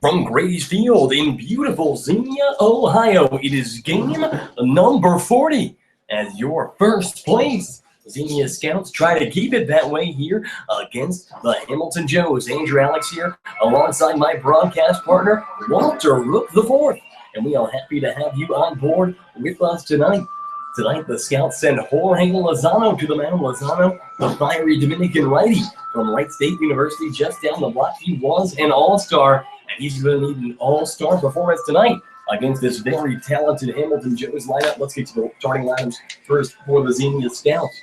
From Grady's Field in beautiful Xenia, Ohio, it is game number 40 as your first place. Xenia Scouts try to keep it that way here against the Hamilton Joes. Andrew Alix here alongside my broadcast partner, Walter Rook IV. And we are happy to have you on board with us tonight. Tonight, the Scouts send Jorge Lozano to the mound. Lozano, the fiery Dominican righty from Wright State University, just down the block. He was an all-star, and he's going to need an all-star performance tonight against this very talented Hamilton Joes lineup. Let's get to the starting lineups first for the Xenia Scouts.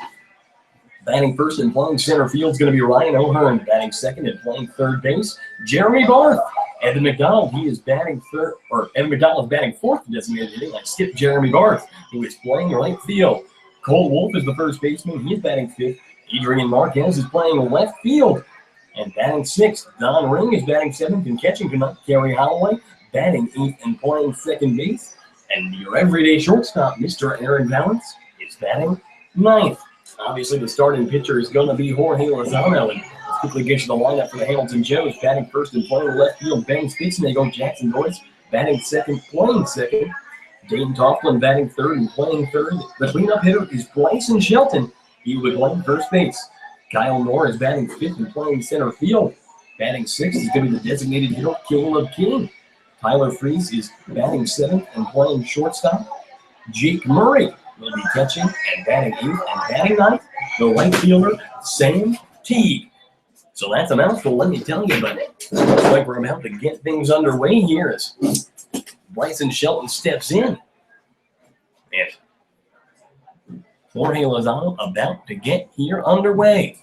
Batting first and playing center field is going to be Ryan O'Hearn. Batting second and playing third base, Jeremy Barth. Evan McDonald, he is batting third, or Evan McDonald is batting fourth in designated hitting. I skipped Jeremy Barth, who is playing right field. Cole Wolf is the first baseman. He is batting fifth. Adrian Marquez is playing left field. And batting sixth, Don Ring is batting seventh and catching tonight. Kerry Holloway batting eighth and playing second base. And your everyday shortstop, Mr. Aaron Valance, is batting ninth. Obviously, the starting pitcher is going to be Jorge Lozano. And quickly get to the lineup for the Hamilton Joes. Batting first and playing left field, Ben Spitznagle. Jackson Boyce batting second, playing second. Dayton Toughlin batting third and playing third. The cleanup hitter is Bryson Shelton. He will be playing first base. Kyle Moore is batting fifth and playing center field. Batting sixth is going to be the designated hitter, Caleb King. Tyler Freese is batting seventh and playing shortstop. Jake Murray will be catching and batting eighth and batting ninth. The right fielder, Sam Teague. So that's a mouthful, let me tell you, but it looks like we're about to get things underway here as Bryson Shelton steps in. And Jorge Lozano about to get here underway.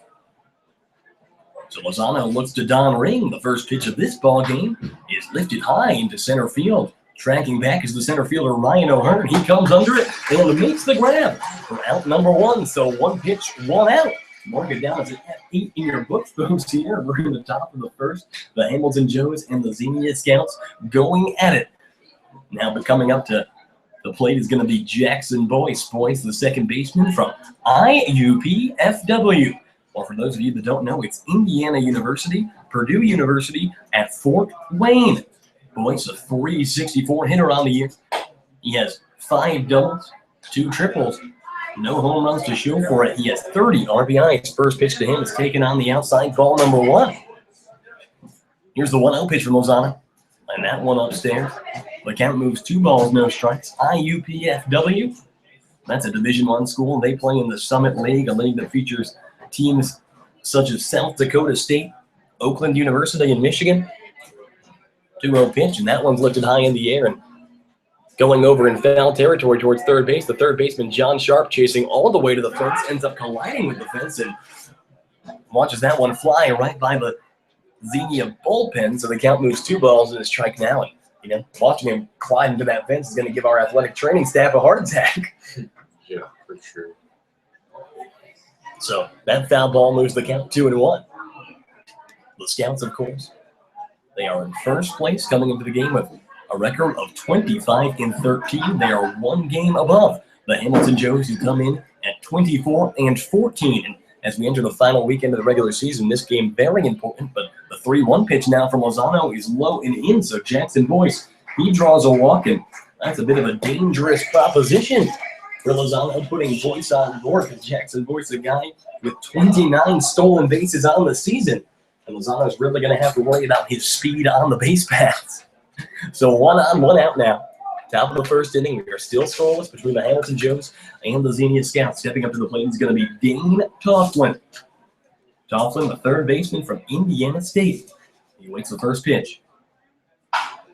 So Lozano looks to Don Ring. The first pitch of this ball game is lifted high into center field. Tracking back is the center fielder, Ryan O'Hearn. He comes under it and makes the grab for out number one. So one pitch, one out. Mark it down as an F8 in your books, folks. Here, we're in the top of the first. The Hamilton Joes and the Xenia Scouts going at it. Now, but coming up to the plate is going to be Jackson Boyce. Boyce, the second baseman from IUPFW. Or for those of you that don't know, it's Indiana University, Purdue University at Fort Wayne. Boyce, a .364 hitter on the year. He has 5 doubles, 2 triples. No home runs to show for it. He has 30 RBIs. First pitch to him is taken on the outside, ball number 1. Here's the 1-0 pitch from Lozano. And that one upstairs. The count moves 2 balls, no strikes. IUPFW. That's a Division I school. They play in the Summit League, a league that features teams such as South Dakota State, Oakland University, and Michigan. 2-0 pitch, and that one's lifted high in the air and going over in foul territory towards third base. The third baseman, John Sharp, chasing all the way to the fence, ends up colliding with the fence and watches that one fly right by the Xenia bullpen. So the count moves 2 balls and a strike now. And, watching him climb into that fence is going to give our athletic training staff a heart attack. Yeah, for sure. So that foul ball moves the count 2-1. The Scouts, of course, they are in first place coming into the game with a record of 25-13. They are 1 game above the Hamilton Joes, who come in at 24-14. And as we enter the final weekend of the regular season, this game very important. But the 3-1 pitch now from Lozano is low and in. So Jackson Boyce, he draws a walk, and that's a bit of a dangerous proposition for Lozano, putting Boyce on board. Because Jackson Boyce, a guy with 29 stolen bases on the season, and Lozano's really going to have to worry about his speed on the base paths. So 1 on, 1 out now. Top of the first inning. We are still scoreless between the Hamilton Joes and the Xenia Scouts. Stepping up to the plate is going to be Dane Toughlin. Toughlin, the third baseman from Indiana State. He waits the first pitch.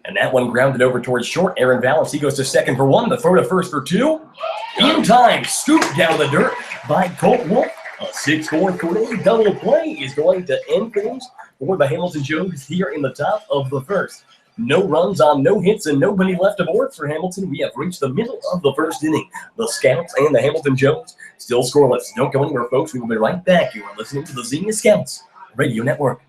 And that one grounded over towards short. Aaron Valance, he goes to second for 1. The throw to first for 2. In time, scooped down the dirt by Colt Wolf. A 6-4 Corday double play is going to end things for the Hamilton Joes here in the top of the first. No runs on no hits and nobody left aboard for Hamilton. We have reached the middle of the first inning. The Scouts and the Hamilton Joes still scoreless. Don't go anywhere, folks. We will be right back. You are listening to the Xenia Scouts Radio Network.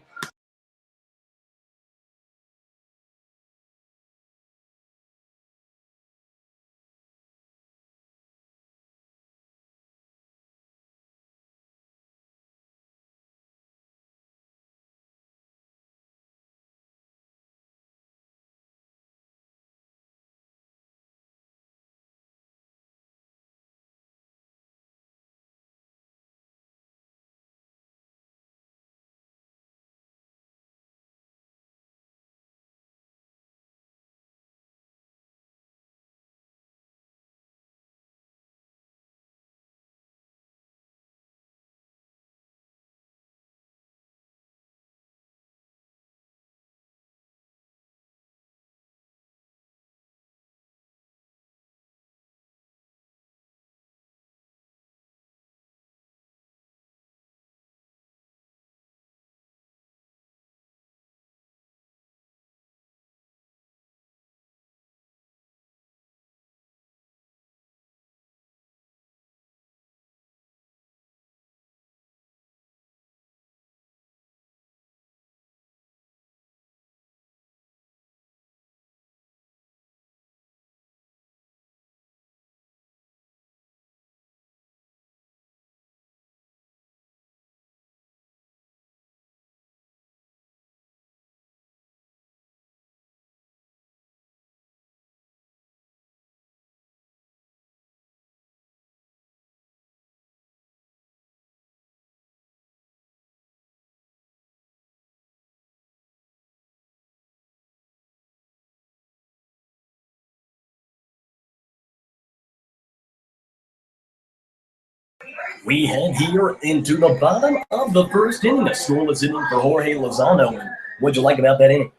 We head here into the bottom of the first inning. A scoreless inning for Jorge Lozano. And what'd you like about that inning?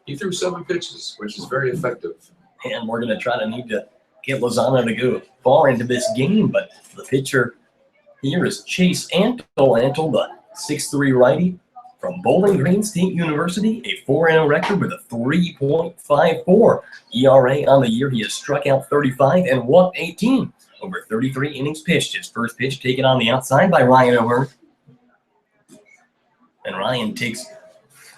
He threw 7 pitches, which is very effective. And we're going to need to get Lozano to go far into this game. But the pitcher here is Chase Antle. Antle, the 6'3" righty from Bowling Green State University, a 4-0 record with a 3.54 ERA on the year. He has struck out 35 and walked 18 over 33 innings pitched. His first pitch taken on the outside by Ryan O'Hearn. And Ryan takes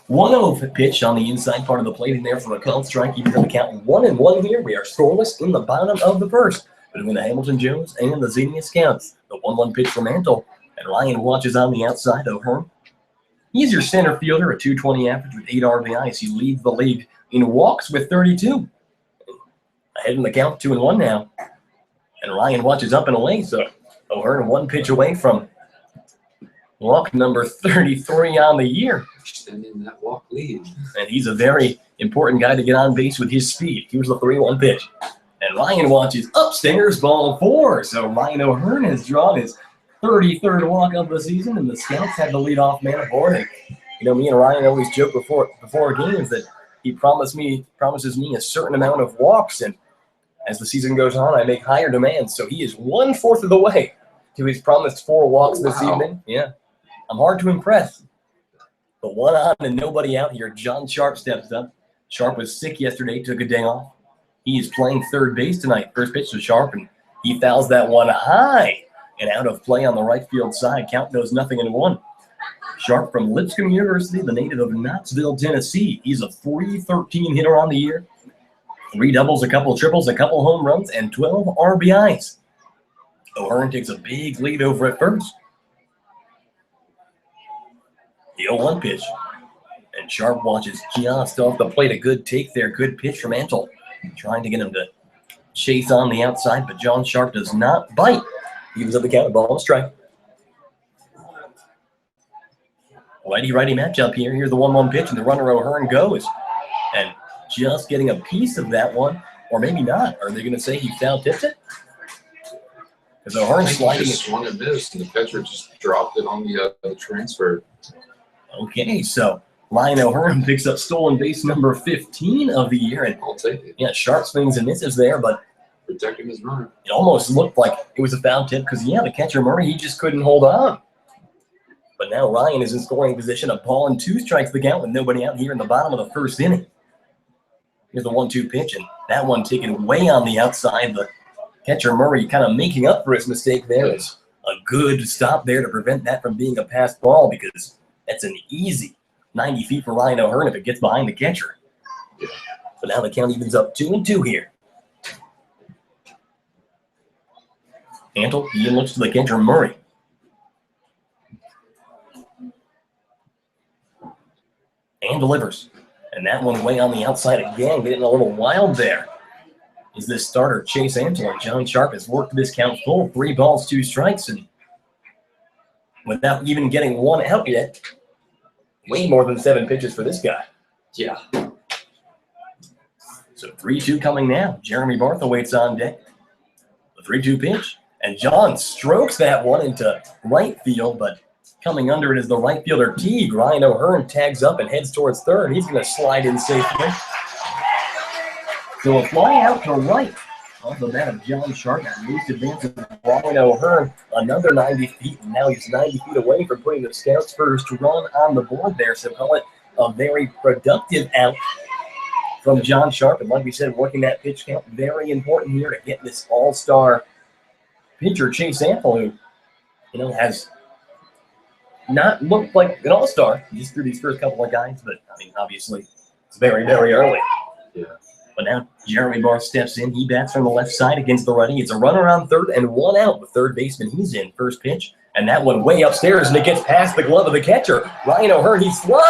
1-0 pitch on the inside part of the plate in there for a called strike. Even though the count 1-1 here, we are scoreless in the bottom of the first between the Hamilton Jones and the Xenia Scouts. The 1-1 pitch from Antle, and Ryan watches on the outside. O'Hearn, he's your center fielder, a .220 average with 8 RBIs. He leads the league in walks with 32. Ahead in the count, 2-1 now. And Ryan watches up and away, so O'Hearn 1 pitch away from walk number 33 on the year. Extending that walk lead. And he's a very important guy to get on base with his speed. Here's the 3-1 pitch. And Ryan watches upstairs, ball 4. So Ryan O'Hearn has drawn his 33rd walk of the season, and the Scouts have the leadoff man aboard. And, you know, me and Ryan always joke before games that he promises me a certain amount of walks, and as the season goes on, I make higher demands. So he is 1/4 of the way to his promised 4 walks this evening. Yeah, I'm hard to impress. But 1 on and nobody out here. John Sharp steps up. Sharp was sick yesterday, took a day off. He is playing third base tonight. First pitch to Sharp, and he fouls that one high and out of play on the right field side. Count goes 0-1. Sharp from Lipscomb University, the native of Knoxville, Tennessee. He's a .313 hitter on the year. 3 doubles, a couple triples, a couple home runs, and 12 RBIs. O'Hearn takes a big lead over at first. The 0-1 pitch. And Sharp watches just off the plate. A good take there. Good pitch from Antle. Trying to get him to chase on the outside, but John Sharp does not bite. He gives up the count, ball and strike. Righty-righty matchup here. Here's the 1-1 pitch, and the runner O'Hearn goes. And just getting a piece of that one, or maybe not. Are they going to say he foul-tipped it? Because O'Hearn's sliding it. Swung and missed, and the catcher just dropped it on the transfer. Okay, so Ryan O'Hearn picks up stolen base number 15 of the year. And I'll take it. yeah, Sharp swings and misses there, but Protecting his runner. it almost looked like it was a foul tip because, yeah, the catcher Murray, he just couldn't hold on. But now Ryan is in scoring position. A ball and 2 strikes the count with nobody out here in the bottom of the first inning. Here's the 1-2 pitch, and that one taken way on the outside. The catcher Murray kind of making up for his mistake there. Is a good stop there to prevent that from being a passed ball, because that's an easy 90 feet for Ryan O'Hearn if it gets behind the catcher. Yeah. So now the count evens up 2-2 here. Antle, he looks to the catcher Murray. And delivers. And that one way on the outside again, getting a little wild there. Is this starter Chase Antle, and John Sharp has worked this count full. 3 balls, 2 strikes, and without even getting 1 out yet, way more than 7 pitches for this guy. Yeah. So 3-2 coming now. Jeremy Bartha waits on deck. The 3-2 pitch, and John strokes that one into right field, but coming under it is the right fielder Teague. Ryan O'Hearn tags up and heads towards third. He's going to slide in safely. So a fly out to right off the bat of John Sharp. At least advances Ryan O'Hearn another 90 feet, and now he's 90 feet away from putting the Scouts' first run on the board there. So call it a very productive out from John Sharp. And like we said, working that pitch count, very important here to get this all-star pitcher, Chase Antle, who, has not looked like an all-star just through these first couple of guys, but, obviously, it's very, very early. Yeah. But now Jeremy Barr steps in. He bats from the left side against the righty. It's a runner on third and 1 out with third baseman. He's in. First pitch, and that one way upstairs, and it gets past the glove of the catcher. Ryan O'Hearn, he slides,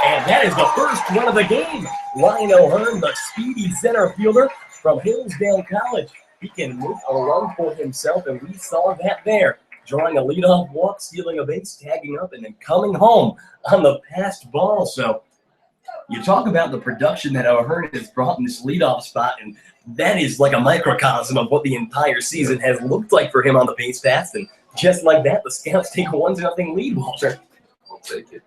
and that is the first run of the game. Ryan O'Hearn, the speedy center fielder from Hillsdale College. He can make a run for himself, and we saw that there. Drawing a leadoff walk, stealing a base, tagging up, and then coming home on the passed ball. So You talk about the production that O'Hearn has brought in this leadoff spot, and that is like a microcosm of what the entire season has looked like for him on the base paths. And just like that, the Scouts take a 1-0 lead, Walter. I'll take it.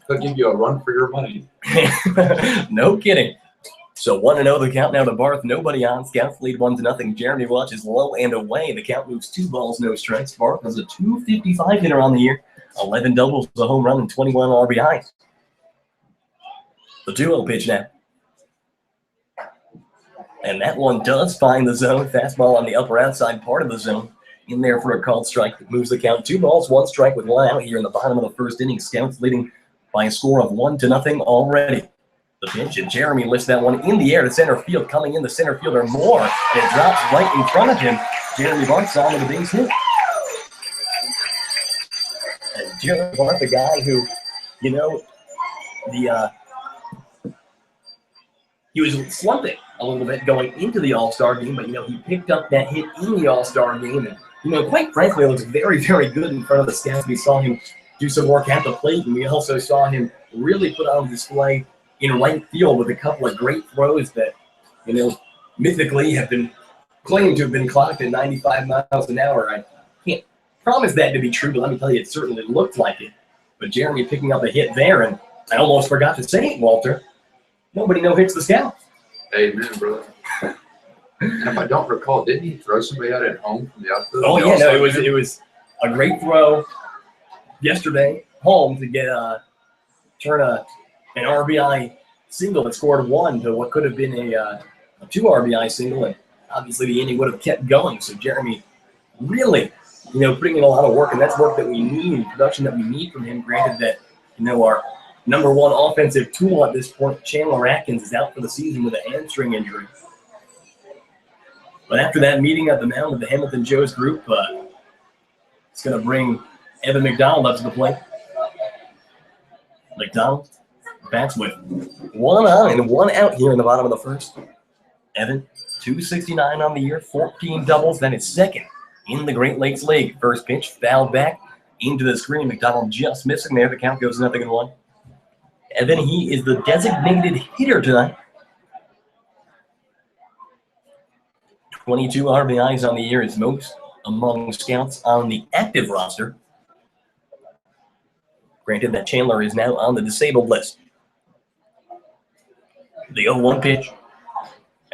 They'll give you a run for your money. No kidding. So 1-0 the count now to Barth. Nobody on. Scouts lead 1-0. Jeremy watches low and away. The count moves 2 balls, no strikes. Barth has a .255 hitter on the year. 11 doubles, a home run, and 21 RBIs. The 2-0 pitch now. And that one does find the zone. Fastball on the upper outside part of the zone. In there for a called strike that moves the count 2 balls, 1 strike with 1 out here in the bottom of the first inning. Scouts leading by a score of 1-0 already. The pitch, and Jeremy lifts that one in the air to center field. Coming in the center fielder Moore, and it drops right in front of him. Jeremy Barth's on with a base hit. And Jeremy Barth, the guy who, he was slumping a little bit going into the All-Star game, but, he picked up that hit in the All-Star game. And, quite frankly, it looks very, very good in front of the Scouts. We saw him do some work at the plate, and we also saw him really put on display in right field with a couple of great throws that, mythically have been claimed to have been clocked at 95 miles an hour. I can't promise that to be true, but let me tell you, it certainly looked like it. But Jeremy picking up a hit there, and I almost forgot to say it, Walter. Nobody no-hits the Scouts. Amen, brother. And if I don't recall, didn't he throw somebody out at home from the outfield? Oh, yeah, no, it was a great throw yesterday home to get turn an RBI single that scored 1 to what could have been a 2 RBI single, and obviously the inning would have kept going. So Jeremy really, putting in a lot of work, and that's work that we need, production that we need from him. Granted that, our number 1 offensive tool at this point, Chandler Atkins, is out for the season with a hamstring injury. But after that meeting at the mound with the Hamilton Joes group, it's going to bring Evan McDonald up to the plate. McDonald bats with 1 on and 1 out here in the bottom of the first. Evan, .269 on the year, 14 doubles. That is second in the Great Lakes League. First pitch fouled back into the screen. McDonald just missing there. The count goes 0-1. Evan, he is the designated hitter tonight. 22 RBIs on the year is most among Scouts on the active roster. Granted that Chandler is now on the disabled list. The 0-1 pitch.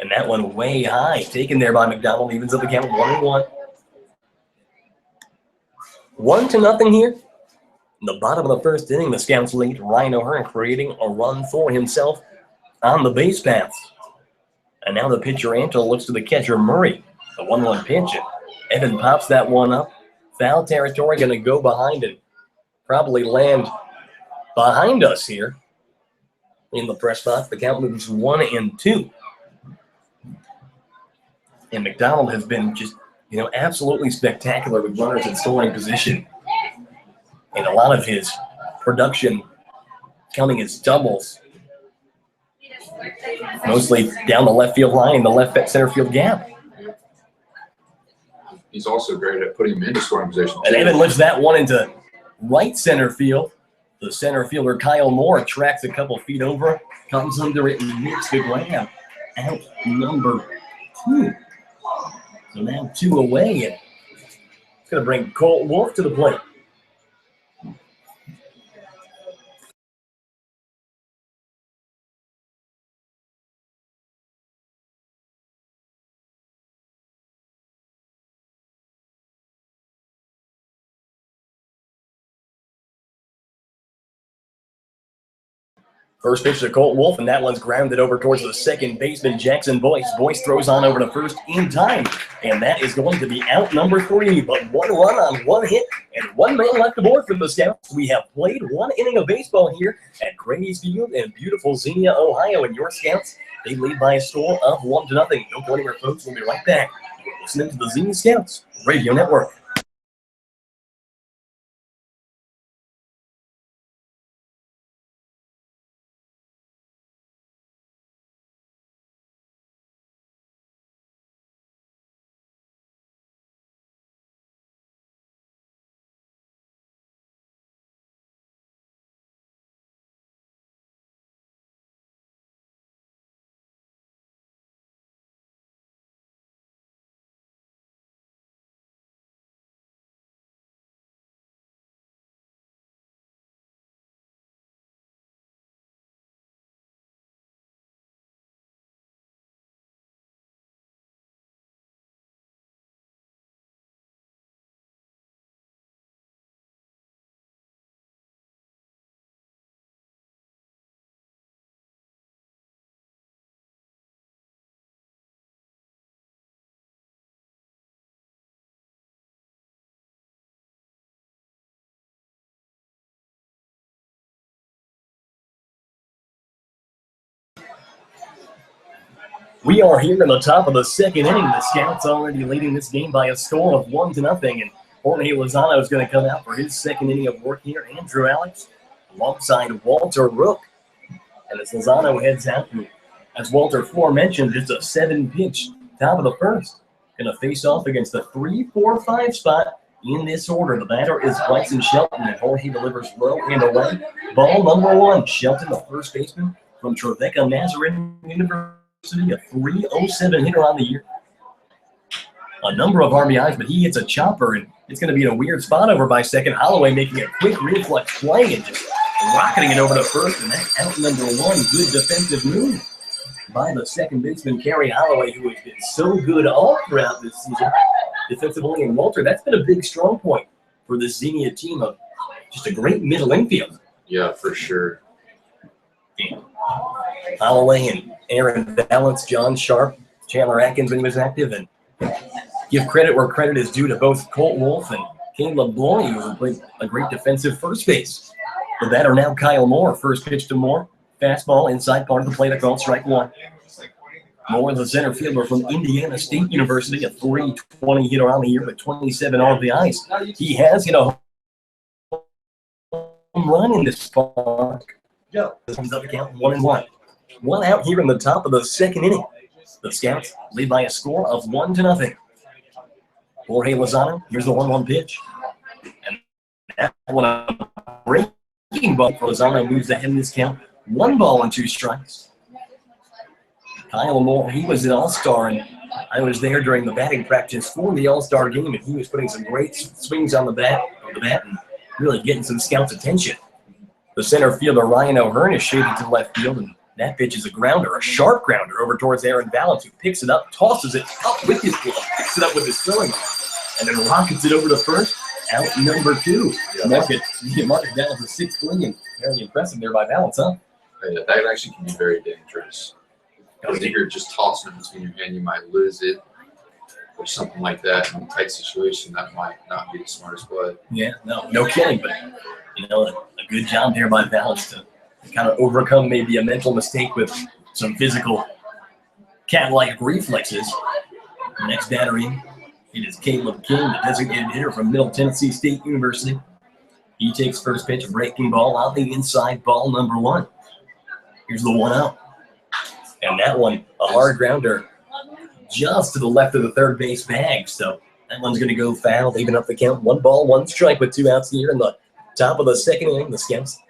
And that one way high, taken there by McDonald, evens up the count 1-1. 1-0 here. In the bottom of the first inning, the Scouts lead. Ryan O'Hearn creating a run for himself on the base paths. And now the pitcher Antle looks to the catcher Murray. The 1-1 pitch. And Evan pops that one up. Foul territory, going to go behind and probably land behind us here in the press box. The count moves 1-2. And McDonald has been just, absolutely spectacular with runners in scoring position. And a lot of his production coming as doubles. Mostly down the left field line, the left center field gap. He's also great at putting him into scoring position. And Evan lifts that one into right center field. The center fielder, Kyle Moore, tracks a couple feet over, comes under it, and makes the grab. Out number 2. So now 2 away, and it's going to bring Colt Wolf to the plate. First pitch to Colt Wolf, and that one's grounded over towards the second baseman, Jackson Boyce. Boyce throws on over to first in time, and that is going to be out number 3. But 1 run on 1 hit, and 1 man left aboard from the Scouts. We have played 1 inning of baseball here at Grady's Field in beautiful Xenia, Ohio, and your Scouts, they lead by a score of 1-0. Don't go anywhere, folks. We'll be right back. You're listening to the Xenia Scouts Radio Network. We are here in the top of the second inning. The Scouts already leading this game by a score of 1-0. And Jorge Lozano is going to come out for his second inning of work here. Andrew Alix alongside Walter Rook. And as Lozano heads out, as Walter Floor mentioned, it's a 7-pitch top of the first. Going to face off against the 3-4-5 spot in this order. The batter is Bryson Shelton, and Jorge delivers low and away. Ball number 1. Shelton, the first baseman from Trevecca Nazarene University, a 307 hitter on the year. A number of RBIs, but he hits a chopper, and it's going to be in a weird spot over by second. Holloway making a quick reflex play and just rocketing it over to first, and that's out number 1. Good defensive move by the second baseman, Kerry Holloway, who has been so good all throughout this season defensively. And Walter, that's been a big strong point for the Xenia team of just a great middle infield. Yeah, for sure. Holloway and Aaron Balance, John Sharp, Chandler Atkins when he was active, and give credit where credit is due to both Colt Wolf and Caleb Bloy, who played a great defensive first base. The batter now Kyle Moore. First pitch to Moore. Fastball inside part of the plate, called strike 1. Moore, the center fielder from Indiana State University, a 320 hitter on the year with 27 RBIs. He has hit a home run in this park. Comes up to count 1-1. 1 out here in the top of the second inning. The Scouts lead by a score of 1-0. Jorge Lozano, here's the 1-1 pitch. And that one, a breaking ball for Lozano, moves ahead in this count. 1 ball and 2 strikes. Kyle Moore, he was an all-star, and I was there during the batting practice for the all-star game, and he was putting some great swings on the bat and really getting some scouts' attention. The center fielder, Ryan O'Hearn, is shaded to the left field, and that pitch is a grounder, a sharp grounder over towards Aaron Balance, who picks it up, tosses it up with his glove, picks it up with his throwing arm, and then rockets it over to first. Out number 2. Mark it down to 6-3, and very impressive there by Balance, huh? Yeah, that actually can be very dangerous. Because if you're just tossing it between your hand, you might lose it or something like that. In a tight situation, that might not be the smartest play. Yeah, no kidding. But, a good job there by Balance to kind of overcome maybe a mental mistake with some physical cat-like reflexes. Next batter in, it is Caleb King, the designated hitter from Middle Tennessee State University. He takes first pitch, a breaking ball out the inside, ball number 1. Here's the 1-0. And that one, a hard grounder just to the left of the third base bag. So that one's going to go foul, leaving up the count. 1 ball, 1 strike with 2 outs here in the top of the second inning. The Scouts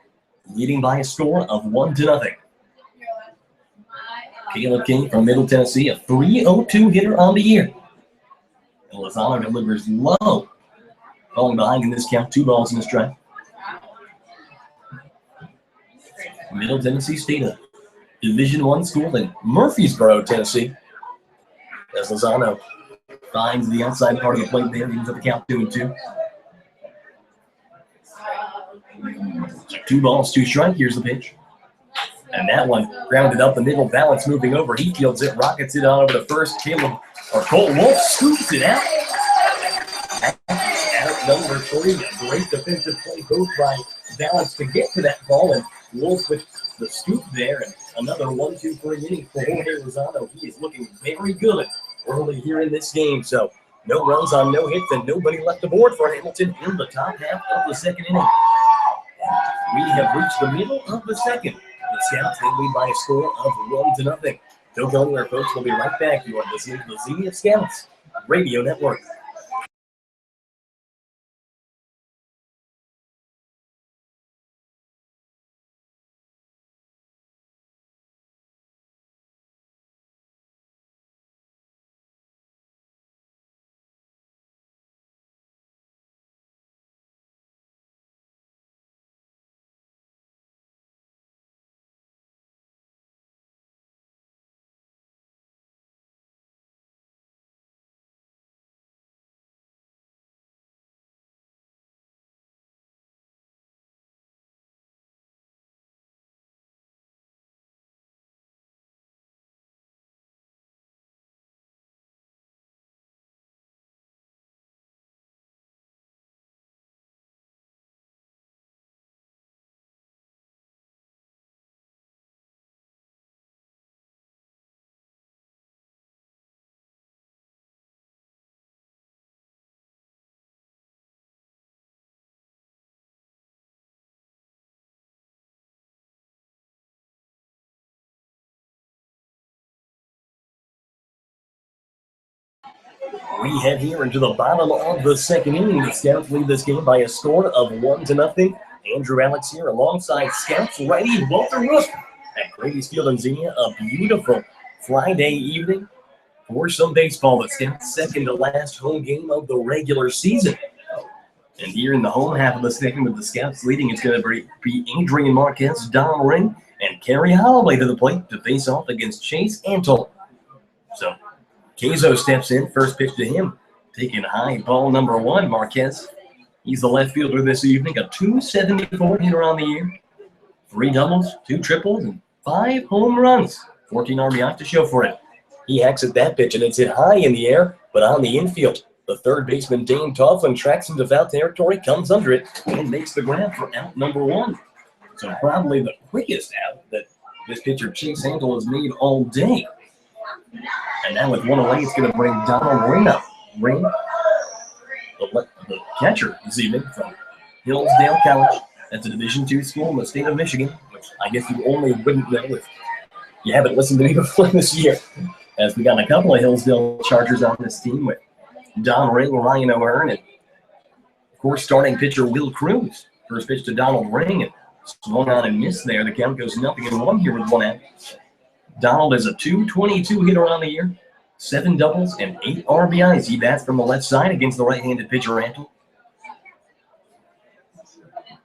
leading by a score of 1-0. Caleb King from Middle Tennessee, a 302 hitter on the year. And Lozano delivers low. Falling behind in this count, 2 balls and a strike. Middle Tennessee State, a Division I school in Murfreesboro, Tennessee. As Lozano finds the outside part of the plate there, he's at the count 2-2. 2 balls, 2 strikes. Here's the pitch. And that one grounded up the middle. Balance moving over. He fields it, rockets it on over to first. Colt Wolf scoops it out. Out number 3. A great defensive play both by Balance to get to that ball, and Wolf with the scoop there, and another 1-2-3 inning for Jorge Lozano. He is looking very good early here in this game. So no runs on no hits and nobody left aboard for Hamilton in the top half of the second inning. We have reached the middle of the second. The Scouts, they lead by a score of 1-0. Don't go anywhere, folks. We'll be right back. You are listening to the Xenia Scouts Radio Network. We head here into the bottom of the second inning. The Scouts lead this game by a score of 1-0. Andrew Alix here alongside Scouts righty Walter Rook at Grady's Field in Xenia. A beautiful Friday evening for some baseball. The Scouts' second to last home game of the regular season. And here in the home half of the second with the Scouts leading, it's going to be Adrian Marquez, Donald Ring, and Kerry Holloway to the plate to face off against Chase Antle. So Kazo steps in, first pitch to him. Taking high, ball number 1, Marquez. He's the left fielder this evening, a .274 hitter on the year. 3 doubles, 2 triples, and 5 home runs. 14 RBIs to show for it. He hacks at that pitch, and it's hit high in the air, but on the infield. The third baseman, Dane Toughlin, tracks into foul territory, comes under it, and makes the grab for out number 1. So probably the quickest out that this pitcher, Chase Antle, has made all day. And now with 1 away, it's going to bring Donald Ring up. Ring, the catcher this evening from Hillsdale College. That's a Division II school in the state of Michigan, which I guess you only wouldn't know if you haven't listened to me before this year. As we got a couple of Hillsdale Chargers on this team with Don Ring, Ryan O'Hearn, and of course starting pitcher Will Cruz. First pitch to Donald Ring, and swung on and missed there. The count goes 0-1 here with 1 out. Donald is a .222 hitter on the year, 7 doubles and 8 RBIs. He bats from the left side against the right-handed pitcher Antle.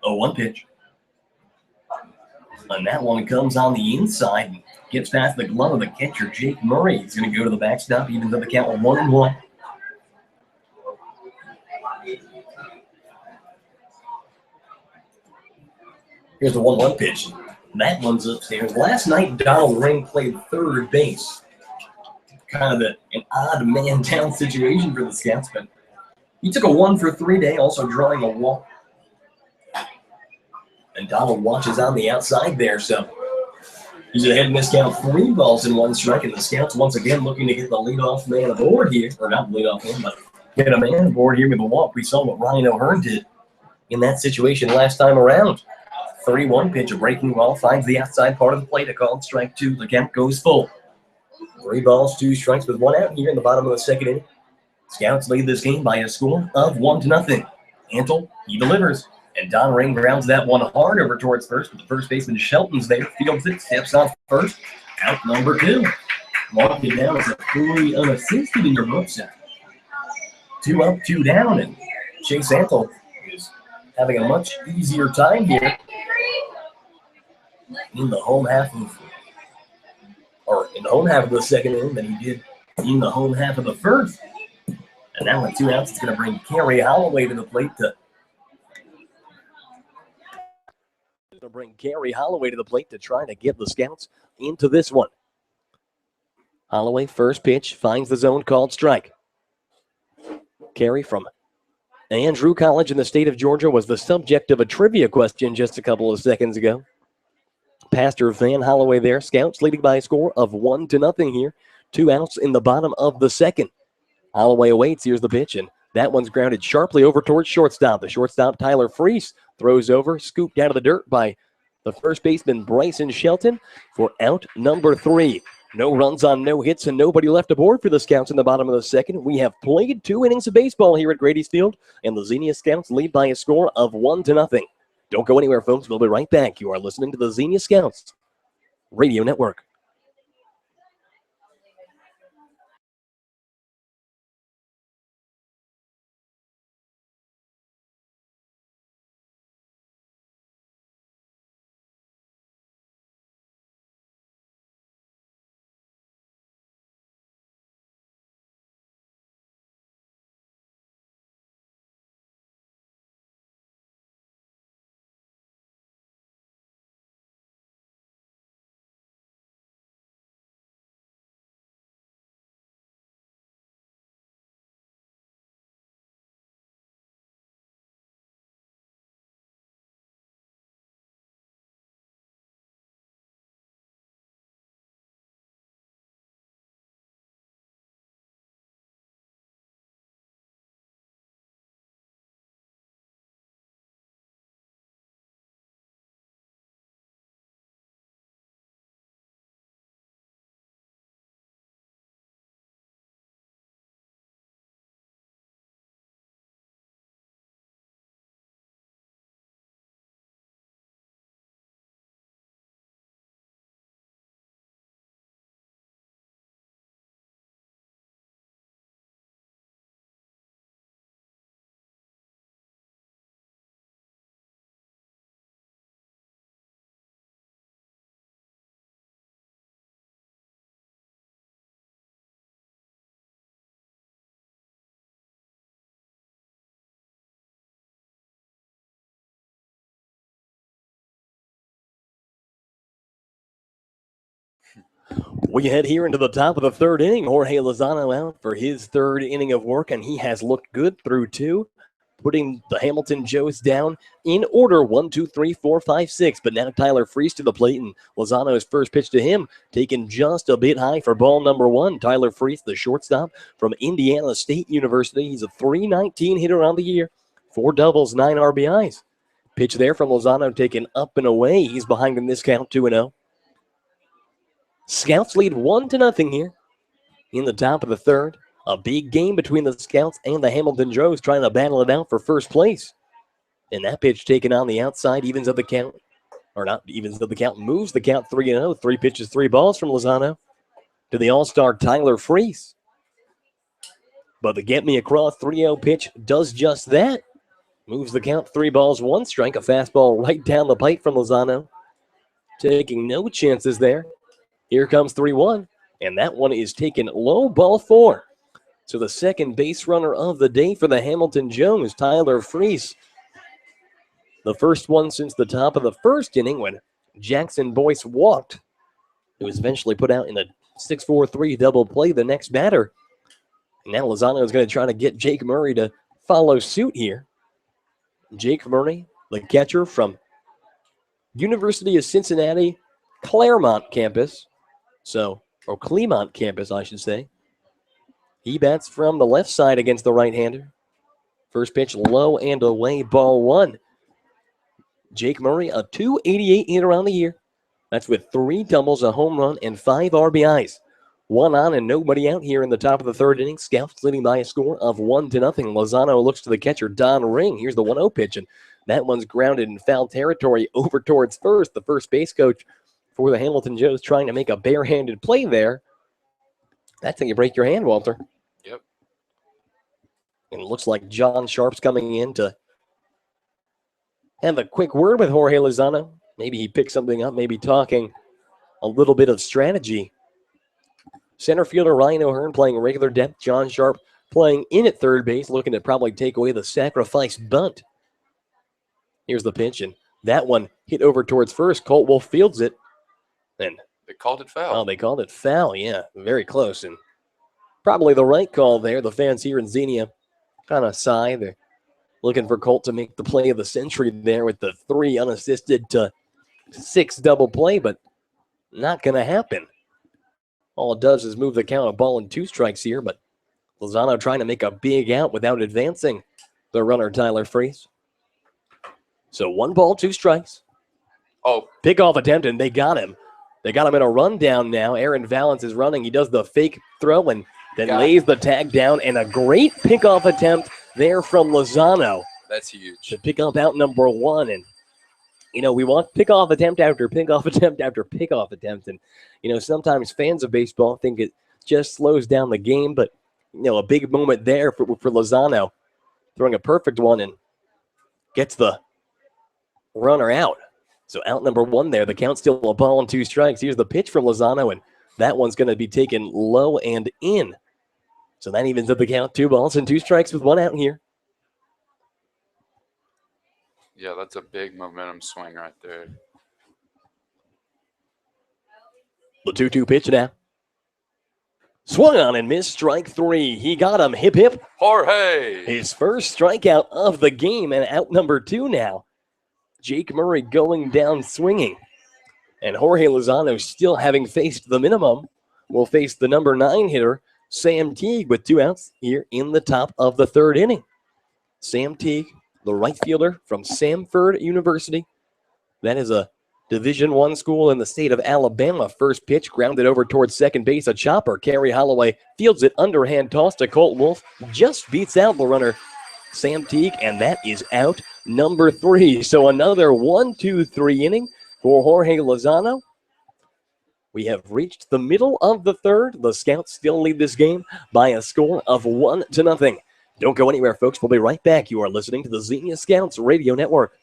0-1 pitch. And that one comes on the inside and gets past the glove of the catcher Jake Murray. He's going to go to the backstop, even though the count was 1-1. Here's the 1-1 pitch. That one's upstairs. Last night, Donald Ring played third base. Kind of an odd man-down situation for the Scouts, but he took a 1-for-3 day, also drawing a walk. And Donald watches on the outside there, so he's ahead in this count, 3 balls and 1 strike, and the Scouts once again looking to get the leadoff man aboard here, or not the leadoff man, but get a man aboard here with a walk. We saw what Ryan O'Hearn did in that situation last time around. 31 pitch, a breaking ball, finds the outside part of the plate, a called strike 2. The count goes full. 3 balls, 2 strikes with 1 out here in the bottom of the second inning. Scouts lead this game by a score of 1-0. Antle, he delivers. And Don Ring grounds that one hard over towards first, but the first baseman Shelton's there, fields it, steps off first, out number 2. Mark it down as a fully unassisted in your books. 2 up, 2 down, and Chase Antle is having a much easier time here in the home half of the second inning than he did in the home half of the first. And now with 2 outs, it's going to bring Kerry Holloway to the plate to try to get the Scouts into this one. Holloway, first pitch, finds the zone, called strike. Kerry from Andrew College in the state of Georgia was the subject of a trivia question just a couple of seconds ago. Pastor Van Holloway there. Scouts leading by a score of 1-0 here. 2 outs in the bottom of the second. Holloway awaits. Here's the pitch, and that one's grounded sharply over towards shortstop. The shortstop, Tyler Freese, throws over, scooped out of the dirt by the first baseman, Bryson Shelton, for out number 3. No runs on no hits and nobody left aboard for the Scouts in the bottom of the second. We have played 2 innings of baseball here at Grady's Field, and the Xenia Scouts lead by a score of 1-0. Don't go anywhere, folks. We'll be right back. You are listening to the Xenia Scouts Radio Network. We head here into the top of the third inning. Jorge Lozano out for his third inning of work, and he has looked good through two, putting the Hamilton Joes down in order 1, 2, 3, 4, 5, 6. But now Tyler Freese to the plate, and Lozano's first pitch to him taken just a bit high for ball number one. Tyler Freese, the shortstop from Indiana State University. He's a .319 hitter on the year, 4 doubles, 9 RBIs. Pitch there from Lozano taken up and away. He's behind in this count 2-0. Scouts lead 1-0 here in the top of the third. A big game between the Scouts and the Hamilton Joes trying to battle it out for first place. And that pitch taken on the outside evens up the count. Or not evens up the count, moves the count 3-0. 3 pitches, 3 balls from Lozano to the all-star Tyler Freese. But the get me across 3-0 pitch does just that. Moves the count 3 balls, 1 strike. A fastball right down the pipe from Lozano. Taking no chances there. Here comes 3-1, and that one is taken low, ball 4. So the second base runner of the day for the Hamilton Joes, Tyler Freese. The first one since the top of the first inning when Jackson Boyce walked. It was eventually put out in a 6-4-3 double play, the next batter. And now Lozano is going to try to get Jake Murray to follow suit here. Jake Murray, the catcher from University of Cincinnati, Claremont campus. Or Clemont campus, I should say. He bats from the left side against the right-hander. First pitch low and away, ball 1. Jake Murray, a .288 hitter on the year. That's with 3 doubles, a home run, and 5 RBIs. 1 on and nobody out here in the top of the third inning. Scouts leading by a score of 1-0. Lozano looks to the catcher, Don Ring. Here's the 1-0 pitch, and that one's grounded in foul territory over towards first. The first base coach for the Hamilton Joes trying to make a barehanded play there. That's how you break your hand, Walter. Yep. And it looks like John Sharp's coming in to have a quick word with Jorge Lozano. Maybe he picked something up, maybe talking a little bit of strategy. Center fielder Ryan O'Hearn playing regular depth. John Sharp playing in at third base, looking to probably take away the sacrifice bunt. Here's the pitch, and that one hit over towards first. Colt Wolf fields it. And they called it foul. Oh, they called it foul, yeah. Very close, and probably the right call there. The fans here in Xenia kind of sigh. They're looking for Colt to make the play of the century there with the 3 unassisted to 6 double play, but not going to happen. All it does is move the count of ball and 2 strikes here, but Lozano trying to make a big out without advancing the runner, Tyler Freese. So 1 ball, 2 strikes. Oh. Pickoff attempt, and they got him. They got him in a rundown now. Aaron Valance is running. He does the fake throw and then lays the tag down, and a great pickoff attempt there from Lozano. That's huge. To pick up out number 1. And, we want pickoff attempt after pickoff attempt after pickoff attempt. And, sometimes fans of baseball think it just slows down the game. But, a big moment there for Lozano, throwing a perfect one and gets the runner out. So out number 1 there. The count's still a ball and 2 strikes. Here's the pitch from Lozano, and that one's going to be taken low and in. So that evens up the count. 2 balls and 2 strikes with 1 out here. Yeah, that's a big momentum swing right there. The 2-2 pitch now. Swung on and missed, strike 3. He got him. Hip, hip. Jorge. His first strikeout of the game, and out number 2 now. Jake Murray going down swinging. And Jorge Lozano, still having faced the minimum, will face the number 9 hitter, Sam Teague, with 2 outs here in the top of the third inning. Sam Teague, the right fielder from Samford University. That is a Division I school in the state of Alabama. First pitch grounded over towards second base. A chopper. Kerry Holloway fields it. Underhand toss to Colt Wolf. Just beats out the runner, Sam Teague, and that is out number 3. So another 1-2-3 inning for Jorge Lozano. We have reached the middle of the third. The Scouts still lead this game by a score of 1-0. Don't go anywhere, folks. We'll be right back. You are listening to the Xenia Scouts Radio Network.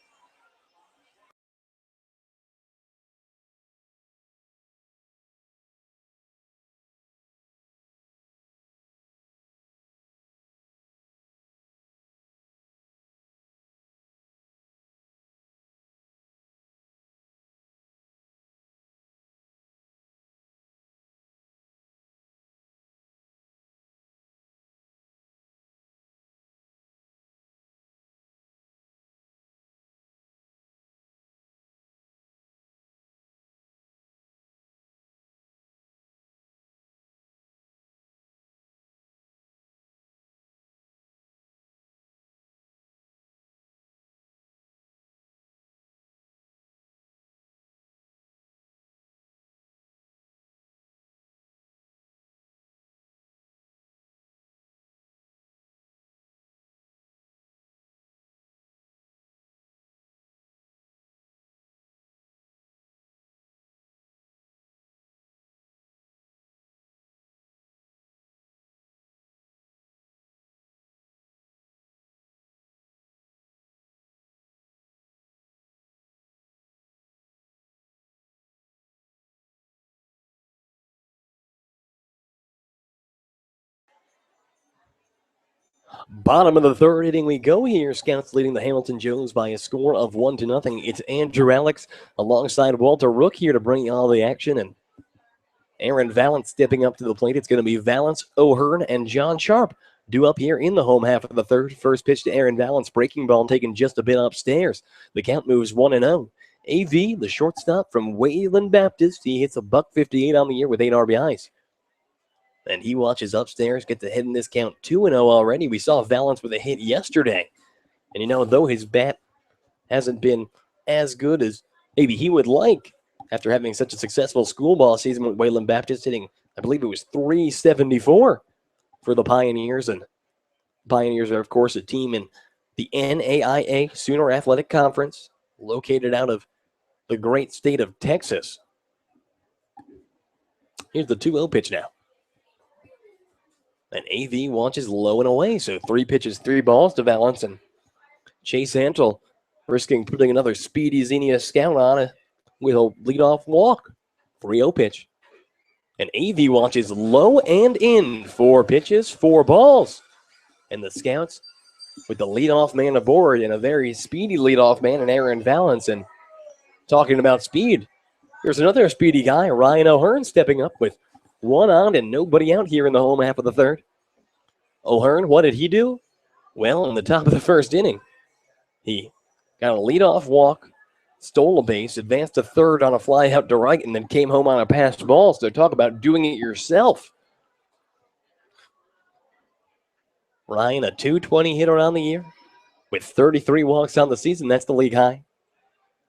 Bottom of the third inning we go here. Scouts leading the Hamilton Joes by a score of 1-0. It's Andrew Alix alongside Walter Rook here to bring you all the action. And Aaron Valance stepping up to the plate. It's going to be Valance, O'Hearn, and John Sharp due up here in the home half of the third. First pitch to Aaron Valance. Breaking ball taken just a bit upstairs. The count moves 1-0. AV, the shortstop from Wayland Baptist. He hits a .158 on the year with 8 RBIs. And he watches upstairs, gets ahead in this count 2-0 already. We saw Valance with a hit yesterday. And, though his bat hasn't been as good as maybe he would like after having such a successful school ball season with Wayland Baptist, hitting, I believe it was .374 for the Pioneers. And Pioneers are, of course, a team in the NAIA Sooner Athletic Conference, located out of the great state of Texas. Here's the 2-0 pitch now. And AV launches low and away. So 3 pitches, 3 balls to Valance. And Chase Antle risking putting another speedy Xenia scout on it with a leadoff walk. 3-0 pitch. And AV launches low and in. 4 pitches, 4 balls. And the Scouts with the leadoff man aboard and a very speedy leadoff man in Aaron Valance. And talking about speed, there's another speedy guy, Ryan O'Hearn, stepping up with 1 on and nobody out here in the home half of the third. O'Hearn, what did he do? Well, in the top of the first inning, he got a leadoff walk, stole a base, advanced to third on a fly out to right, and then came home on a passed ball. So talk about doing it yourself. Ryan, a .220 hitter on the year with 33 walks on the season. That's the league high.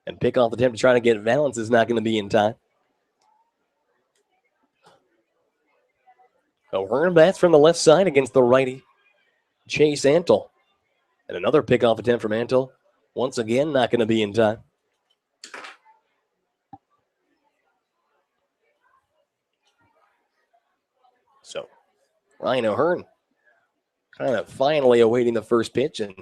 And pickoff attempt to try to get Valance is not going to be in time. O'Hearn bats from the left side against the righty Chase Antle. And another pickoff attempt from Antle. Once again, not going to be in time. So, Ryan O'Hearn kind of finally awaiting the first pitch, and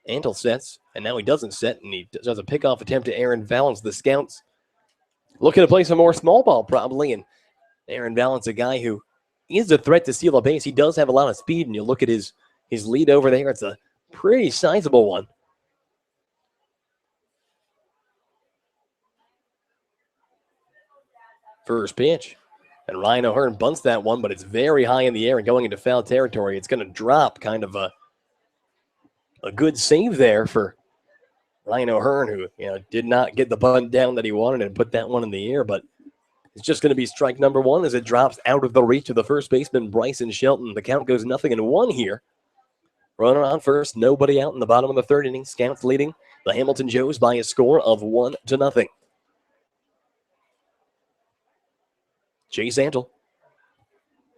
Antle sets, and now he doesn't set, and he does a pickoff attempt to Aaron Valance. The Scouts looking to play some more small ball, probably, and Aaron Valance, a guy who is a threat to steal a base. He does have a lot of speed, and you look at his lead over there. It's a pretty sizable one. First pitch. And Ryan O'Hearn bunts that one, but it's very high in the air and going into foul territory. It's going to drop. Kind of a good save there for Ryan O'Hearn, who did not get the bunt down that he wanted and put that one in the air, but it's just going to be strike number 1 as it drops out of the reach of the first baseman, Bryson Shelton. The count goes 0-1 here. Runner on first, nobody out in the bottom of the third inning. Scouts leading the Hamilton Joes by a score of 1-0. Chase Antle.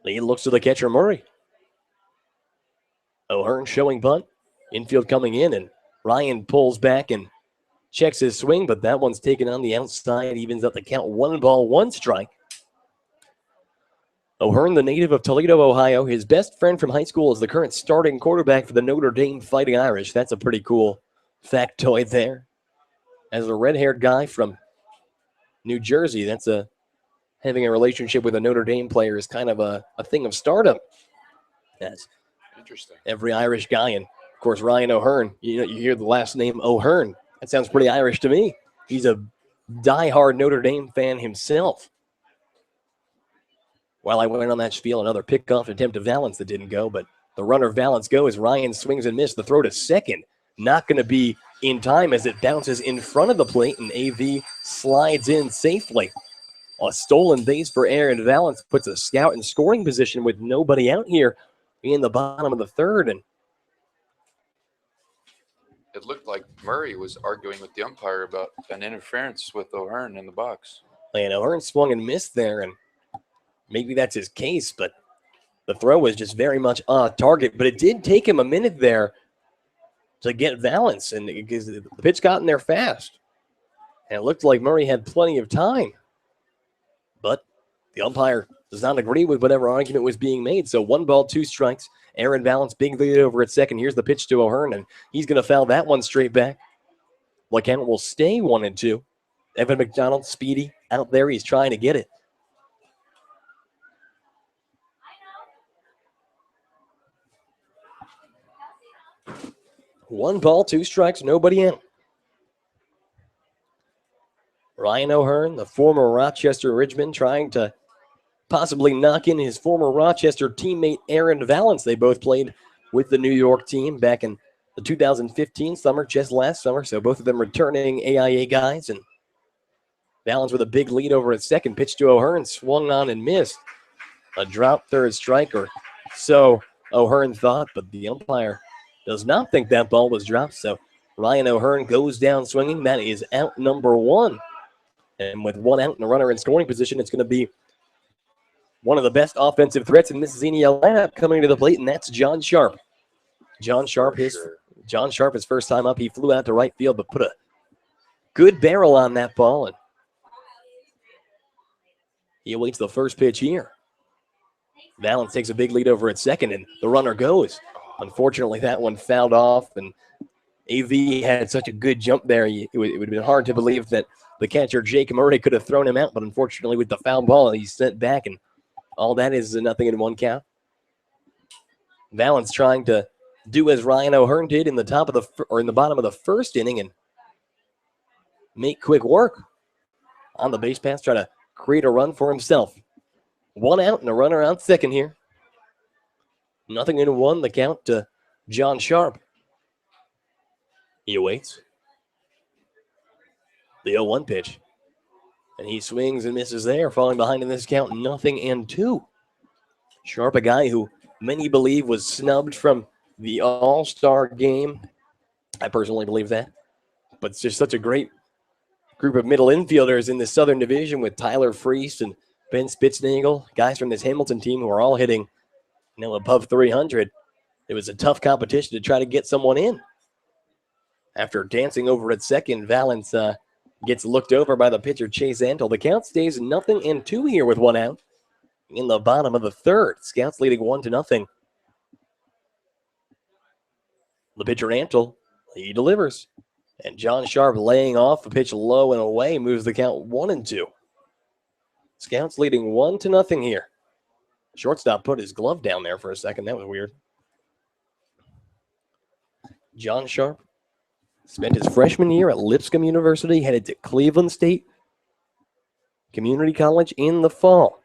He looks to the catcher, Murray. O'Hearn showing bunt. Infield coming in, and Ryan pulls back and checks his swing, but that one's taken on the outside. Evens up the count. 1 ball, 1 strike. O'Hearn, the native of Toledo, Ohio. His best friend from high school is the current starting quarterback for the Notre Dame Fighting Irish. That's a pretty cool factoid there. As a red-haired guy from New Jersey, that's having a relationship with a Notre Dame player is kind of a thing of stardom. That's interesting. Every Irish guy, and of course Ryan O'Hearn. You hear the last name O'Hearn. That sounds pretty Irish to me. He's a diehard Notre Dame fan himself. While I went on that spiel, another pickoff attempt to Valance that didn't go, but the runner Valance goes. Ryan swings and misses. The throw to second, not going to be in time as it bounces in front of the plate, and AV slides in safely. A stolen base for Aaron Valance puts a scout in scoring position with nobody out here in the bottom of the third. And it looked like Murray was arguing with the umpire about an interference with O'Hearn in the box. And O'Hearn swung and missed there, and maybe that's his case, but the throw was just very much on target. But it did take him a minute there to get Valance, and because the pitch got in there fast. And it looked like Murray had plenty of time. But the umpire does not agree with whatever argument was being made. So 1 ball, 2 strikes. Aaron Valance, big lead over at second. Here's the pitch to O'Hearn, and he's going to foul that one straight back. The count will stay 1-2. Evan McDonald, speedy, out there. He's trying to get it. 1 ball, 2 strikes, nobody in. Ryan O'Hearn, the former Rochester Ridgeman, trying to possibly knock in his former Rochester teammate Aaron Valance. They both played with the New York team back in the 2015 summer, just last summer. So both of them returning AIA guys. And Valance with a big lead over at second. Pitch to O'Hearn, swung on and missed. A drop third strike, or so O'Hearn thought, but the umpire does not think that ball was dropped. So Ryan O'Hearn goes down swinging. That is out number 1. And with 1 out and a runner in scoring position, it's going to be one of the best offensive threats in this Xenia lineup coming to the plate, and that's John Sharp. John Sharp, his first time up, he flew out to right field, but put a good barrel on that ball, and he awaits the first pitch here. Valance takes a big lead over at second, and the runner goes. Unfortunately, that one fouled off, and AV had such a good jump there. It would have been hard to believe that the catcher, Jake Murray, could have thrown him out, but unfortunately, with the foul ball, he's sent back, and all that is nothing in 1 count. Valance trying to do as Ryan O'Hearn did in the bottom of the first inning and make quick work on the base pass, try to create a run for himself. 1 out and a runner on second here. Nothing in 1, the count to John Sharp. He awaits. The 0-1 pitch. And he swings and misses there, falling behind in this count, 0-2. Sharp, a guy who many believe was snubbed from the All-Star game. I personally believe that. But it's just such a great group of middle infielders in the Southern Division with Tyler Freese and Ben Spitznagel, guys from this Hamilton team who are all hitting above 300. It was a tough competition to try to get someone in. After dancing over at second, Valance gets looked over by the pitcher, Chase Antle. The count stays 0-2 here with 1 out in the bottom of the third. Scouts leading 1-0. The pitcher, Antle, he delivers. And John Sharp laying off a pitch low and away moves the count 1-2. Scouts leading 1-0 here. Shortstop put his glove down there for a second. That was weird. John Sharp spent his freshman year at Lipscomb University, headed to Cleveland State Community College in the fall.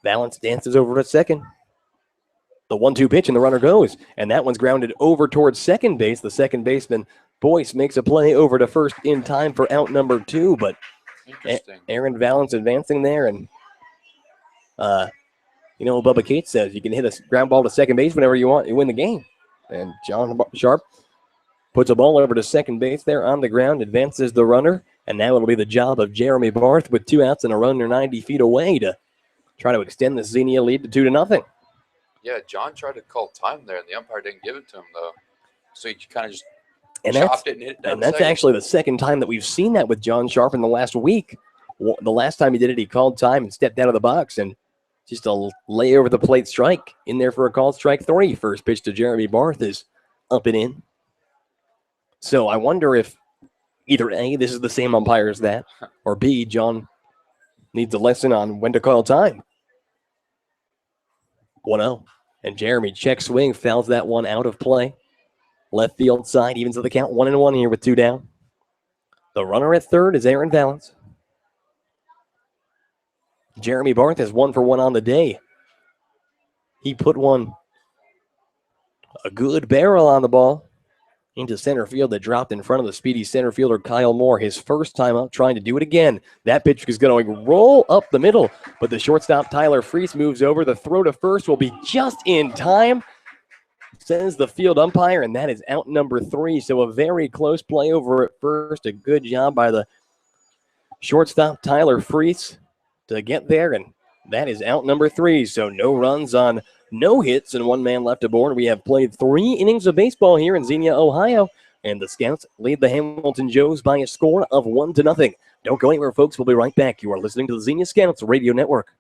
Valance dances over at second. The 1-2 pitch and the runner goes. And that one's grounded over towards second base. The second baseman, Boyce, makes a play over to first in time for out number 2. But Aaron Valance advancing there. And, what Bubba Cates says, you can hit a ground ball to second base whenever you want. You win the game. And John Sharp puts a ball over to second base there on the ground, advances the runner. And now it'll be the job of Jeremy Barth with 2 outs and a runner 90 feet away to try to extend the Xenia lead to 2-0. Yeah, John tried to call time there, and the umpire didn't give it to him, though. So he kind of just and chopped it and hit it down. And that's actually the second time that we've seen that with John Sharp in the last week. The last time he did it, he called time and stepped out of the box, and just a lay over the plate strike in there for a called strike 3. First pitch to Jeremy Barth is up and in. So I wonder if either A, this is the same umpire as that, or B, John needs a lesson on when to call time. 1-0. And Jeremy check swing, fouls that one out of play. Left field side, evens to the count 1-1 here with 2 down. The runner at third is Aaron Valance. Jeremy Barth has 1 for 1 on the day. He put a good barrel on the ball into center field that dropped in front of the speedy center fielder Kyle Moore. His first time up, trying to do it again. That pitch is going to roll up the middle, but the shortstop Tyler Freese moves over. The throw to first will be just in time, says the field umpire, and that is out number 3. So a very close play over at first. A good job by the shortstop Tyler Freese to get there, and that is out number 3. So no runs on no hits and 1 man left aboard. We have played 3 innings of baseball here in Xenia, Ohio, and the Scouts lead the Hamilton Joes by a score of 1-0. Don't go anywhere, folks. We'll be right back. You are listening to the Xenia Scouts Radio Network.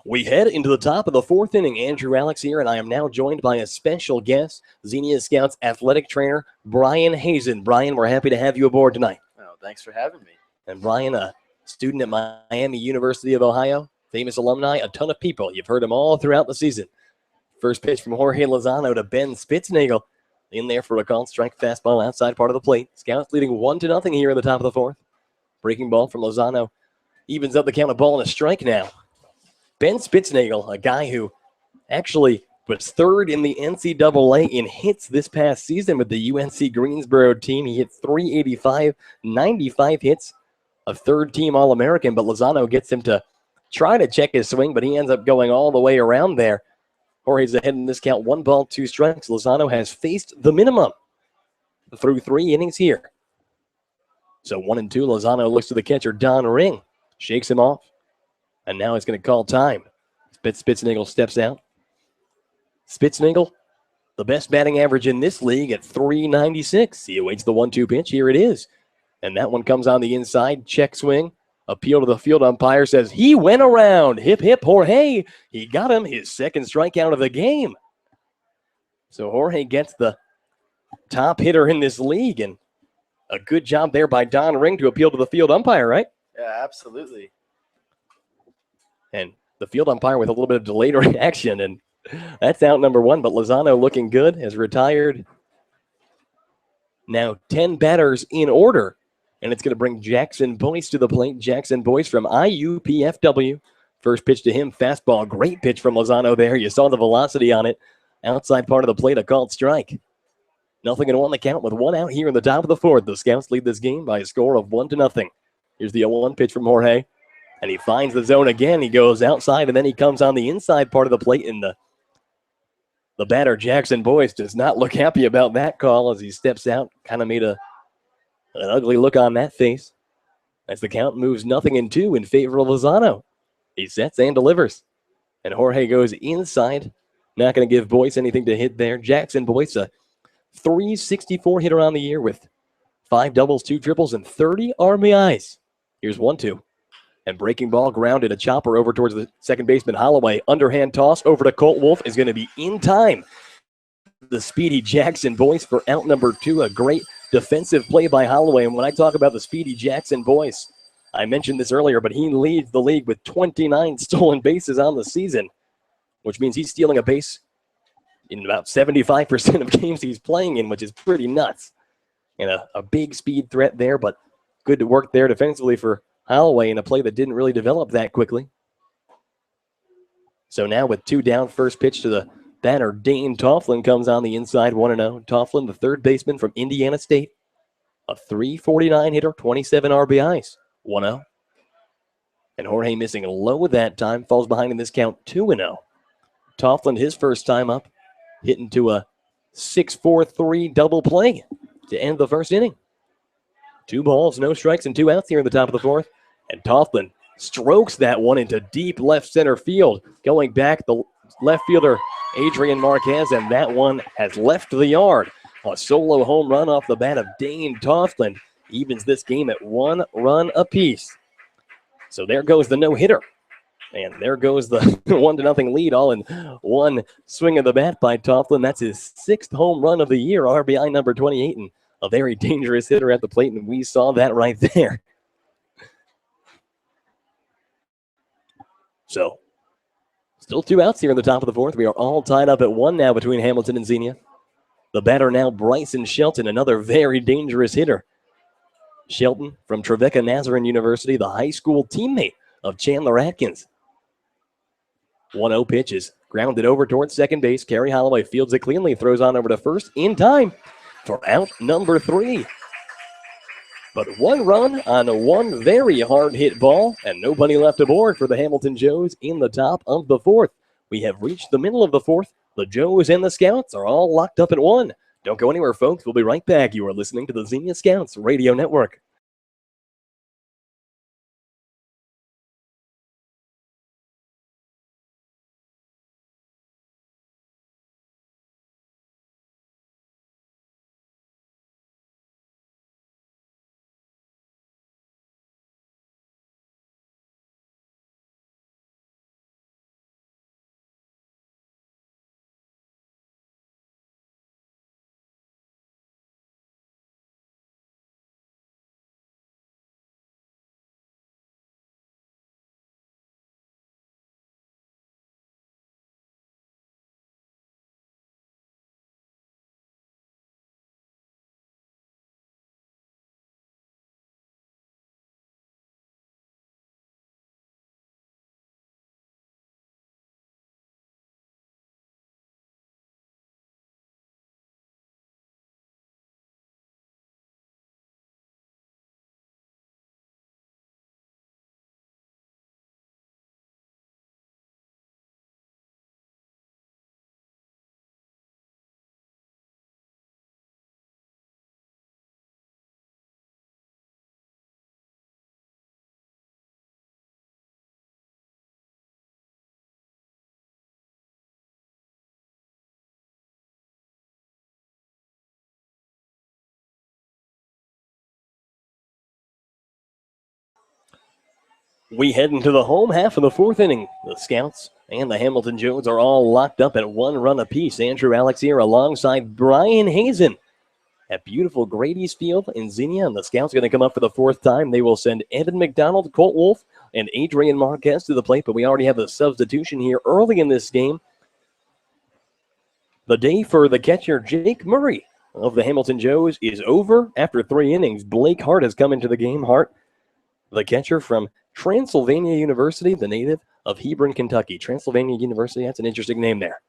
We head into the top of the fourth inning. Andrew Alix here, and I am now joined by a special guest, Xenia Scouts athletic trainer, Brian Hazen. Brian, we're happy to have you aboard tonight. Oh, thanks for having me. And Brian, a student at Miami University of Ohio, famous alumni, a ton of people. You've heard them all throughout the season. First pitch from Jorge Lozano to Ben Spitznagel. In there for a called strike, fastball outside part of the plate. Scouts leading 1-0 here in the top of the fourth. Breaking ball from Lozano evens up the count, of ball and a strike now. Ben Spitznagel, a guy who actually was third in the NCAA in hits this past season with the UNC Greensboro team. He hit 385, 95 hits, a third-team All-American, but Lozano gets him to try to check his swing, but he ends up going all the way around there. Jorge's ahead in this count, 1 ball, 2 strikes. Lozano has faced the minimum through 3 innings here. So 1-2, Lozano looks to the catcher, Don Ring, shakes him off, and now he's going to call time. Spitznagel steps out. Spitznagel, the best batting average in this league at .396. He awaits the 1-2 pitch. Here it is. And that one comes on the inside. Check swing. Appeal to the field umpire, says he went around. Hip, hip, Jorge. He got him his second strikeout of the game. So Jorge gets the top hitter in this league, and a good job there by Don Ring to appeal to the field umpire, right? Yeah, absolutely. And the field umpire with a little bit of delayed reaction, and that's out number 1. But Lozano looking good, has retired. Now 10 batters in order. And it's going to bring Jackson Boyce to the plate. Jackson Boyce from IUPFW. First pitch to him, fastball. Great pitch from Lozano there. You saw the velocity on it. Outside part of the plate, a called strike. 0-1 the count with 1 out here in the top of the fourth. The Scouts lead this game by a score of 1-0. Here's the 0-1 pitch from Jorge. And he finds the zone again. He goes outside, and then he comes on the inside part of the plate. And the batter, Jackson Boyce, does not look happy about that call as he steps out. Kind of made an ugly look on that face as the count moves 0-2 in favor of Lozano. He sets and delivers. And Jorge goes inside. Not going to give Boyce anything to hit there. Jackson Boyce, a .364 hitter on the year with 5 doubles, 2 triples, and 30 RBIs. Here's 1-2. And breaking ball grounded, a chopper over towards the second baseman, Holloway. Underhand toss over to Colt Wolf is going to be in time. The speedy Jackson Boyce for out number 2. A great defensive play by Holloway. And when I talk about the speedy Jackson Boyce, I mentioned this earlier, but he leads the league with 29 stolen bases on the season, which means he's stealing a base in about 75% of games he's playing in, which is pretty nuts. And a big speed threat there, but good to work there defensively for Holloway in a play that didn't really develop that quickly. So now with 2 down, first pitch to the batter, Dane Tofflin comes on the inside, 1-0. Tofflin, the third baseman from Indiana State, a .349 hitter, 27 RBIs, 1-0. And Jorge missing low that time, falls behind in this count, 2-0. Tofflin, his first time up, hitting to a 6-4-3 double play to end the first inning. 2 balls, no strikes, and 2 outs here in the top of the fourth. And Tofflin strokes that one into deep left center field. Going back, the left fielder, Adrian Marquez, and that one has left the yard. A solo home run off the bat of Dane Tofflin evens this game at 1 run apiece. So there goes the no-hitter. And there goes the 1-0 lead, all in one swing of the bat by Tofflin. That's his 6th home run of the year, RBI number 28, and a very dangerous hitter at the plate, and we saw that right there. So, still 2 outs here in the top of the fourth. We are all tied up at 1 now between Hamilton and Xenia. The batter now, Bryson Shelton, another very dangerous hitter. Shelton from Trevecca Nazarene University, the high school teammate of Chandler Atkins. 1-0 pitch is grounded over towards second base. Kerry Holloway fields it cleanly, throws on over to first in time for out number 3. But 1 run on 1 very hard hit ball, and nobody left aboard for the Hamilton Joes in the top of the fourth. We have reached the middle of the fourth. The Joes and the Scouts are all locked up at 1. Don't go anywhere, folks. We'll be right back. You are listening to the Xenia Scouts Radio Network. We head into the home half of the fourth inning. The Scouts and the Hamilton Jones are all locked up at 1 run apiece. Andrew Alix here alongside Brian Hazen at beautiful Grady's Field in Xenia. And the Scouts are going to come up for the fourth time. They will send Evan McDonald, Colt Wolf, and Adrian Marquez to the plate. But we already have a substitution here early in this game. The day for the catcher, Jake Murray of the Hamilton Joes, is over after 3 innings. Blake Hart has come into the game. Hart, the catcher from Transylvania University, the native of Hebron, Kentucky. Transylvania University, that's an interesting name there.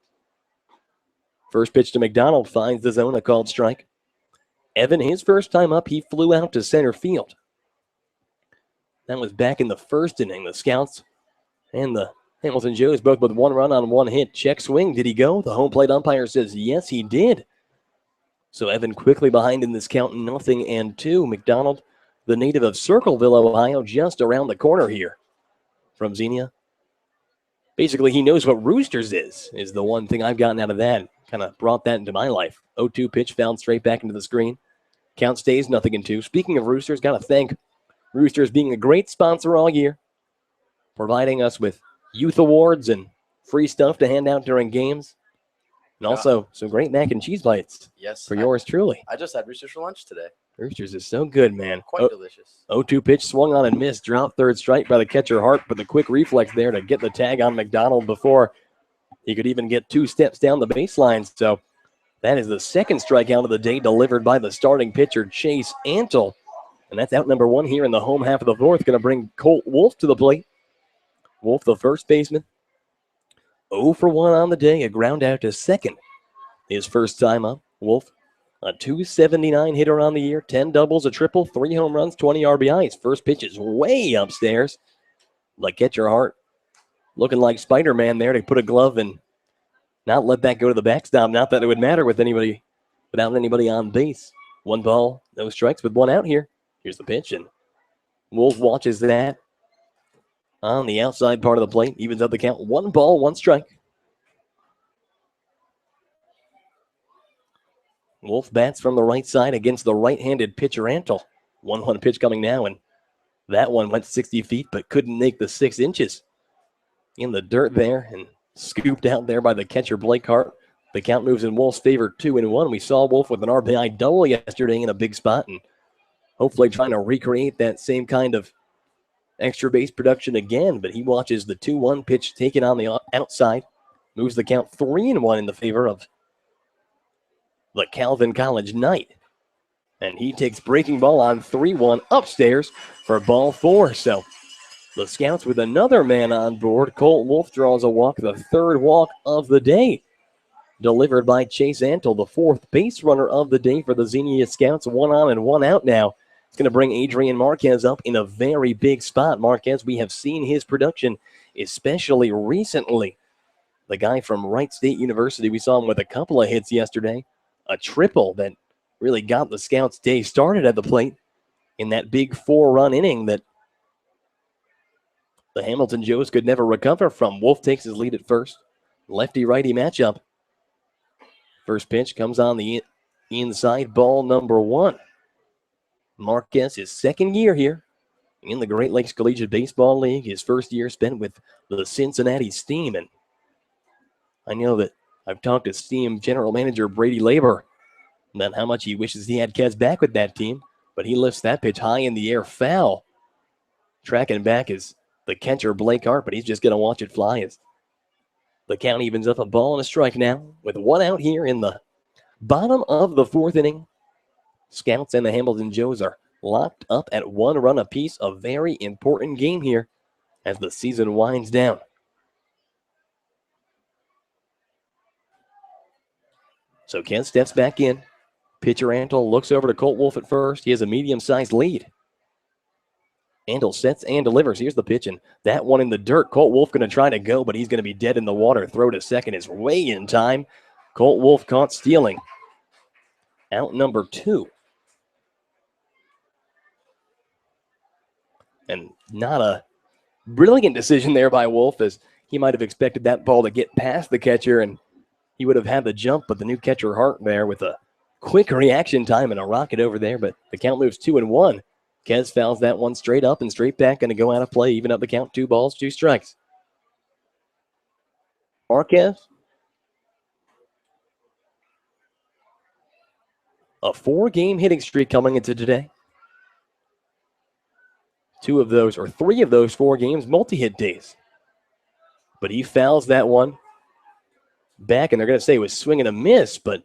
First pitch to McDonald finds the zone, a called strike. Evan, his first time up, he flew out to center field. That was back in the first inning. The Scouts and the Hamilton Joes both with 1 run on 1 hit. Check swing. Did he go? The home plate umpire says yes, he did. So Evan quickly behind in this count, 0-2. McDonald, the native of Circleville, Ohio, just around the corner here from Xenia. Basically, he knows what Roosters is the one thing I've gotten out of that. Kind of brought that into my life. 0-2 pitch fouled straight back into the screen. Count stays 0-2. Speaking of Roosters, got to thank Roosters being a great sponsor all year, providing us with youth awards and free stuff to hand out during games. And also some great mac and cheese bites. Yes. For yours truly. I just had Roosters for lunch today. Roosters is so good, man. Quite delicious. 0-2 pitch swung on and missed. Dropped third strike by the catcher Hart, but the quick reflex there to get the tag on McDonald before he could even get 2 steps down the baseline. So that is the second strikeout of the day delivered by the starting pitcher, Chase Antle. And that's out number 1 here in the home half of the fourth. Going to bring Colt Wolf to the plate. Wolf, the first baseman. 0 for 1 on the day. A ground out to second. His first time up. Wolf, a .279 hitter on the year. 10 doubles, a triple, 3 home runs, 20 RBIs. First pitch is way upstairs. Like catcher Hart looking like Spider-Man there to put a glove and not let that go to the backstop. Not that it would matter with anybody, without anybody on base. 1 ball, no strikes with 1 out here. Here's the pitch, and Wolf watches that on the outside part of the plate. Evens up the count. 1 ball, 1 strike. Wolf bats from the right side against the right-handed pitcher Antle. 1-1 pitch coming now, and that one went 60 feet but couldn't make the 6 inches. In the dirt there and scooped out there by the catcher Blake Hart. The count moves in Wolf's favor, 2-1. We saw Wolf with an RBI double yesterday in a big spot, and hopefully trying to recreate that same kind of extra base production again. But he watches the 2-1 pitch taken on the outside. Moves the count 3-1 in the favor of the Calvin College Knight. And he takes breaking ball on 3-1 upstairs for ball 4. So the Scouts with another man on board. Colt Wolf draws a walk, the 3rd walk of the day. Delivered by Chase Antle, the 4th base runner of the day for the Xenia Scouts. 1 on and 1 out now. It's going to bring Adrian Marquez up in a very big spot. Marquez, we have seen his production, especially recently. The guy from Wright State University, we saw him with a couple of hits yesterday. A triple that really got the Scouts' day started at the plate in that big 4-run inning that the Hamilton Joes could never recover from. Wolf takes his lead at first. Lefty-righty matchup. First pitch comes on the inside, ball number 1. Marquez, his 2nd year here in the Great Lakes Collegiate Baseball League. His first year spent with the Cincinnati Steam. And I know that I've talked to Steam general manager Brady Labor about how much he wishes he had Kez back with that team. But he lifts that pitch high in the air, foul. Tracking back is the catcher Blake Hart, but he's just going to watch it fly as the count evens up, a ball and a strike now with 1 out here in the bottom of the 4th inning. Scouts and the Hamilton Joes are locked up at 1 run apiece. A very important game here as the season winds down. So Kent steps back in. Pitcher Antle looks over to Colt Wolf at first. He has a medium-sized lead. Antle sets and delivers. Here's the pitch, and that one in the dirt. Colt Wolf going to try to go, but he's going to be dead in the water. Throw to second is way in time. Colt Wolf caught stealing. Out number 2. And not a brilliant decision there by Wolf, as he might have expected that ball to get past the catcher, and he would have had the jump, but the new catcher Hart there with a quick reaction time and a rocket over there, but the count moves 2-1. Kez fouls that one straight up and straight back. Going to go out of play. Even up the count. 2 balls, 2 strikes. Marquez. A 4-game hitting streak coming into today. 2 of those, or 3 of those 4 games, multi-hit days. But he fouls that one back, and they're going to say it was swing and a miss, but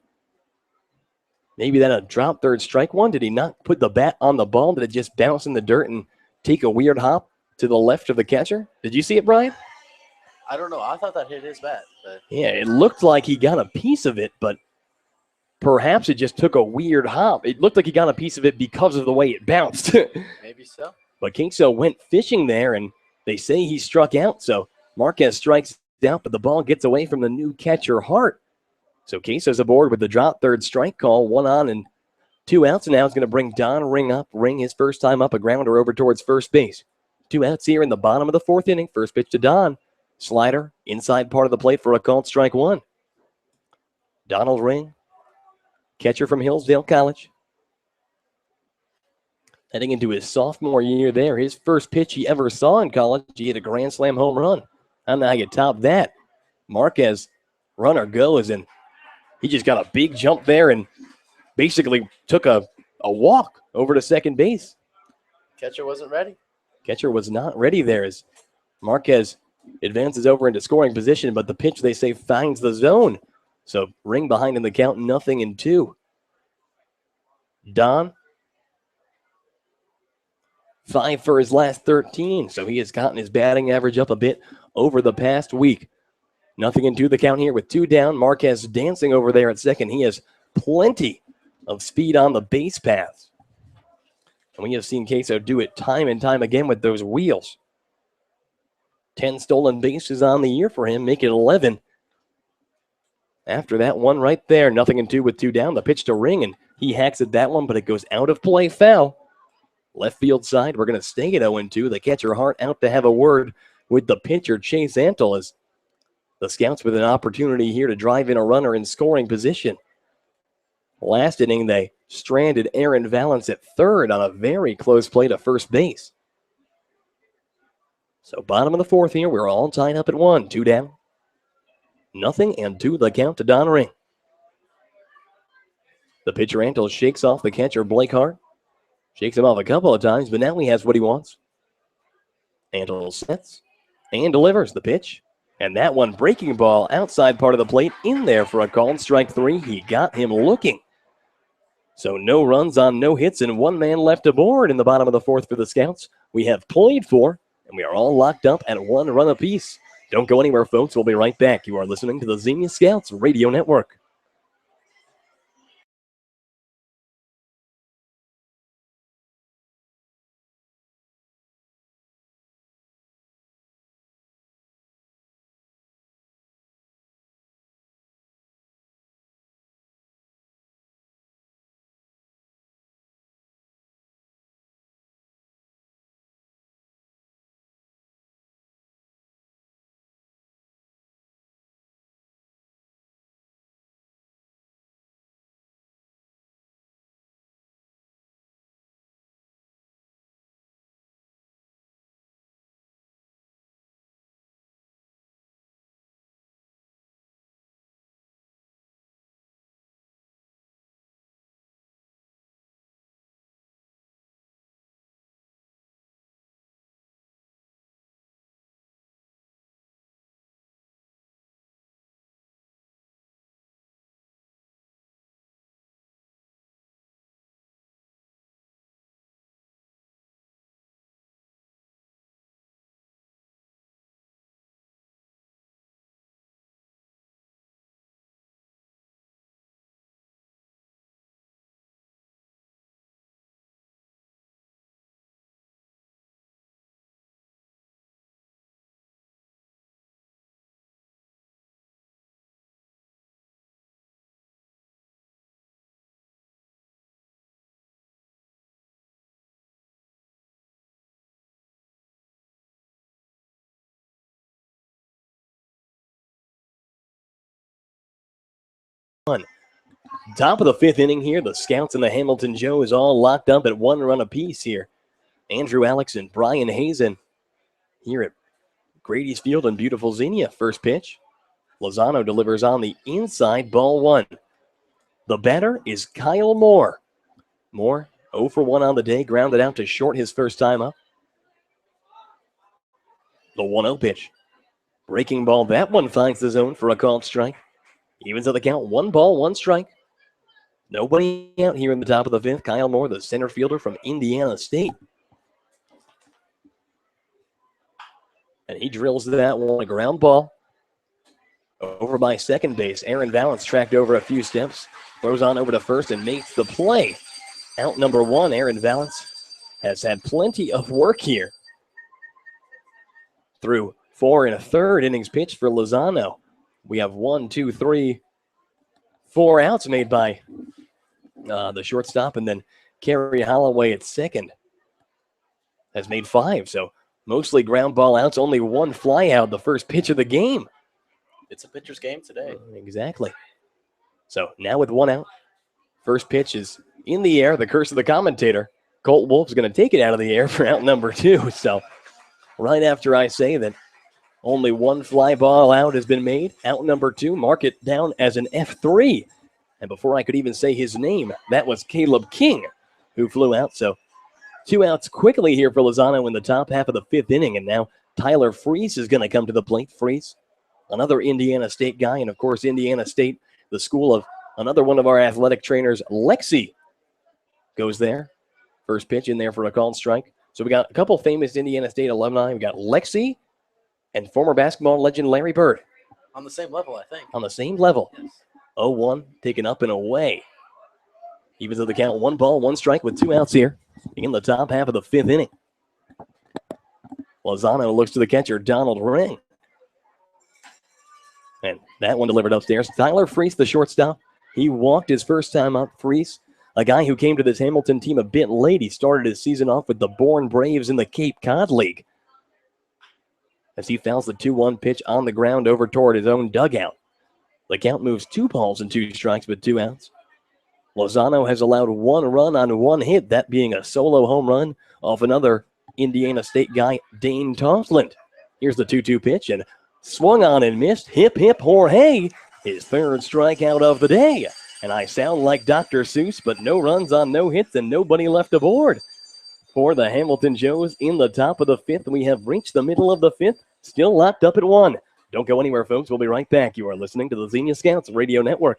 maybe that a drop third strike one. Did he not put the bat on the ball? Did it just bounce in the dirt and take a weird hop to the left of the catcher? Did you see it, Brian? I don't know. I thought that hit his bat. But Yeah, it looked like he got a piece of it, but perhaps it just took a weird hop. It looked like he got a piece of it because of the way it bounced. maybe so. But Queso went fishing there, and they say he struck out. So Marquez strikes out, but the ball gets away from the new catcher, Hart. So Queso's aboard with the drop third strike call. 1 on and 2 outs. And now it's going to bring Don Ring up. Ring his first time up, a grounder over towards first base. 2 outs here in the bottom of the 4th inning. First pitch to Don. Slider inside part of the plate for a called strike 1. Donald Ring, catcher from Hillsdale College. Heading into his sophomore year there, his first pitch he ever saw in college, he hit a grand slam home run. I don't know how you top that. Marquez, runner goes, and he just got a big jump there and basically took a walk over to second base. Catcher wasn't ready. Catcher was not ready there as Marquez advances over into scoring position, but the pitch, they say, finds the zone. So Ring behind in the count, 0-2. Don, 5 for his last 13, so he has gotten his batting average up a bit over the past week. 0-2 the count here with 2 down. Marquez dancing over there at second. He has plenty of speed on the base paths. And we have seen Queso do it time and time again with those wheels. 10 stolen bases on the year for him, make it 11. After that one right there, 0-2 with 2 down. The pitch to Ring, and he hacks at that one, but it goes out of play, foul. Left field side, we're going to stay at 0-2. The catcher Hart out to have a word with the pitcher Chase Antle as the scouts with an opportunity here to drive in a runner in scoring position. Last inning, they stranded Aaron Valance at third on a very close play to first base. So bottom of the 4th here, we're all tied up at 1. 2 down. 0-2 the count to Don Ring. The pitcher Antle shakes off the catcher Blake Hart. Shakes him off a couple of times, but now he has what he wants. Antle sets and delivers the pitch. And that one breaking ball outside part of the plate in there for a called strike 3. He got him looking. So no runs on no hits and 1 man left aboard in the bottom of the 4th for the Scouts. We have played 4, and we are all locked up at 1 run apiece. Don't go anywhere, folks. We'll be right back. You are listening to the Xenia Scouts Radio Network. Top of the 5th inning here. The Scouts and the Hamilton Joes all locked up at 1 run apiece here. Andrew Alix and Brian Hazen here at Grady's Field in beautiful Xenia. First pitch. Lozano delivers on the inside, ball 1. The batter is Kyle Moore. Moore 0 for 1 on the day, grounded out to short his first time up. The 1-0 pitch. Breaking ball, that one finds the zone for a called strike. Evens at the count, 1 ball, 1 strike. Nobody out here in the top of the 5th. Kyle Moore, the center fielder from Indiana State. And he drills that one, a ground ball. Over by second base, Aaron Valance tracked over a few steps. Throws on over to first and makes the play. Out number 1, Aaron Valance has had plenty of work here. Through 4 1/3 innings pitched for Lozano. We have 1, 2, 3, 4 outs made by the shortstop, and then Kerry Holloway at second has made 5. So mostly ground ball outs, only 1 fly out the first pitch of the game. It's a pitcher's game today. Exactly. So now with 1 out, first pitch is in the air. The curse of the commentator. Colt Wolf's going to take it out of the air for out number 2. So right after I say that only 1 fly ball out has been made, out number 2, mark it down as an F3. And before I could even say his name, that was Caleb King who flew out. So 2 outs quickly here for Lozano in the top half of the 5th inning. And now Tyler Freese is going to come to the plate. Freese, another Indiana State guy. And, of course, Indiana State, the school of another one of our athletic trainers, Lexi, goes there. First pitch in there for a called strike. So we got a couple famous Indiana State alumni. We got Lexi and former basketball legend Larry Bird. On the same level, I think. On the same level. Yes. 0-1, taken up and away. Even though the count, 1 ball, 1 strike with 2 outs here in the top half of the 5th inning. Lozano looks to the catcher, Donald Ring. And that one delivered upstairs. Tyler Freese, the shortstop. He walked his first time up. Freese, a guy who came to this Hamilton team a bit late. He started his season off with the Bourne Braves in the Cape Cod League. As he fouls the 2-1 pitch on the ground over toward his own dugout. The count moves 2 balls and 2 strikes with 2 outs. Lozano has allowed 1 run on 1 hit, that being a solo home run off another Indiana State guy, Dane Toftland. Here's the 2-2 pitch, and swung on and missed. Hip, hip, hooray! His 3rd strikeout of the day. And I sound like Dr. Seuss, but no runs on no hits and nobody left aboard. For the Hamilton Joes in the top of the 5th, we have reached the middle of the 5th, still locked up at 1. Don't go anywhere, folks. We'll be right back. You are listening to the Xenia Scouts Radio Network.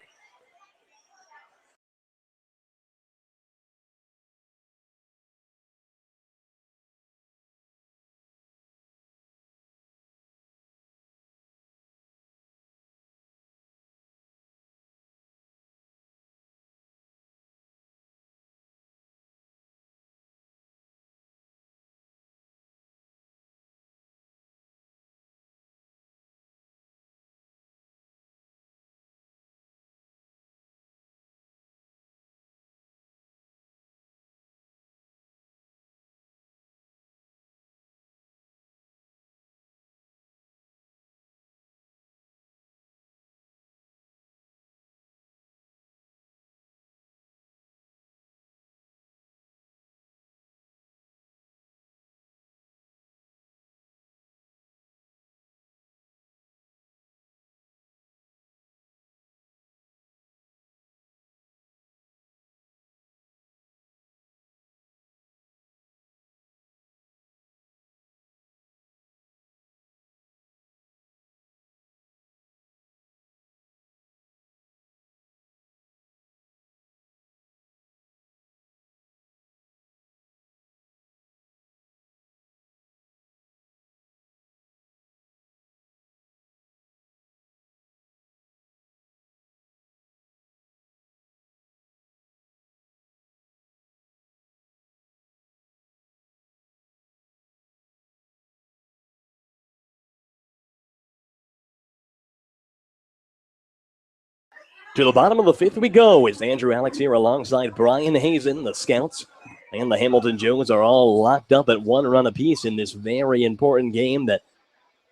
To the bottom of the 5th we go as Andrew Alix here alongside Brian Hazen. The Scouts and the Hamilton Joes are all locked up at 1 run apiece in this very important game that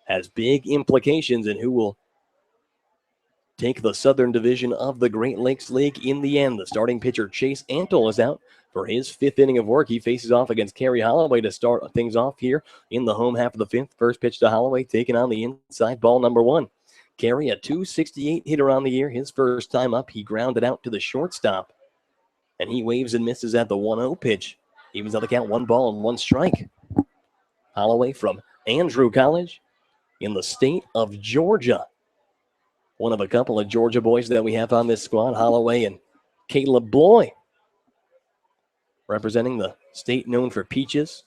has big implications in who will take the Southern Division of the Great Lakes League in the end. The starting pitcher, Chase Antle, is out for his 5th inning of work. He faces off against Kerry Holloway to start things off here in the home half of the 5th. First pitch to Holloway, taking on the inside, ball number 1. Kerry, a .268 hitter on the year. His first time up, he grounded out to the shortstop. And he waves and misses at the 1-0 pitch. Evens out the count, 1 ball and 1 strike. Holloway from Andrew College in the state of Georgia. One of a couple of Georgia boys that we have on this squad, Holloway and Caleb Bloy, representing the state known for peaches.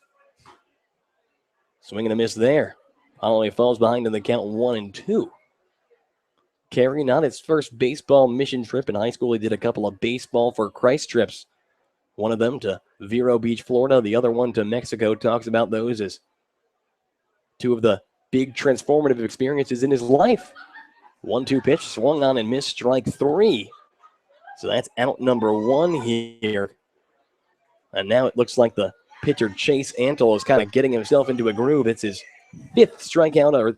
Swing and a miss there. Holloway falls behind in the count, 1-2. Kerry, not his first baseball mission trip in high school. He did a couple of baseball for Christ trips. One of them to Vero Beach, Florida. The other one to Mexico. Talks about those as 2 of the big transformative experiences in his life. 1-2 pitch, swung on and missed, strike 3. So that's out number 1 here. And now it looks like the pitcher, Chase Antle, is kind of getting himself into a groove. It's his 5th strikeout,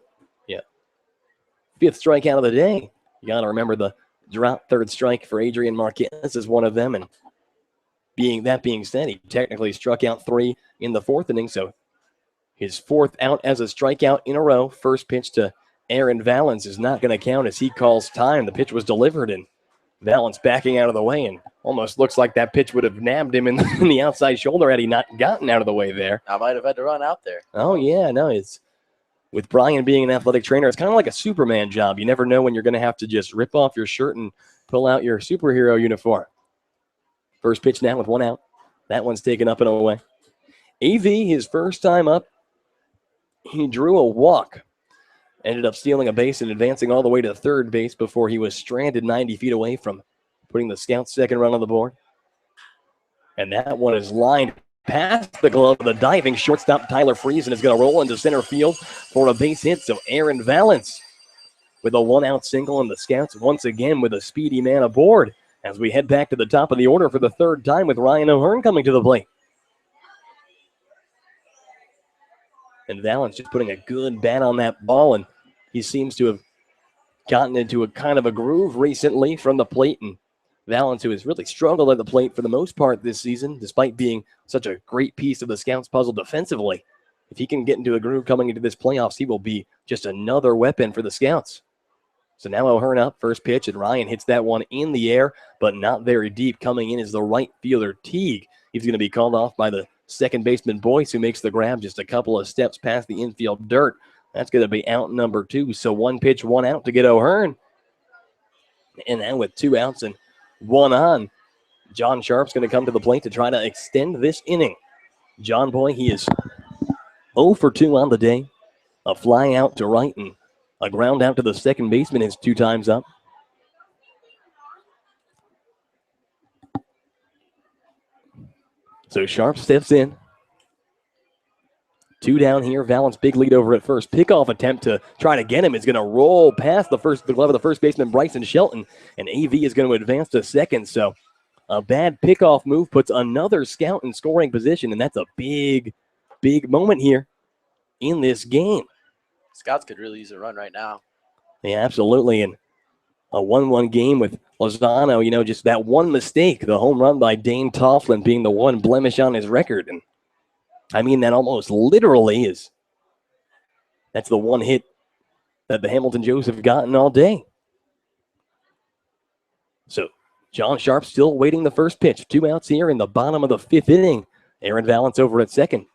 5th strikeout of the day. You got to remember the drop 3rd strike for Adrian Marquez is one of them. And being said, he technically struck out 3 in the 4th inning. So his 4th out as a strikeout in a row. First pitch to Aaron Valance is not going to count as he calls time. The pitch was delivered, and Valance backing out of the way, and almost looks like that pitch would have nabbed him in the outside shoulder had he not gotten out of the way there. I might have had to run out there. Oh, yeah, no, it's with Brian being an athletic trainer, it's kind of like a Superman job. You never know when you're going to have to just rip off your shirt and pull out your superhero uniform. First pitch now with 1 out. That one's taken up and away. AV, his first time up, he drew a walk. Ended up stealing a base and advancing all the way to 3rd base before he was stranded 90 feet away from putting the Scouts' 2nd run on the board. And that one is lined past the glove of the diving shortstop Tyler Friesen is going to roll into center field for a base hit. So Aaron Valance with a 1-out single, and the Scouts once again with a speedy man aboard as we head back to the top of the order for the 3rd time with Ryan O'Hearn coming to the plate. And Valance just putting a good bat on that ball, and he seems to have gotten into a kind of a groove recently from the plate. And Valance, who has really struggled at the plate for the most part this season, despite being such a great piece of the Scouts puzzle defensively, if he can get into a groove coming into this playoffs, he will be just another weapon for the Scouts. So now O'Hearn up, first pitch, and Ryan hits that one in the air, but not very deep. Coming in is the right fielder, Teague. He's going to be called off by the second baseman, Boyce, who makes the grab just a couple of steps past the infield dirt. That's going to be out number 2. So 1 pitch, 1 out to get O'Hearn. And now with 2 outs and 1 on, John Sharp's going to come to the plate to try to extend this inning. John Boy, he is 0 for 2 on the day. A fly out to right and a ground out to the second baseman is 2 times up. So Sharp steps in. 2 down here. Valance big lead over at first. Pickoff attempt to try to get him is going to roll past the glove of the first baseman, Bryson Shelton, and AV is going to advance to second. So a bad pickoff move puts another Scout in scoring position, and that's a big, big moment here in this game. Scouts could really use a run right now. Yeah, absolutely. And a 1-1 game with Lozano, just that one mistake, the home run by Dane Tofflin being the one blemish on his record. And I mean, that almost literally that's the one hit that the Hamilton Joes have gotten all day. So John Sharp still waiting the first pitch. 2 outs here in the bottom of the 5th inning. Aaron Valance over at second.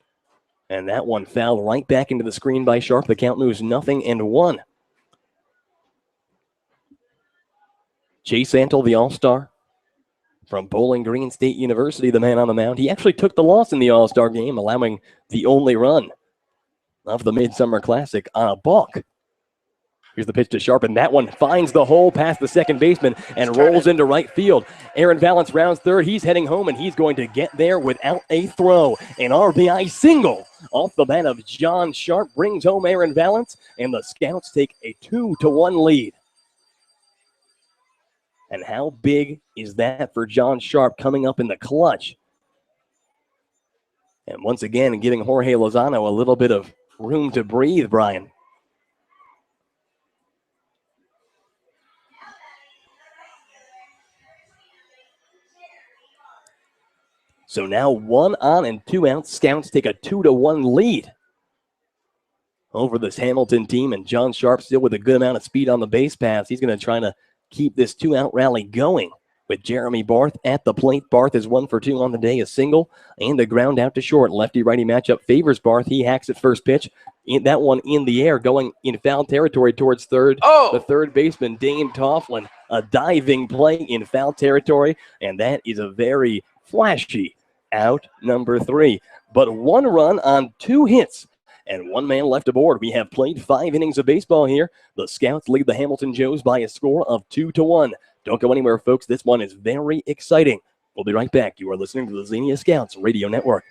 And that one fouled right back into the screen by Sharp. The count moves 0-1. Chase Antle, the All-Star from Bowling Green State University, the man on the mound. He actually took the loss in the All-Star game, allowing the only run of the Midsummer Classic on a balk. Here's the pitch to Sharp, and that one finds the hole past the second baseman and rolls into right field. Aaron Valance rounds third. He's heading home, and he's going to get there without a throw. An RBI single off the bat of John Sharp brings home Aaron Valance, and the Scouts take a 2-1 lead. And how big is that for John Sharp coming up in the clutch? And once again, giving Jorge Lozano a little bit of room to breathe, Brian. So now 1 on and 2 out. Scouts take a 2-1 lead over this Hamilton team, and John Sharp still with a good amount of speed on the base paths. He's going to try to keep this 2-out rally going with Jeremy Barth at the plate. Barth is 1 for 2 on the day, a single and a ground out to short. Lefty-righty matchup favors Barth. He hacks at first pitch. That one in the air, going in foul territory towards third. Oh! The third baseman, Dane Tofflin, a diving play in foul territory, and that is a very flashy out number 3. But 1 run on 2 hits and 1 man left aboard. We have played 5 innings of baseball here. The Scouts lead the Hamilton Joes by a score of 2-1. Don't go anywhere, folks. This one is very exciting. We'll be right back. You are listening to the Xenia Scouts Radio Network.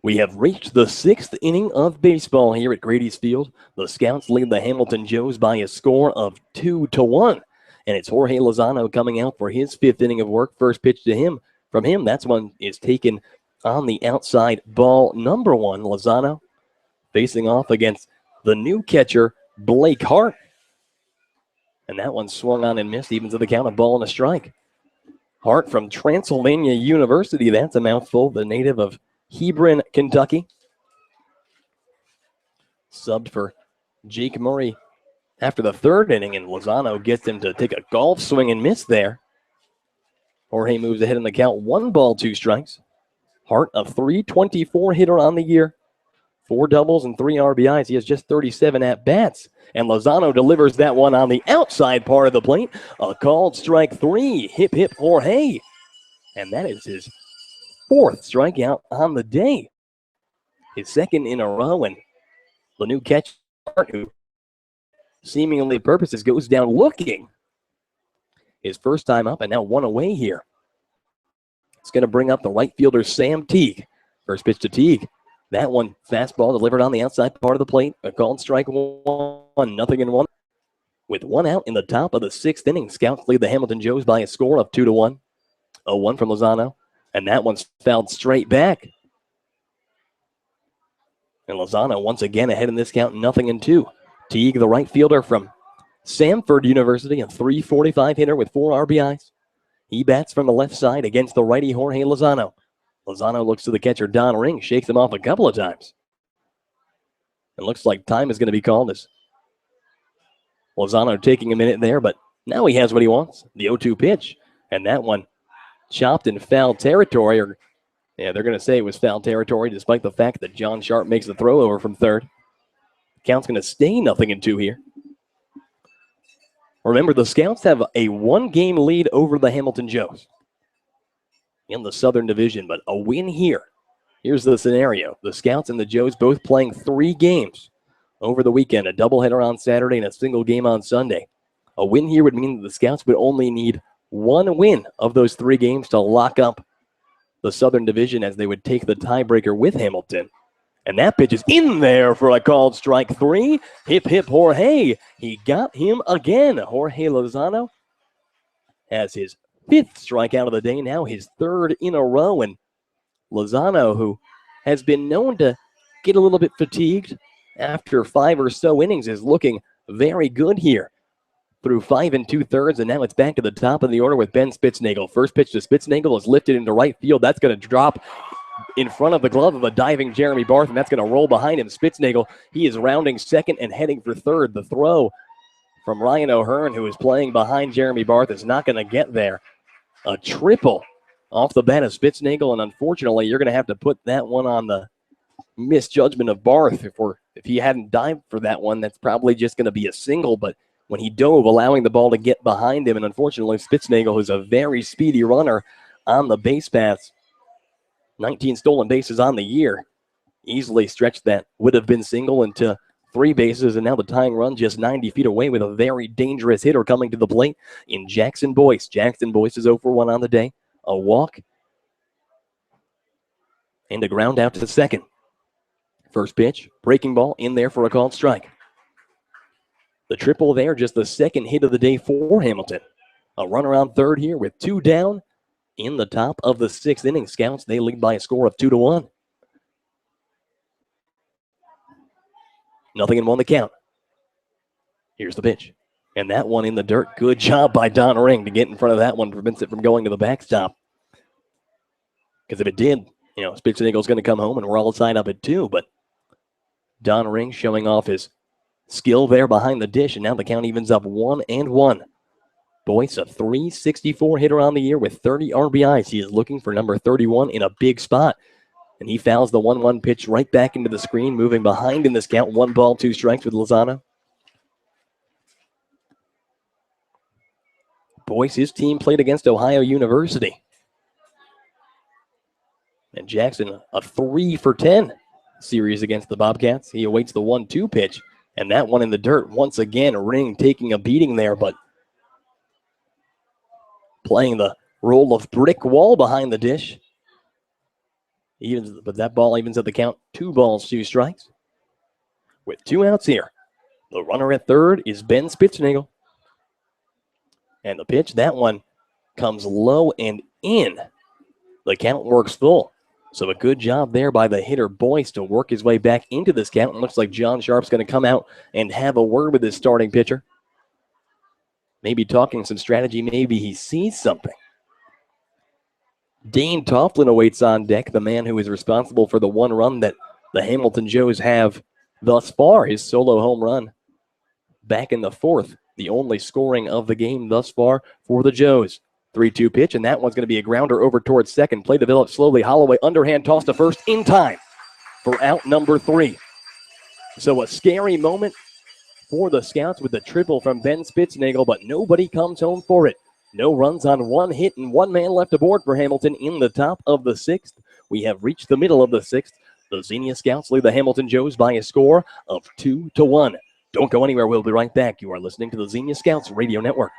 We have reached the 6th inning of baseball here at Grady's Field. The Scouts lead the Hamilton Joes by a score of 2-1. And it's Jorge Lozano coming out for his 5th inning of work. First pitch to him. From him, that's one is taken on the outside, ball number 1. Lozano facing off against the new catcher, Blake Hart. And that one swung on and missed, even to the count, a ball and a strike. Hart from Transylvania University. That's a mouthful. The native of Hebron, Kentucky. Subbed for Jake Murray after the 3rd inning, and Lozano gets him to take a golf swing and miss there. Jorge moves ahead in the count, 1 ball, 2 strikes. Hart, a .324 hitter on the year. 4 doubles and 3 RBIs. He has just 37 at-bats. And Lozano delivers that one on the outside part of the plate. A called strike 3. Hip, hip, Jorge. And that is his 4th strikeout on the day. His 2nd in a row, and the new catcher, who seemingly purposes, goes down looking. His first time up, and now 1 away here. It's going to bring up the right fielder, Sam Teague. First pitch to Teague. That one, fastball delivered on the outside part of the plate. A called strike 1, 0-1. With 1 out in the top of the 6th inning, Scouts lead the Hamilton Joes by a score of 2-1. 0-1 from Lozano. And that one's fouled straight back. And Lozano once again ahead in this count, 0-2. Teague, the right fielder from Samford University, a .345 hitter with 4 RBIs. He bats from the left side against the righty Jorge Lozano. Lozano looks to the catcher, Don Ring, shakes him off a couple of times. It looks like time is going to be called as Lozano taking a minute there, but now he has what he wants, the 0-2 pitch. And that one chopped in foul territory, or yeah, they're going to say it was foul territory despite the fact that John Sharp makes the throw over from third. Count's going to stay 0-2 here. Remember, the Scouts have a 1-game lead over the Hamilton Joes in the Southern Division, but a win here. Here's the scenario. The Scouts and the Joes both playing 3 games over the weekend, a doubleheader on Saturday and a single game on Sunday. A win here would mean that the Scouts would only need 1 win of those 3 games to lock up the Southern Division, as they would take the tiebreaker with Hamilton. And that pitch is in there for a called strike 3. Hip, hip, Jorge. He got him again. Jorge Lozano has his 5th strikeout of the day, now his 3rd in a row. And Lozano, who has been known to get a little bit fatigued after 5 or so innings, is looking very good here through 5 2/3, and now it's back to the top of the order with Ben Spitznagel. First pitch to Spitznagel is lifted into right field. That's going to drop in front of the glove of a diving Jeremy Barth, and that's going to roll behind him. Spitznagel, he is rounding second and heading for third. The throw from Ryan O'Hearn, who is playing behind Jeremy Barth, is not going to get there. A triple off the bat of Spitznagel, and unfortunately, you're going to have to put that one on the misjudgment of Barth. If he hadn't dived for that one, that's probably just going to be a single, but when he dove, allowing the ball to get behind him, and unfortunately, Spitznagel, who's a very speedy runner on the base paths, 19 stolen bases on the year, easily stretched that would have been single into 3 bases, and now the tying run just 90 feet away with a very dangerous hitter coming to the plate in Jackson Boyce. Jackson Boyce is 0 for 1 on the day. A walk and a ground out to the second. First pitch, breaking ball in there for a called strike. The triple there, just the second hit of the day for Hamilton. A runner on third here with 2 down in the top of the 6th inning. Scouts, they lead by a score of 2-1. Nothing in 1 the count. Here's the pitch. And that one in the dirt. Good job by Don Ring to get in front of that one, prevents it from going to the backstop. Because if it did, Spitznagel's going to come home and we're all tied up at 2. But Don Ring showing off his skill there behind the dish, and now the count evens up 1-1. Boyce, a .364 hitter on the year with 30 RBIs. He is looking for number 31 in a big spot. And he fouls the 1-1 pitch right back into the screen, moving behind in this count. 1 ball, 2 strikes with Lozano. Boyce, his team played against Ohio University. And Jackson, a 3 for 10 series against the Bobcats. He awaits the 1-2 pitch, and that one in the dirt. Once again, Ring taking a beating there, but playing the role of brick wall behind the dish. But that ball evens at the count. 2 balls, 2 strikes. With 2 outs here, the runner at third is Ben Spitznagel. And the pitch, that one comes low and in. The count works full. So a good job there by the hitter Boyce to work his way back into this count. It looks like John Sharp's going to come out and have a word with his starting pitcher. Maybe talking some strategy. Maybe he sees something. Dane Tofflin awaits on deck, the man who is responsible for the 1 run that the Hamilton Joes have thus far. His solo home run back in the 4th, the only scoring of the game thus far for the Joes. 3-2 pitch, and that one's going to be a grounder over towards second. Play developed slowly. Holloway underhand toss to first in time for out number 3. So a scary moment for the Scouts with the triple from Ben Spitznagel, but nobody comes home for it. No runs on 1 hit and 1 man left aboard for Hamilton in the top of the 6th. We have reached the middle of the 6th. The Xenia Scouts lead the Hamilton Joes by a score of 2-1. Don't go anywhere. We'll be right back. You are listening to the Xenia Scouts Radio Network.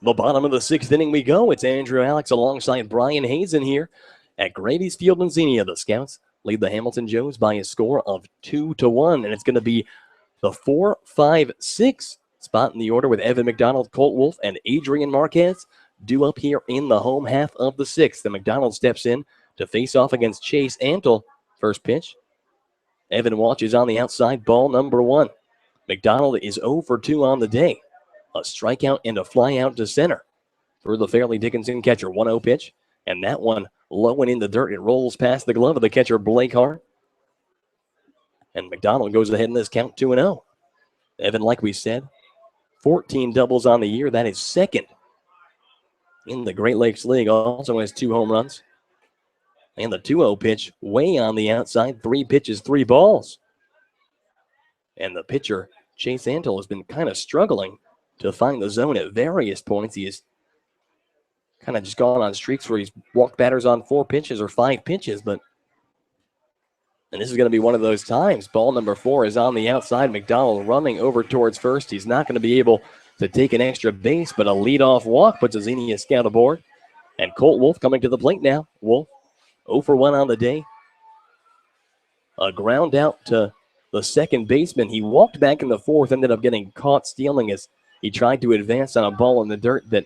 The bottom of the 6th inning we go. It's Andrew Alix alongside Brian Hazen here at Grady's Field in Xenia. The Scouts lead the Hamilton Joes by a score of 2-1, and it's going to be the 4-5-6 spot in the order with Evan McDonald, Colt Wolf, and Adrian Marquez due up here in the home half of the 6th. And McDonald steps in to face off against Chase Antle. First pitch. Evan watches on the outside, ball number 1. McDonald is 0 for 2 on the day. A strikeout and a fly out to center for the Fairleigh Dickinson catcher. 1-0 pitch, and that one low and in the dirt. It rolls past the glove of the catcher, Blake Hart. And McDonald goes ahead in this count 2-0. Evan, like we said, 14 doubles on the year. That is second in the Great Lakes League. Also has 2 home runs. And the 2-0 pitch way on the outside. 3 pitches, 3 balls. And the pitcher, Chase Antle, has been kind of struggling to find the zone at various points. He has kind of just gone on streaks where he's walked batters on 4 pitches or 5 pitches. And this is going to be one of those times. Ball number 4 is on the outside. McDonald running over towards first. He's not going to be able to take an extra base, but a leadoff walk puts a Xenia scout aboard. And Colt Wolf coming to the plate now. Wolf 0 for 1 on the day. A ground out to the second baseman. He walked back in the 4th, ended up getting caught stealing as he tried to advance on a ball in the dirt that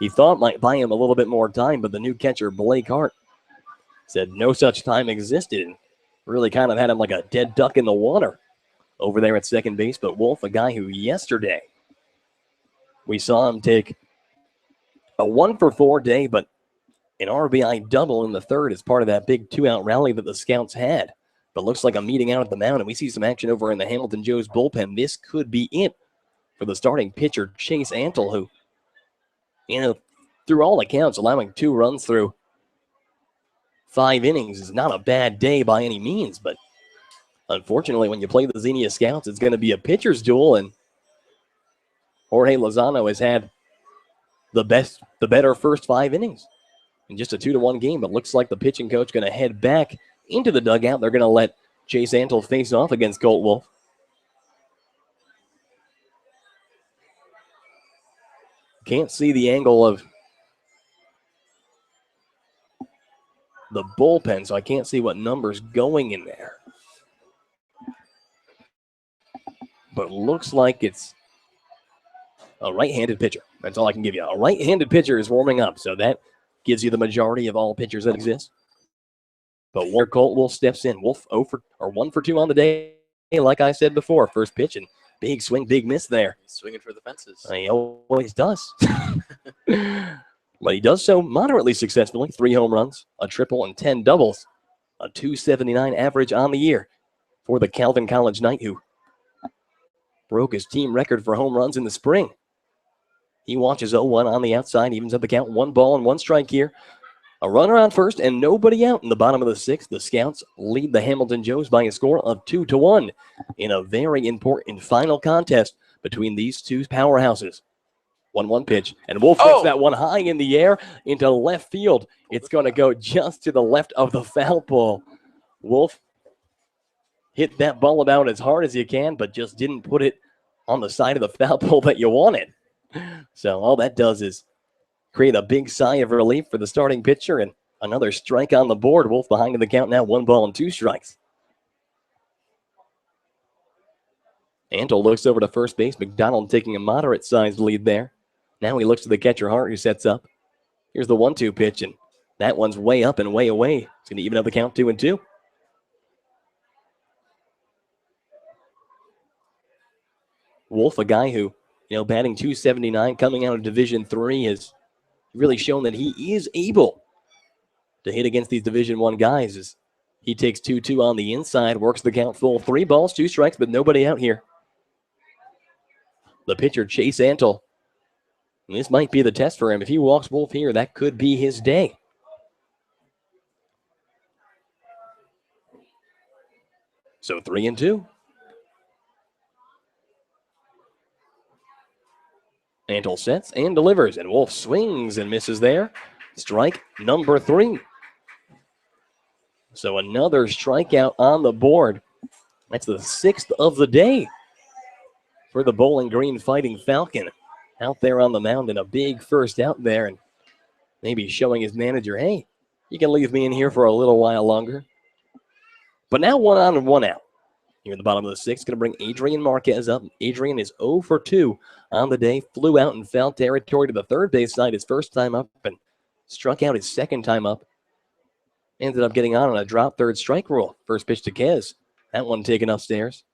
he thought might buy him a little bit more time, but the new catcher, Blake Hart, said no such time existed and really kind of had him like a dead duck in the water over there at second base. But Wolf, a guy who yesterday we saw him take a 1 for 4 day, but an RBI double in the 3rd as part of that big 2-out rally that the Scouts had. But looks like a meeting out at the mound, and we see some action over in the Hamilton Joes bullpen. This could be it for the starting pitcher, Chase Antle, who, through all accounts, allowing 2 runs through 5 innings is not a bad day by any means. But unfortunately, when you play the Xenia Scouts, it's going to be a pitcher's duel, and Jorge Lozano has had the better first 5 innings in just a 2-1 game. But looks like the pitching coach going to head back into the dugout. They're going to let Chase Antle face off against Colt Wolf. Can't see the angle of the bullpen, so I can't see what number's going in there. But looks like it's a right-handed pitcher. That's all I can give you. A right-handed pitcher is warming up, so that gives you the majority of all pitchers that exist. But Colt Wolf steps in. Wolf 1 for 2 on the day. Like I said before, first pitch and big swing, big miss there. He's swinging for the fences. He always does. But he does so moderately successfully. 3 home runs, a triple, and 10 doubles. A .279 average on the year for the Calvin College Knight, who broke his team record for home runs in the spring. He watches 0-1 on the outside, evens up the count. 1 ball and 1 strike here. A runner on first and nobody out in the bottom of the 6th. The Scouts lead the Hamilton Joes by a score of 2-1 in a very important final contest between these two powerhouses. 1-1 pitch, and Wolf hits that one high in the air into left field. It's going to go just to the left of the foul pole. Wolf hit that ball about as hard as you can, but just didn't put it on the side of the foul pole that you wanted. So all that does is create a big sigh of relief for the starting pitcher, and another strike on the board. Wolf behind in the count now, 1 ball and 2 strikes. Antle looks over to first base. McDonald taking a moderate-sized lead there. Now he looks to the catcher, Hart, who sets up. Here's the 1-2 pitch, and that one's way up and way away. It's going to even up the count 2-2. Wolf, a guy who, batting .279, coming out of Division III, has really shown that he is able to hit against these Division I guys. As he takes 2-2 on the inside, works the count full. 3 balls, 2 strikes, but nobody out here. The pitcher, Chase Antle. And this might be the test for him. If he walks Wolf here, that could be his day. So 3-2. Antle sets and delivers, and Wolf swings and misses there. Strike number 3. So another strikeout on the board. That's the 6th of the day for the Bowling Green Fighting Falcon. Out there on the mound in a big first out there, and maybe showing his manager, hey, you can leave me in here for a little while longer. But now 1 on and 1 out. Here in the bottom of the 6th, going to bring Adrian Marquez up. Adrian is 0 for 2 on the day. Flew out in foul territory to the third base side his first time up and struck out his second time up. Ended up getting on a drop third strike rule. First pitch to Kez. That one taken upstairs.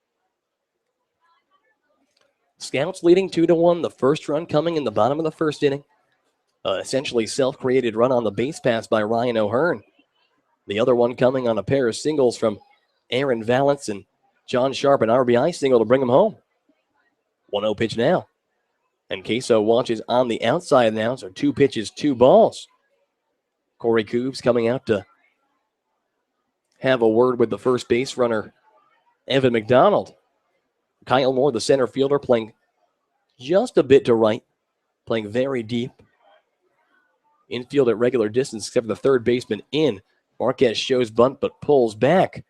Scouts leading 2-1. The first run coming in the bottom of the 1st inning. Essentially self-created run on the base pass by Ryan O'Hearn. The other one coming on a pair of singles from Aaron Valance and John Sharp, an RBI single to bring him home. 1-0 pitch now. And Queso watches on the outside now, so 2 pitches, 2 balls. Corey Coobs coming out to have a word with the first base runner, Evan McDonald. Kyle Moore, the center fielder, playing just a bit to right, playing very deep. Infield at regular distance, except for the third baseman in. Marquez shows bunt, but pulls back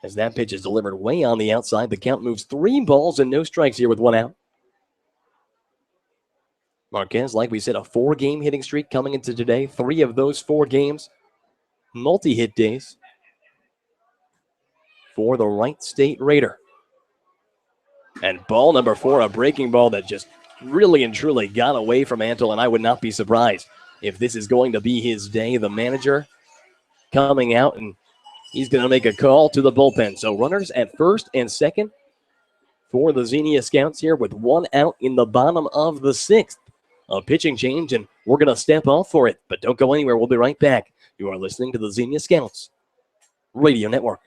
as that pitch is delivered way on the outside. The count moves 3 balls and no strikes here with 1 out. Marquez, like we said, a 4-game hitting streak coming into today. 3 of those 4 games, multi-hit days for the Wright State Raider. And ball number 4, a breaking ball that just really and truly got away from Antle, and I would not be surprised if this is going to be his day. The manager coming out, and he's going to make a call to the bullpen. So runners at first and second for the Xenia Scouts here with 1 out in the bottom of the 6th. A pitching change, and we're going to step off for it. But don't go anywhere. We'll be right back. You are listening to the Xenia Scouts Radio Network.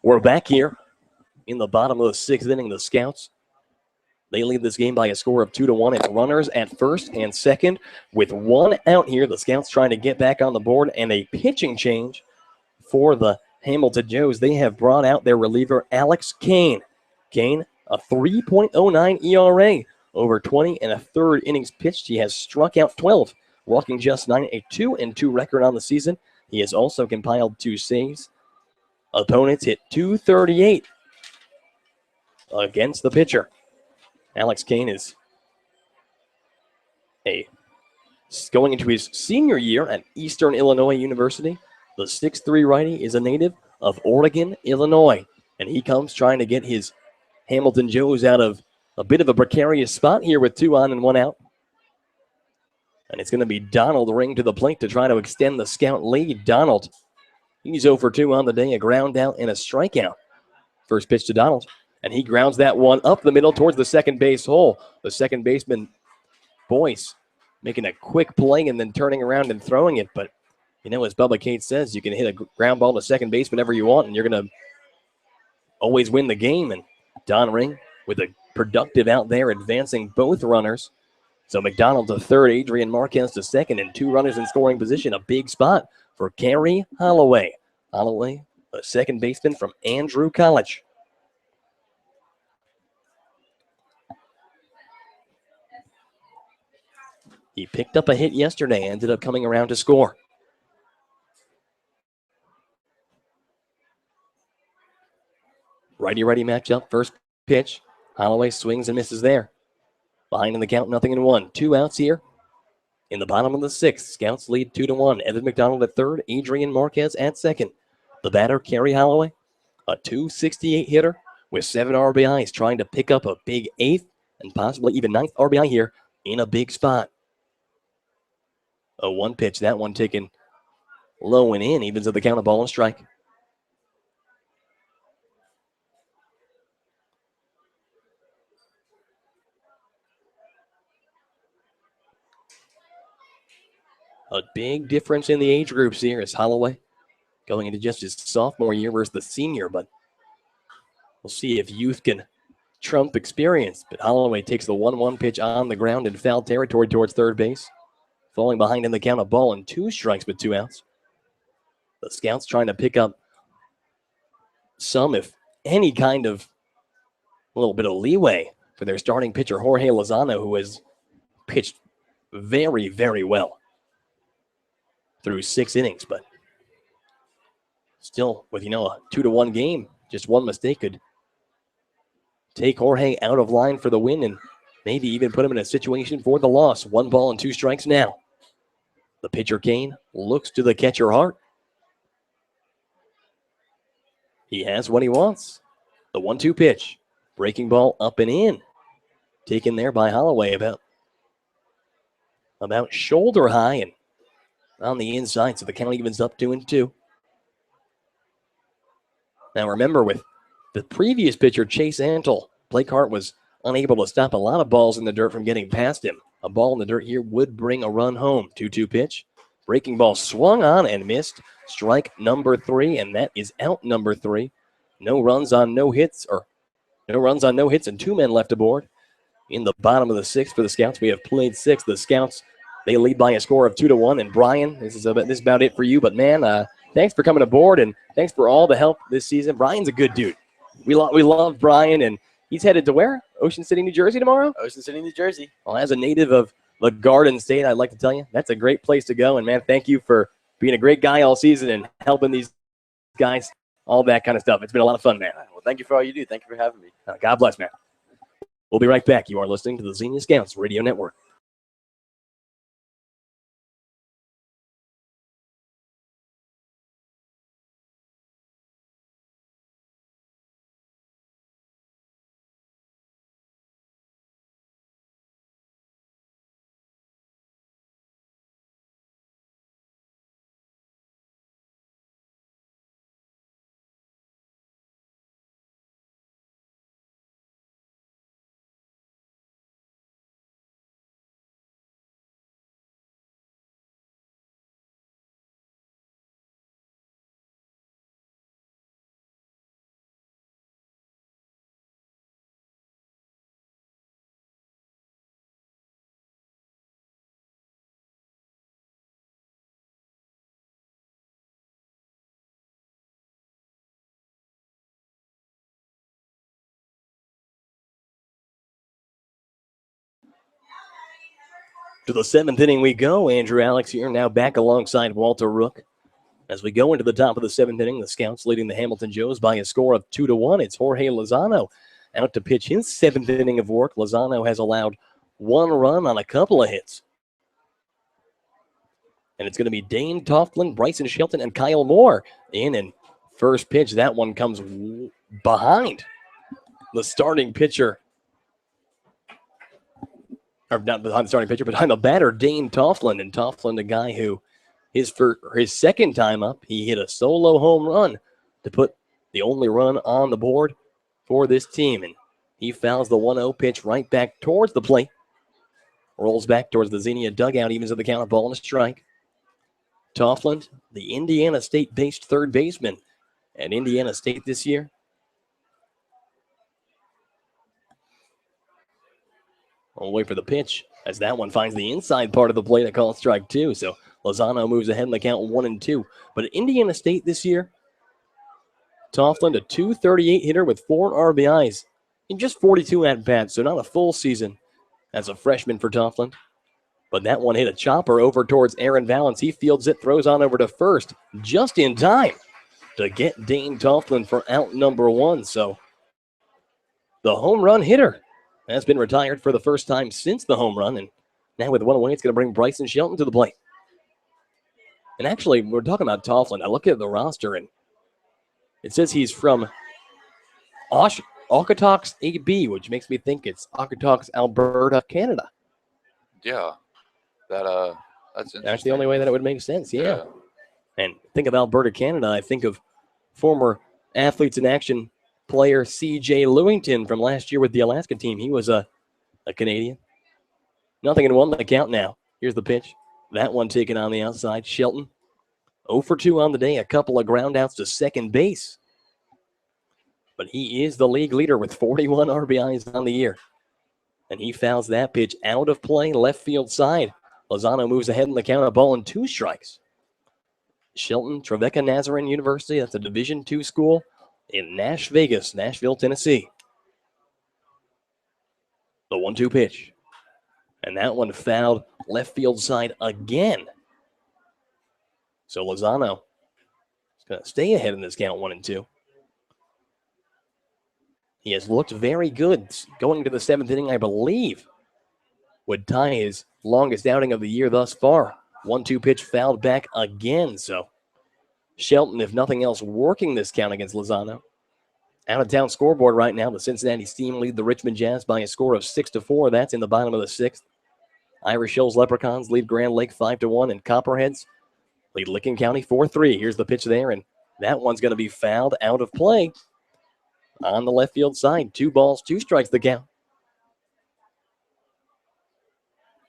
We're back here in the bottom of the 6th inning. The Scouts, they lead this game by a score of 2-1. It's runners at first and second with 1 out here. The Scouts trying to get back on the board, and a pitching change for the Hamilton Joes. They have brought out their reliever, Alix Kane. Kane, a 3.09 ERA over 20 and a third innings pitched. He has struck out 12, walking just 9, a 2-2 record on the season. He has also compiled 2 saves. Opponents hit .238 against the pitcher. Alix Kane is going into his senior year at Eastern Illinois University. The 6'3" righty is a native of Oregon, Illinois, and he comes trying to get his Hamilton Joes out of a bit of a precarious spot here with 2 on and 1 out. And it's going to be Donald Ring to the plate to try to extend the Scout lead. Donald, he's 0 for 2 on the day, a ground out and a strikeout. First pitch to Donald, and he grounds that one up the middle towards the second base hole. The second baseman, Boyce, making a quick play and then turning around and throwing it. But, you know, as Bubba Cates says, you can hit a ground ball to second base whenever you want, and you're going to always win the game. And Don Ring with a productive out there, advancing both runners. So McDonald to third, Adrian Marquez to second, and 2 runners in scoring position. A big spot for Kerry Holloway. Holloway, a second baseman from Andrew College. He picked up a hit yesterday, ended up coming around to score. Righty-righty matchup, first pitch. Holloway swings and misses there. Behind in the count, 0-1. 2 outs here. In the bottom of the 6th, Scouts lead 2-1. Evan McDonald at third, Adrian Marquez at second. The batter, Kerry Holloway, a .268 hitter with 7 RBIs, trying to pick up a big 8th and possibly even 9th RBI here in a big spot. A 1 pitch, that one taken low and in, evens at the count, a ball and strike. A big difference in the age groups here as Holloway going into just his sophomore year versus the senior, but we'll see if youth can trump experience. But Holloway takes the 1-1 pitch on the ground in foul territory towards third base. Falling behind in the count, a ball and 2 strikes with 2 outs. The Scouts trying to pick up some, if any kind of a little bit of leeway for their starting pitcher, Jorge Lozano, who has pitched very, very well through 6 innings, but still with, a 2-1 game, just one mistake could take Jorge out of line for the win and maybe even put him in a situation for the loss. 1 ball and 2 strikes now. The pitcher, Kane, looks to the catcher, Hart. He has what he wants. The 1-2 pitch. Breaking ball up and in. Taken there by Holloway about shoulder high and on the inside, so the count evens up 2-2. Now remember, with the previous pitcher, Chase Antle, Blake Hart was unable to stop a lot of balls in the dirt from getting past him. A ball in the dirt here would bring a run home. 2-2 pitch. Breaking ball swung on and missed. Strike number 3, and that is out number 3. No runs on no hits and 2 men left aboard. In the bottom of the 6th for the Scouts, we have played 6. The Scouts, they lead by a score of 2-1. And Brian, this is about it for you. But man, thanks for coming aboard and thanks for all the help this season. Brian's a good dude. We love Brian, and he's headed to where? Ocean City, New Jersey tomorrow? Ocean City, New Jersey. Well, as a native of the Garden State, I'd like to tell you that's a great place to go. And man, thank you for being a great guy all season and helping these guys, all that kind of stuff. It's been a lot of fun, man. Well, thank you for all you do. Thank you for having me. God bless, man. We'll be right back. You are listening to the Xenia Scouts Radio Network. To the 7th inning we go. Andrew Alix here, now back alongside Walter Rook. As we go into the top of the 7th inning, the Scouts leading the Hamilton Joes by a score of 2-1. It's Jorge Lozano out to pitch his 7th inning of work. Lozano has allowed 1 run on a couple of hits. And it's going to be Dane Toughlin, Bryson Shelton, and Kyle Moore in. And first pitch, that one comes behind the starting pitcher. Or not behind the starting pitcher, but behind the batter, Dane Toughlin. And Toughlin, a guy who his second time up, he hit a solo home run to put the only run on the board for this team. And he fouls the 1-0 pitch right back towards the plate. Rolls back towards the Xenia dugout, evens at the count, a ball and a strike. Toughlin, the Indiana State-based third baseman at Indiana State this year. We'll wait for the pitch as that one finds the inside part of the plate. A call strike 2. So Lozano moves ahead in the count 1-2. But at Indiana State this year, Toughlin, a .238 hitter with 4 RBIs in just 42 at-bats. So not a full season as a freshman for Toughlin. But that one hit a chopper over towards Aaron Valance. He fields it, throws on over to first just in time to get Dane Toughlin for out number 1. So the home run hitter, has been retired for the first time since the home run. And now with one away, it's going to bring Bryson Shelton to the plate. And actually, we're talking about Tofflin. I look at the roster, and it says he's from Okotoks AB, which makes me think it's Okotoks, Alberta, Canada. Yeah, that's interesting. That's the only way that it would make sense, yeah. And think of Alberta, Canada, I think of former Athletes in Action player C.J. Lewington from last year with the Alaska team. He was a Canadian. 0-1 the count now. Here's the pitch. That one taken on the outside. Shelton 0 for 2 on the day. A couple of ground outs to second base. But he is the league leader with 41 RBIs on the year. And he fouls that pitch out of play, left field side. Lozano moves ahead in the count, a ball and 2 strikes. Shelton, Trevecca Nazarene University, that's a Division II school in Nashville, Tennessee. The 1-2 pitch. And that one fouled left field side again. So Lozano is going to stay ahead in this count 1-2. He has looked very good going to the 7th inning, I believe. Would tie his longest outing of the year thus far. 1-2 pitch fouled back again. So Shelton, if nothing else, working this count against Lozano. Out of town scoreboard right now. The Cincinnati Steam lead the Richmond Jazz by a score of 6-4. That's in the bottom of the 6th. Irish Hills Leprechauns lead Grand Lake 5-1, and Copperheads lead Licking County 4-3. Here's the pitch there, and that one's going to be fouled out of play on the left field side. 2 balls, 2 strikes the count.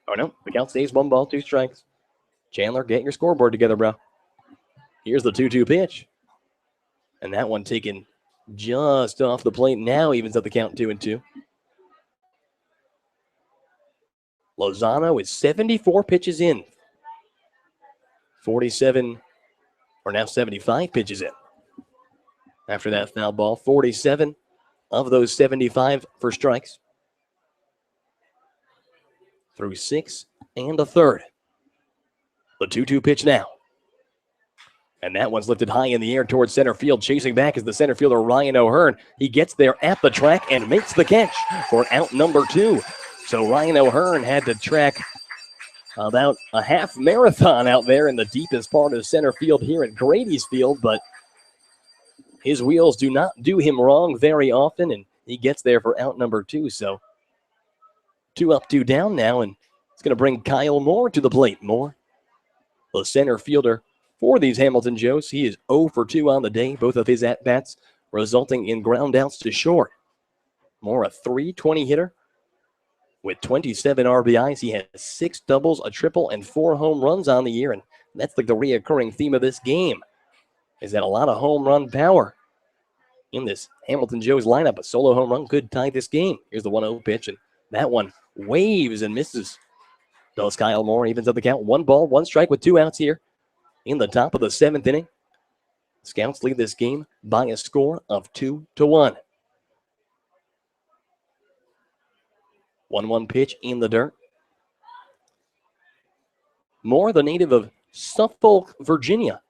Oh, no, the count stays 1 ball, 2 strikes. Chandler, get your scoreboard together, bro. Here's the 2-2 pitch. And that one taken just off the plate. Now evens up the count 2-2. Lozano is 74 pitches in. 47, or now 75 pitches in. After that foul ball, 47 of those 75 for strikes. Through 6 1/3. The 2-2 pitch now. And that one's lifted high in the air towards center field. Chasing back is the center fielder, Ryan O'Hearn. He gets there at the track and makes the catch for out number 2. So Ryan O'Hearn had to track about a half marathon out there in the deepest part of center field here at Grady's Field, but his wheels do not do him wrong very often, and he gets there for out number 2. So 2 up, 2 down now, and it's going to bring Kyle Moore to the plate. Moore, the center fielder for these Hamilton Joes. He is 0 for 2 on the day, both of his at-bats resulting in ground outs to short. Moore, a .320 hitter with 27 RBIs. He has 6 doubles, a triple, and 4 home runs on the year, and that's like the reoccurring theme of this game, is that a lot of home run power in this Hamilton Joes lineup. A solo home run could tie this game. Here's the 1-0 pitch, and that one waves and misses. Does Kyle Moore, evens up the count. 1 ball, 1 strike with 2 outs here in the top of the 7th inning. Scouts lead this game by a score of 2-1. 1-1 pitch in the dirt. Moore, the native of Suffolk, Virginia.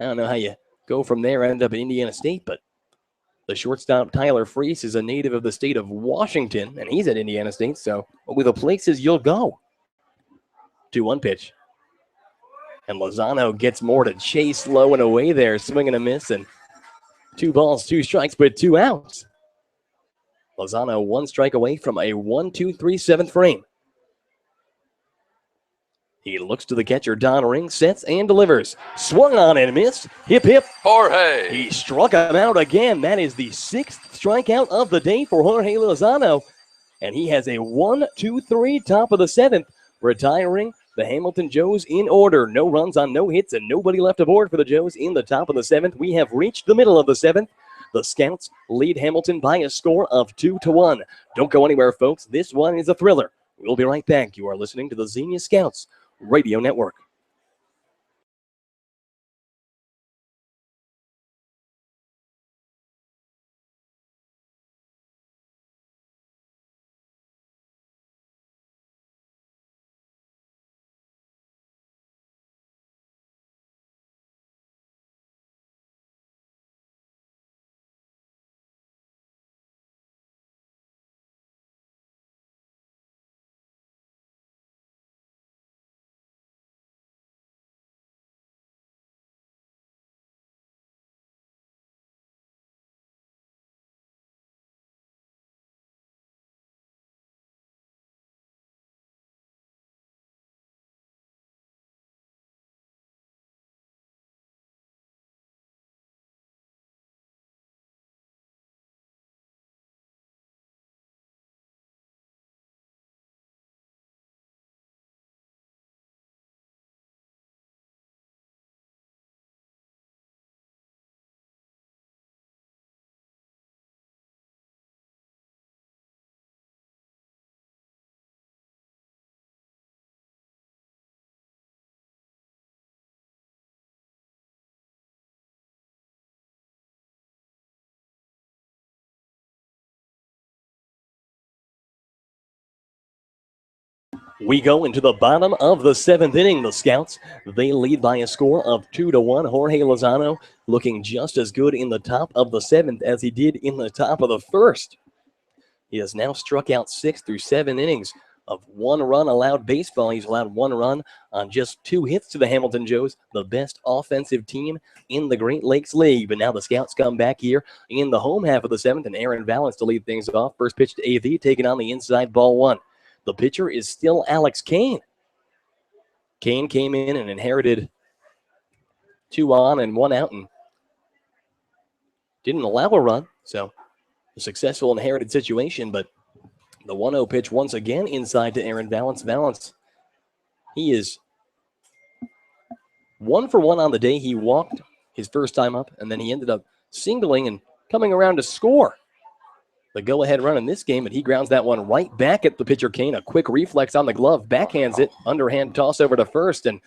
I don't know how you go from there and end up at Indiana State, but the shortstop Tyler Freese is a native of the state of Washington, and he's at Indiana State, so with the places you'll go. 2-1 pitch. And Lozano gets Moore to chase low and away there, swing and a miss, and 2 balls, 2 strikes, but 2 outs. Lozano 1 strike away from a 1-2-3 7th frame. He looks to the catcher, Don Ring, sets and delivers. Swung on and missed. Hip, hip. Jorge. He struck him out again. That is the 6th strikeout of the day for Jorge Lozano. And he has a 1-2-3 top of the 7th, retiring the Hamilton Joes in order. No runs on no hits and nobody left aboard for the Joes in the top of the 7th. We have reached the middle of the 7th. The Scouts lead Hamilton by a score of 2-1. Don't go anywhere, folks. This one is a thriller. We'll be right back. You are listening to the Xenia Scouts Radio Network. We go into the bottom of the 7th inning. The Scouts, they lead by a score of 2-1. Jorge Lozano looking just as good in the top of the 7th as he did in the top of the 1st. He has now struck out 6 through 7 innings of 1 run allowed baseball. He's allowed 1 run on just 2 hits to the Hamilton Joes, the best offensive team in the Great Lakes League. But now the Scouts come back here in the home half of the 7th, and Aaron Valance to lead things off. First pitch to AV, taking on the inside, ball 1. The pitcher is still Alix Kane. Kane came in and inherited 2 on and 1 out and didn't allow a run. So a successful inherited situation, but the 1-0 pitch once again inside to Aaron Valance. Valance, he is 1 for 1 on the day. He walked his first time up, and then he ended up singling and coming around to score the go-ahead run in this game, and he grounds that one right back at the pitcher Kane. A quick reflex on the glove, backhands it, underhand toss over to first. And,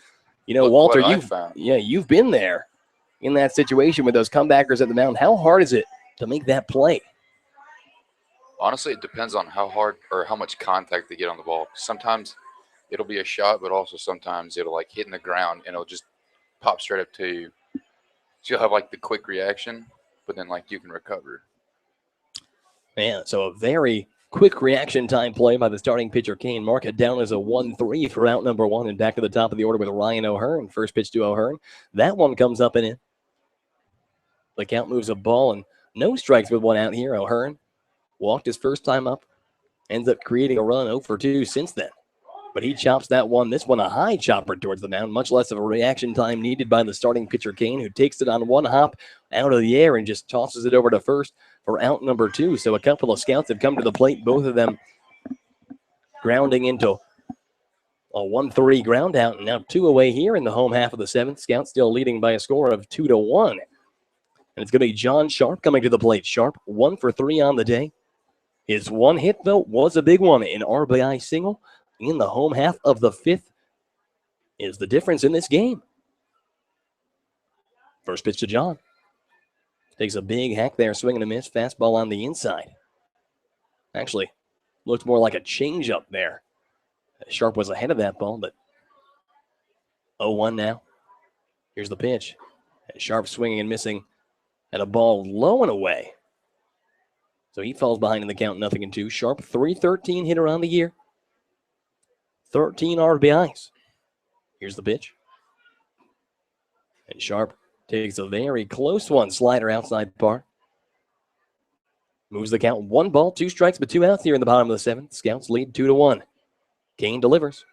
you know, Look Walter, what you've been there in that situation with those comebackers at the mound. How hard is it to make that play? Honestly, it depends on how hard or how much contact they get on the ball. Sometimes it'll be a shot, but also sometimes it'll like hit in the ground and it'll just pop straight up to you. So you'll have like the quick reaction, but then like you can recover. Man, so a very quick reaction time play by the starting pitcher Kane. Mark it down as a 1-3 for out number 1, and back to the top of the order with Ryan O'Hearn. First pitch to O'Hearn. That one comes up and in. The count moves a ball, and no strikes with 1 out here. O'Hearn walked his first time up, ends up creating a run 0 for 2 since then. But he chops that one. This one a high chopper towards the mound, much less of a reaction time needed by the starting pitcher Kane, who takes it on 1 hop out of the air and just tosses it over to first for out number 2. So a couple of Scouts have come to the plate, both of them grounding into a 1-3 ground out, and now 2 away here in the home half of the 7th. Scouts still leading by a score of 2-1. And it's going to be John Sharp coming to the plate. Sharp 1 for 3 on the day. His 1 hit, though, was a big one. An RBI single in the home half of the 5th is the difference in this game. First pitch to John. Takes a big hack there, swing and a miss. Fastball on the inside. Actually, looked more like a changeup there. Sharp was ahead of that ball, but 0-1 now. Here's the pitch. And Sharp swinging and missing at a ball low and away. So he falls behind in the count, 0-2. Sharp, .313 hitter on the year. 13 RBIs. Here's the pitch. And Sharp takes a very close one. Slider outside par. Moves the count 1 ball, 2 strikes, but 2 outs here in the bottom of the 7th. Scouts lead 2-1. Kane delivers.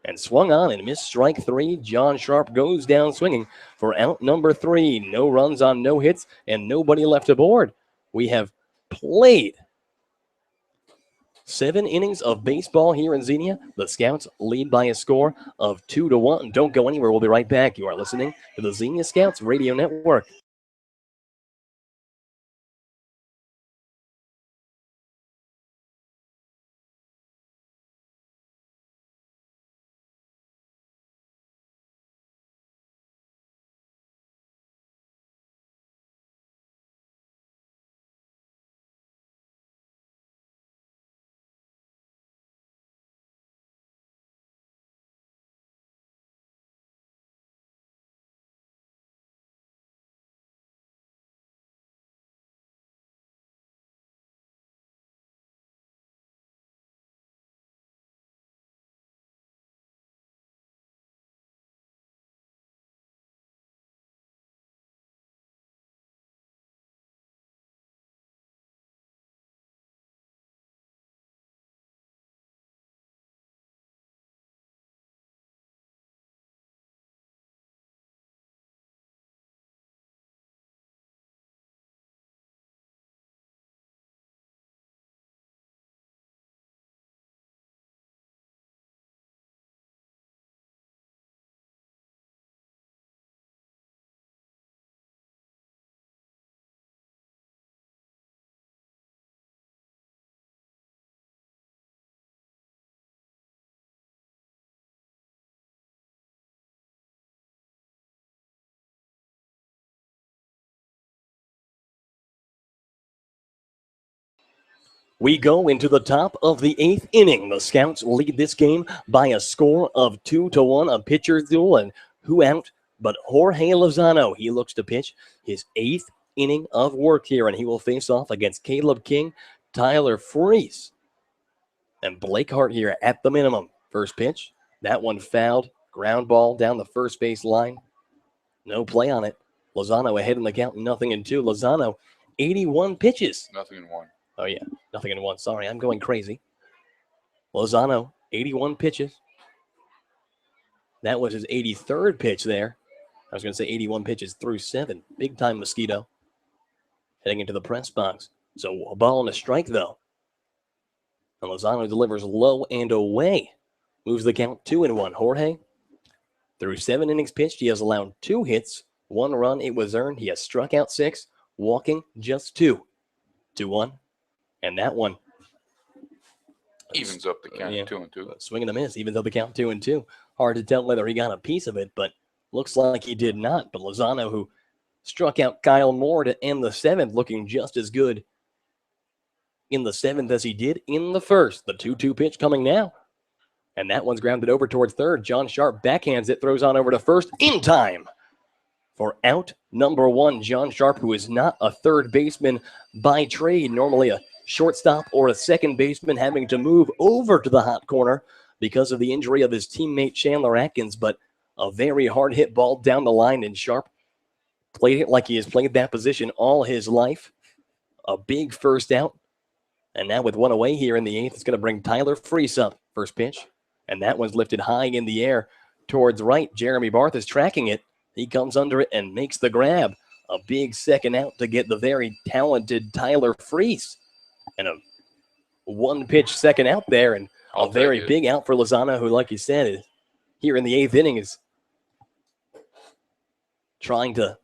And swung on and missed strike 3. John Sharp goes down swinging for out number 3. No runs on no hits and nobody left aboard. We have played 7 innings of baseball here in Xenia. The Scouts lead by a score of 2-1. Don't go anywhere. We'll be right back. You are listening to the Xenia Scouts Radio Network. We go into the top of the 8th inning. The Scouts lead this game by a score of 2-1. A pitcher's duel, and who out but Jorge Lozano. He looks to pitch his 8th inning of work here, and he will face off against Caleb King, Tyler Freese, and Blake Hart here at the minimum. First pitch, that one fouled. Ground ball down the first base line. No play on it. Lozano ahead in the count, 0-2. Lozano, 81 pitches. 0-1. Oh, yeah, 0-1. Sorry, I'm going crazy. Lozano, 81 pitches. That was his 83rd pitch there. I was going to say 81 pitches through 7. Big time Mosquito. Heading into the press box. So a ball and a strike, though. And Lozano delivers low and away. Moves the count 2-1. Jorge, through 7 innings pitched, he has allowed 2 hits, 1 run. It was earned. He has struck out 6, walking just 2. 2-1. And that one evens up the count, 2-2. Swing and a miss, even though the count 2-2. Hard to tell whether he got a piece of it, but looks like he did not. But Lozano, who struck out Kyle Moore to end the 7th, looking just as good in the 7th as he did in the 1st. The 2-2 pitch coming now. And that one's grounded over towards 3rd. John Sharp backhands it, throws on over to 1st in time for out number 1. John Sharp, who is not a third baseman by trade, normally a shortstop or a second baseman, having to move over to the hot corner because of the injury of his teammate Chandler Atkins, but a very hard hit ball down the line, and Sharp played it like he has played that position all his life. A big first out, and now with 1 away here in the 8th, it's going to bring Tyler Freese up. First pitch, and that one's lifted high in the air towards right. Jeremy Barth is tracking it. He comes under it and makes the grab. A big second out to get the very talented Tyler Freese. And a 1-pitch second out there, and a very big out for Lozano, who, like you said, is here in the 8th inning is trying to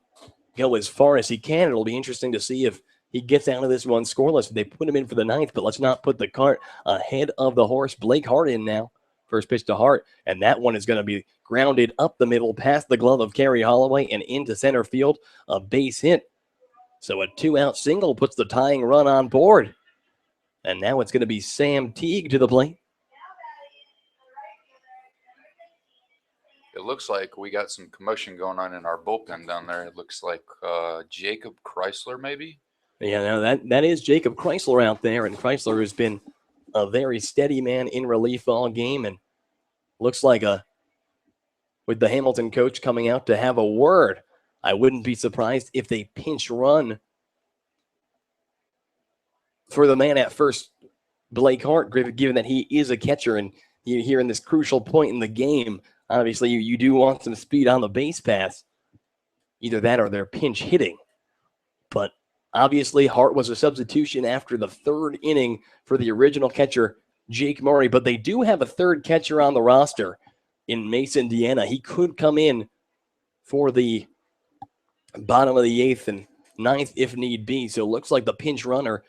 go as far as he can. It'll be interesting to see if he gets out of this one scoreless. They put him in for the 9th, but let's not put the cart ahead of the horse. Blake Hart in now. First pitch to Hart, and that one is going to be grounded up the middle past the glove of Kerry Holloway and into center field. A base hit. So a 2-out single puts the tying run on board. And now it's going to be Sam Teague to the plate. It looks like we got some commotion going on in our bullpen down there. It looks like Jacob Chrysler, maybe? Yeah, no, that is Jacob Chrysler out there, and Chrysler has been a very steady man in relief all game, and looks like with the Hamilton coach coming out to have a word, I wouldn't be surprised if they pinch run for the man at first, Blake Hart, given that he is a catcher, and here in this crucial point in the game, obviously you do want some speed on the base pass. Either that or they're pinch hitting. But obviously Hart was a substitution after the 3rd inning for the original catcher, Jake Murray, but they do have a 3rd catcher on the roster in Mason Deanna. He could come in for the bottom of the 8th and 9th if need be. So it looks like the pinch runner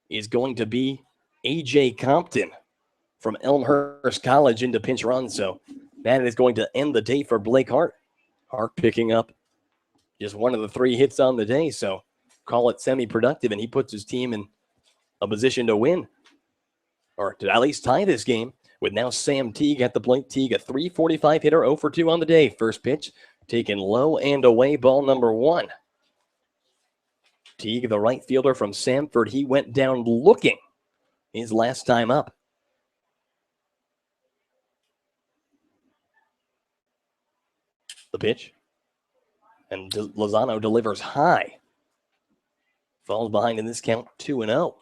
is going to be A.J. Compton from Elmhurst College into pinch run. So that is going to end the day for Blake Hart. Hart picking up just one of the 3 hits on the day. So call it semi-productive, and he puts his team in a position to win, or to at least tie this game, with now Sam Teague at the plate. Teague, a .345 hitter, 0 for 2 on the day. First pitch taken low and away, ball number 1. Teague, the right fielder from Samford, he went down looking his last time up. The pitch, and Lozano delivers high. Falls behind in this count, 2-0.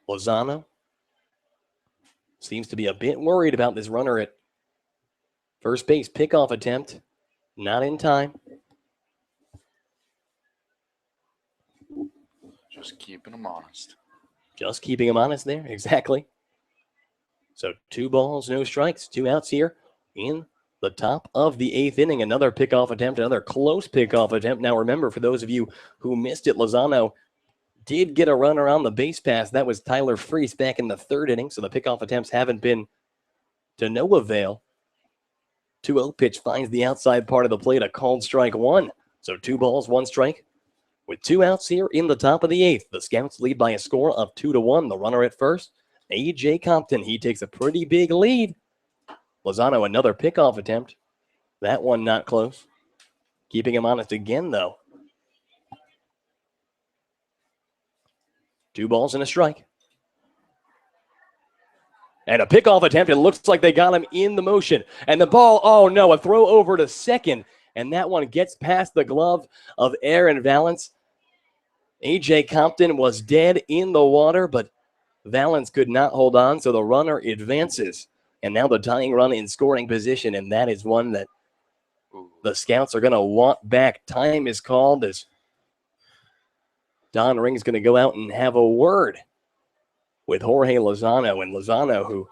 Lozano seems to be a bit worried about this runner at first base. Pickoff attempt, not in time. Just keeping him honest. Just keeping him honest there, exactly. So 2 balls, no strikes, 2 outs here in the top of the 8th inning. Another pickoff attempt, another close pickoff attempt. Now remember, for those of you who missed it, Lozano did get a runner on the base pass. That was Tyler Freese back in the 3rd inning, so the pickoff attempts haven't been to no avail. 2-0 pitch finds the outside part of the plate, a called strike 1. So 2 balls, 1 strike With 2 outs here in the top of the 8th, the Scouts lead by a score of 2-1. The runner at first, A.J. Compton. He takes a pretty big lead. Lozano, another pickoff attempt. That one not close. Keeping him honest again, though. 2 balls and a strike. And a pickoff attempt. It looks like they got him in the motion. And the ball, oh no, a throw over to second. And that one gets past the glove of Aaron Valance. A.J. Compton was dead in the water, but Valance could not hold on, so the runner advances. And now the tying run in scoring position, and that is one that the Scouts are going to want back. Time is called as Don Ring's going to go out and have a word with Jorge Lozano. And Lozano, who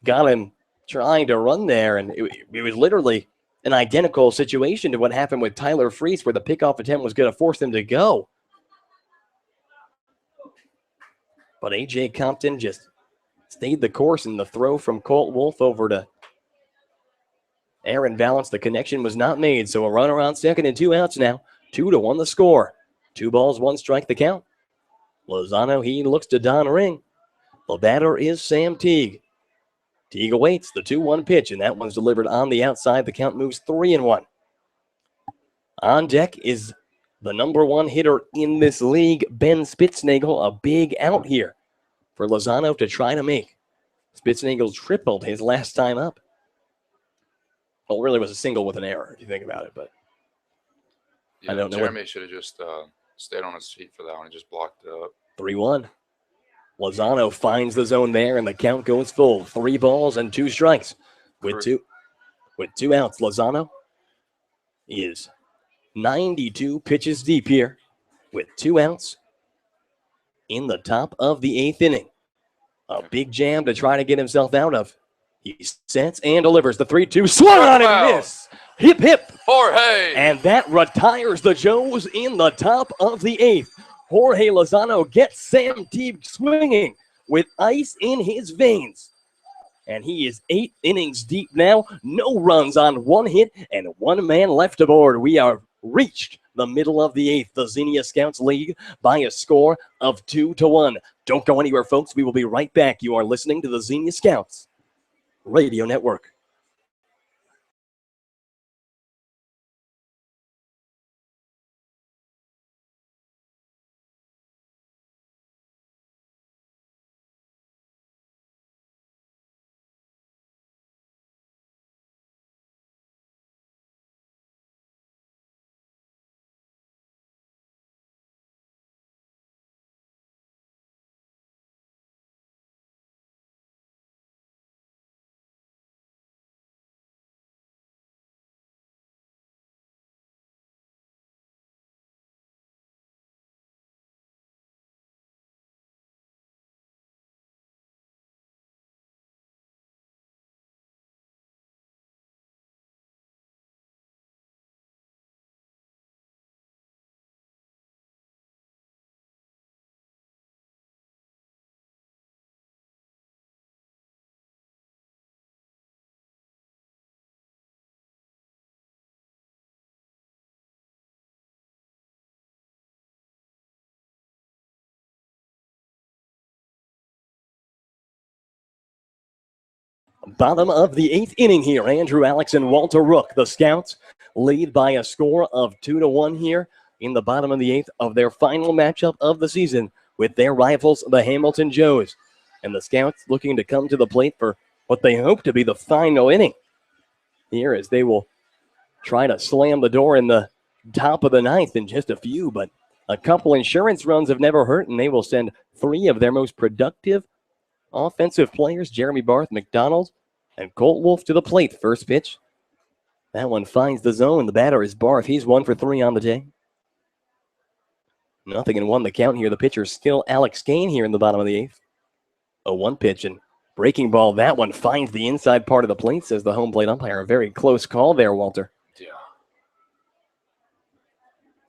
got him trying to run there, and it was literally an identical situation to what happened with Tyler Freese, where the pickoff attempt was going to force him to go. But A.J. Compton just stayed the course, and the throw from Colt Wolf over to Aaron Valance, the connection was not made. So a runner on second and 2 outs now. 2-1 the score. 2 balls, 1 strike the count. Lozano, he looks to Don Ring. The batter is Sam Teague. Teague awaits the 2-1 pitch, and that one's delivered on the outside. The count moves 3-1. On deck is the number 1 hitter in this league, Ben Spitznagel. A big out here for Lozano to try to make. Spitznagel tripled his last time up. Well, it really was a single with an error, if you think about it, but yeah, I don't know. Jeremy should have just stayed on his feet for that one and just blocked it up. 3-1. Lozano finds the zone there, and the count goes full. 3 balls and 2 strikes. With two outs, Lozano is 92 pitches deep here with 2 outs in the top of the 8th inning. A big jam to try to get himself out of. He sets and delivers the 3-2. Swung on and miss. Hip, hip. Jorge. And that retires the Joes in the top of the 8th. Jorge Lozano gets Sam Teague swinging with ice in his veins. And he is 8 innings deep now. No runs on 1 hit and 1 man left aboard. We are reached the middle of the 8th. The Xenia Scouts lead by a score of 2-1. Don't go anywhere, folks. We will be right back. You are listening to the Xenia Scouts Radio Network. Bottom of the 8th inning here. Andrew Alix and Walter Rook. The Scouts lead by a score of 2-1 here in the bottom of the 8th of their final matchup of the season with their rivals, the Hamilton Joes. And the Scouts looking to come to the plate for what they hope to be the final inning here, as they will try to slam the door in the top of the 9th in just a few. But a couple insurance runs have never hurt, and they will send 3 of their most productive offensive players, Jeremy Barth, McDonald, and Colt Wolf, to the plate. First pitch. That one finds the zone. The batter is Barth. He's 1 for 3 on the day. 0-1 the count here. The pitcher is still Alex Kane here in the bottom of the 8th. A 1 pitch and breaking ball. That one finds the inside part of the plate, says the home plate umpire. A very close call there, Walter. Yeah.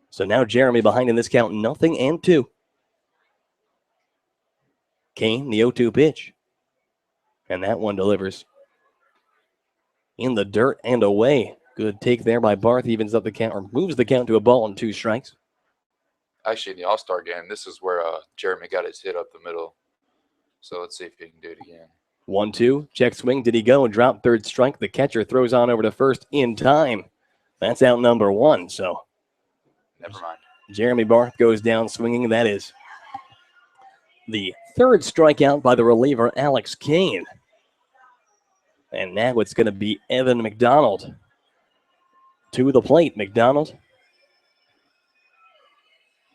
So now Jeremy behind in this count, 0-2. Kane, the 0-2 pitch. And that one delivers in the dirt and away. Good take there by Barth. Evens up the count, or moves the count to a ball and 2 strikes. Actually, in the All-Star game, this is where Jeremy got his hit up the middle. So let's see if he can do it again. 1-2, check swing. Did he go? Drop third strike. The catcher throws on over to first in time. That's out number 1. So Never mind. Jeremy Barth goes down swinging. That is the third strikeout by the reliever, Alix Kane. And now it's going to be Evan McDonald to the plate. McDonald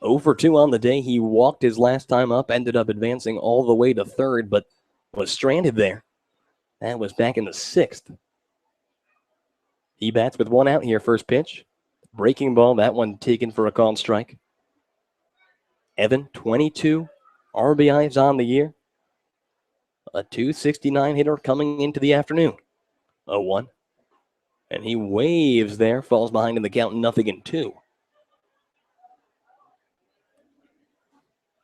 0 for 2 on the day. He walked his last time up, ended up advancing all the way to third, but was stranded there. That was back in the 6th. He bats with 1 out here. First pitch. Breaking ball. That one taken for a called strike. Evan, 22 RBIs on the year. A .269 hitter coming into the afternoon. 0-1. And he waves there. Falls behind in the count. 0-2.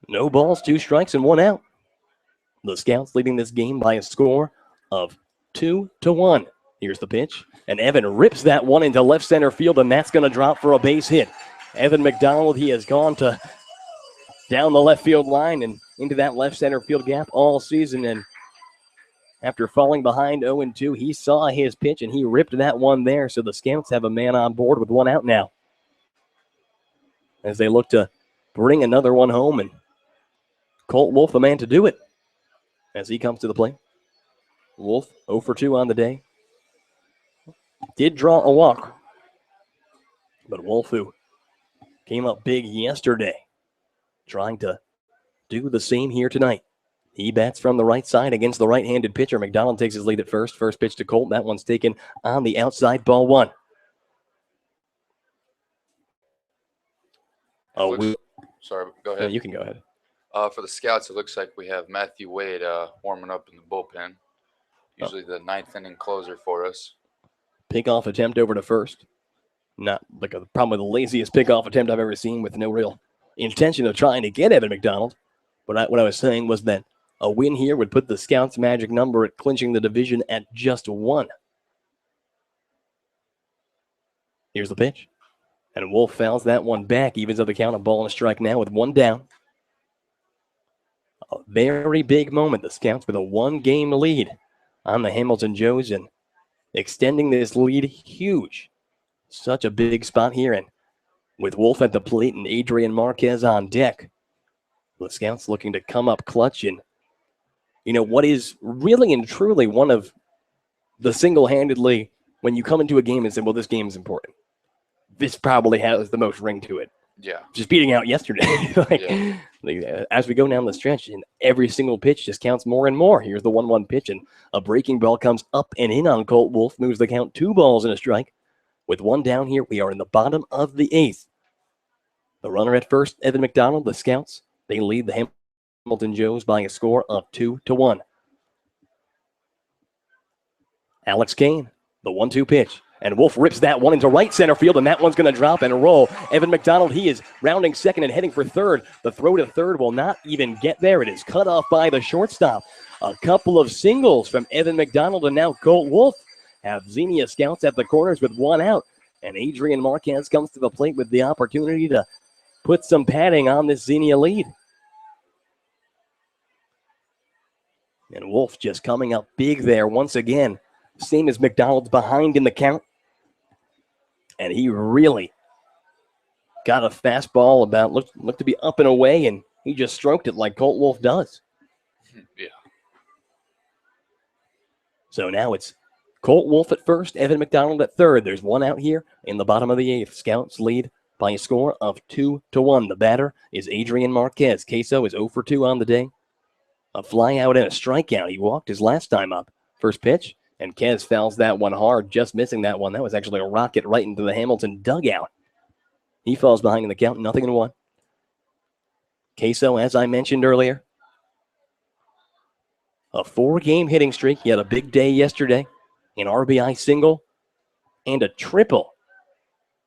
No balls, 2 strikes, and 1 out. The Scouts leading this game by a score of 2-1. Here's the pitch. And Evan rips that one into left center field, and that's going to drop for a base hit. Evan McDonald, he has gone to down the left field line and into that left center field gap all season. And after falling behind 0-2, he saw his pitch, and he ripped that one there. So the Scouts have a man on board with 1 out now, as they look to bring another one home. And Colt Wolf, the man to do it, as he comes to the plate. Wolf 0 for 2 on the day. Did draw a walk, but Wolf, who came up big yesterday, trying to do the same here tonight. He bats from the right side against the right-handed pitcher. McDonald takes his lead at first. First pitch to Colt. That one's taken on the outside, ball 1. Sorry, go ahead. You can go ahead. For the Scouts, it looks like we have Matthew Wade warming up in the bullpen. Usually the 9th inning closer for us. Pickoff attempt over to first. Not like probably the laziest pickoff attempt I've ever seen, with no real intention of trying to get Evan McDonald. But what I was saying was that a win here would put the Scouts' magic number at clinching the division at just 1. Here's the pitch. And Wolf fouls that one back, evens up the count, a ball and a strike now with 1 down. A very big moment. The Scouts with a 1-game lead on the Hamilton Joes, and extending this lead huge. Such a big spot here. And with Wolf at the plate and Adrian Marquez on deck, the Scouts looking to come up clutch. And, what is really and truly one of the single-handedly, when you come into a game and say, well, this game is important, this probably has the most ring to it. Yeah. Just beating out yesterday. As we go down the stretch, and every single pitch just counts more and more. Here's the 1-1 pitch, and a breaking ball comes up and in on Colt Wolf, moves the count 2 balls and a strike. With 1 down here, we are in the bottom of the 8th. The runner at first, Evan McDonald. The Scouts, they lead the Hamilton Joes by a score of 2-1. Alix Kane, the 1-2 pitch. And Wolf rips that one into right center field, and that one's going to drop and roll. Evan McDonald, he is rounding second and heading for third. The throw to third will not even get there. It is cut off by the shortstop. A couple of singles from Evan McDonald, and now Colt Wolf have Xenia Scouts at the corners with 1 out. And Adrian Marquez comes to the plate with the opportunity to put some padding on this Xenia lead. And Wolf just coming up big there once again. Same as McDonald's behind in the count. And he really got a fastball about, looked to be up and away, and he just stroked it like Colt Wolf does. Yeah. So now it's Colt Wolf at first, Evan McDonald at third. There's 1 out here in the bottom of the 8th. Scouts lead by a score of 2-1. The batter is Adrian Marquez. Queso is 0 for 2 on the day. A fly out and a strikeout. He walked his last time up. First pitch. And Kez fouls that one hard, just missing that one. That was actually a rocket right into the Hamilton dugout. He falls behind in the count, 0-1. Queso, as I mentioned earlier, a 4-game hitting streak. He had a big day yesterday, an RBI single and a triple.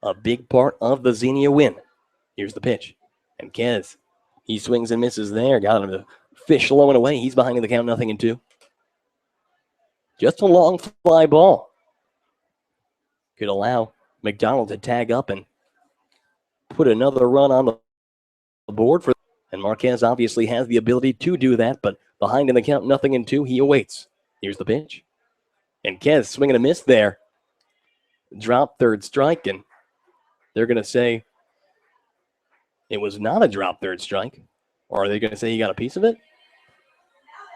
A big part of the Xenia win. Here's the pitch. And Kez, he swings and misses there. Got him to fish low and away. He's behind in the count, 0-2. Just a long fly ball. Could allow McDonald to tag up and put another run on the board for, and Marquez obviously has the ability to do that, but behind in the count, 0-2, he awaits. Here's the pitch. And Kez swinging a miss there. Drop third strike, and they're going to say it was not a drop third strike. Or are they going to say he got a piece of it?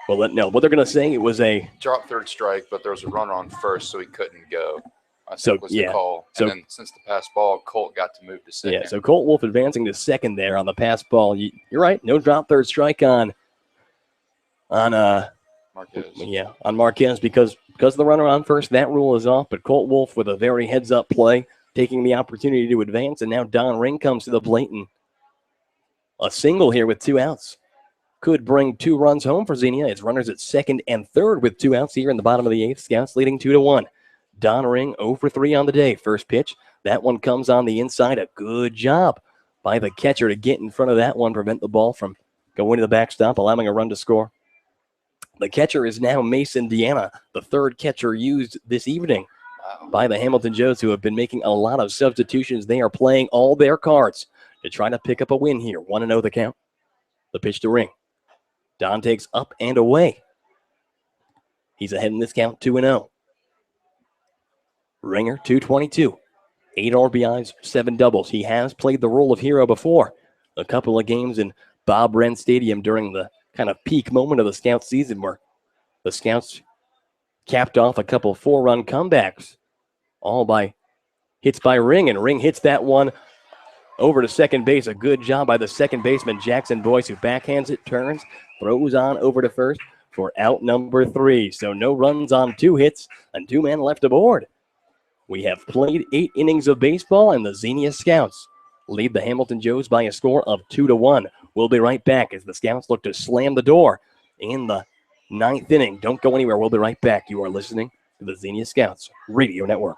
Well, no. What they're going to say, it was a Drop third strike, but there was a runner on first, so he couldn't go. I think So, was yeah. the call. So- And then since the pass ball, Colt got to move to second. Yeah, so Colt Wolf advancing to second there on the pass ball. You're right. No drop third strike on Marquez. Marquez because of the runner on first. That rule is off, but Colt Wolf with a very heads-up play, taking the opportunity to advance, and now Don Ring comes to the plate, and a single here with 2 outs could bring 2 runs home for Xenia. It's runners at second and third with 2 outs here in the bottom of the 8th. Scouts leading 2-1. Don Ring 0 for 3 on the day. First pitch, that one comes on the inside. A good job by the catcher to get in front of that one, prevent the ball from going to the backstop, allowing a run to score. The catcher is now Mason Deanna, the third catcher used this evening by the Hamilton Joes, who have been making a lot of substitutions. They are playing all their cards to try to pick up a win here. 1-0 the count. The pitch to Ring. Don takes up and away. He's ahead in this count, 2-0. Ringer, 222. 8 RBIs, 7 doubles. He has played the role of hero before. A couple of games in Bob Wren Stadium during the kind of peak moment of the Scouts season where the Scouts capped off a couple 4-run comebacks, all by hits by Ring, and Ring hits that one over to second base. A good job by the second baseman, Jackson Boyce, who backhands it, turns, throws on over to first for out number 3. So no runs on 2 hits and 2 men left aboard. We have played 8 innings of baseball, and the Xenia Scouts lead the Hamilton Joes by a score of 2-1. We'll be right back as the Scouts look to slam the door in the 9th inning. Don't go anywhere. We'll be right back. You are listening to the Xenia Scouts Radio Network.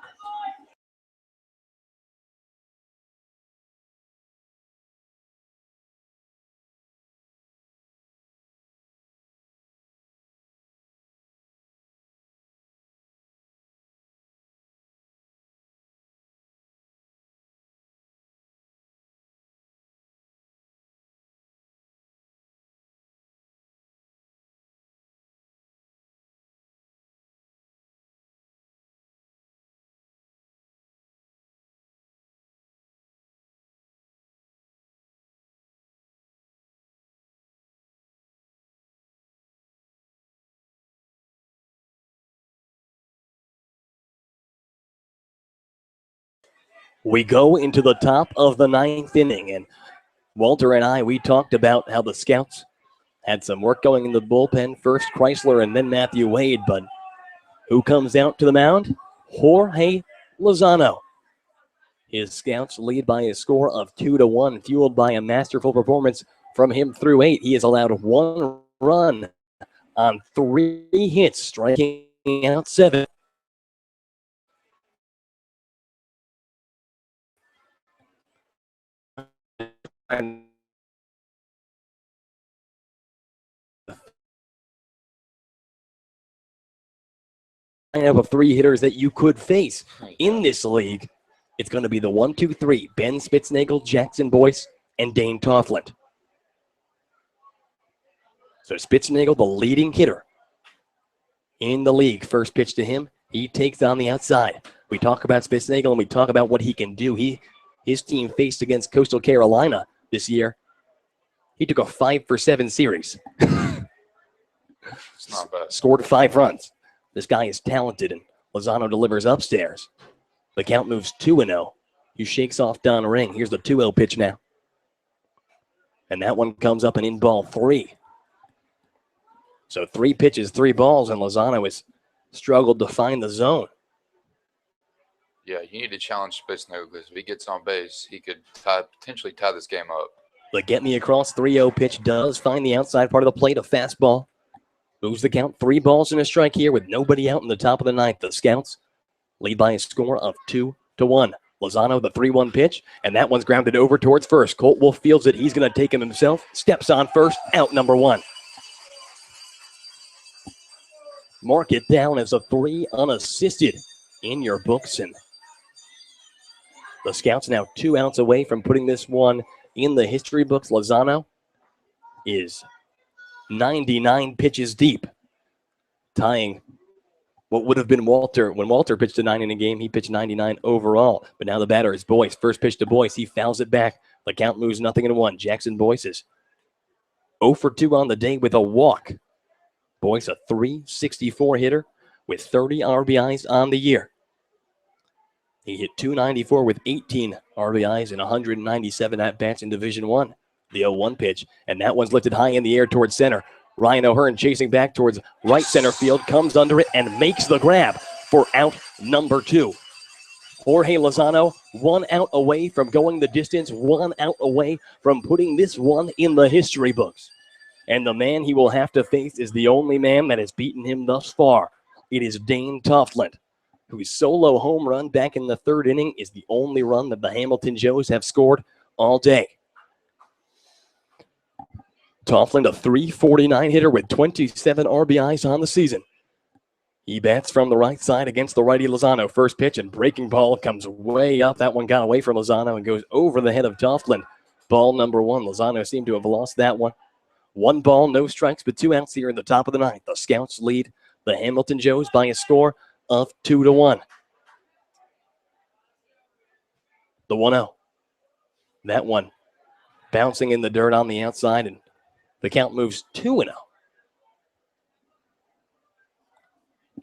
We go into the top of the 9th inning, and Walter and I, we talked about how the Scouts had some work going in the bullpen. First Chrysler and then Matthew Wade, but who comes out to the mound? Jorge Lozano. His Scouts lead by a score of 2-1, fueled by a masterful performance from him through 8. He has allowed 1 run on 3 hits, striking out 7. And lineup of 3 hitters that you could face in this league. It's going to be the 1-2-3, Ben Spitznagel, Jackson Boyce, and Dane Toffland. So Spitznagel, the leading hitter in the league. First pitch to him, he takes on the outside. We talk about Spitznagel and we talk about what he can do. His team faced against Coastal Carolina this year. He took a 5-for-7 series. It's not bad. Scored 5 runs. This guy is talented, and Lozano delivers upstairs. The count moves 2-0. He shakes off Don Ring. Here's the 2-0 pitch now. And that one comes up and in ball 3. So 3 pitches, 3 balls, and Lozano has struggled to find the zone. Yeah, you need to challenge Spitznagel because if he gets on base, he could potentially tie this game up. The get me across 3-0 pitch does find the outside part of the plate, a fastball. Moves the count, 3 balls and a strike here with nobody out in the top of the 9th. The Scouts lead by a score of 2-1. Lozano, the 3-1 pitch, and that one's grounded over towards first. Colt Wolf feels it. He's going to take him himself. Steps on first, out number 1. Mark it down as a 3 unassisted in your books. And the Scouts now 2 outs away from putting this one in the history books, Lozano is 99 pitches deep, tying what would have been Walter. When Walter pitched a 9 in a game, he pitched 99 overall. But now the batter is Boyce. First pitch to Boyce. He fouls it back. The count moves 0-1. Jackson Boyce is 0 for 2 on the day with a walk. Boyce, a .364 hitter with 30 RBIs on the year. He hit .294 with 18 RBIs and 197 at-bats in Division I. The 0-1 pitch, and that one's lifted high in the air towards center. Ryan O'Hearn chasing back towards right center field, comes under it and makes the grab for out number 2. Jorge Lozano, 1 out away from going the distance, 1 out away from putting this one in the history books. And the man he will have to face is the only man that has beaten him thus far. It is Dane Toftland, whose solo home run back in the 3rd inning is the only run that the Hamilton Joes have scored all day. Toftland, a .349 hitter with 27 RBIs on the season. He bats from the right side against the righty Lozano. First pitch and breaking ball comes way up. That one got away from Lozano and goes over the head of Toftland. Ball number 1. Lozano seemed to have lost that one. 1 ball, no strikes, but 2 outs here in the top of the 9th. The Scouts lead the Hamilton Joes by a score of 2-1. The 1-0. That one bouncing in the dirt on the outside, and the count moves 2-0.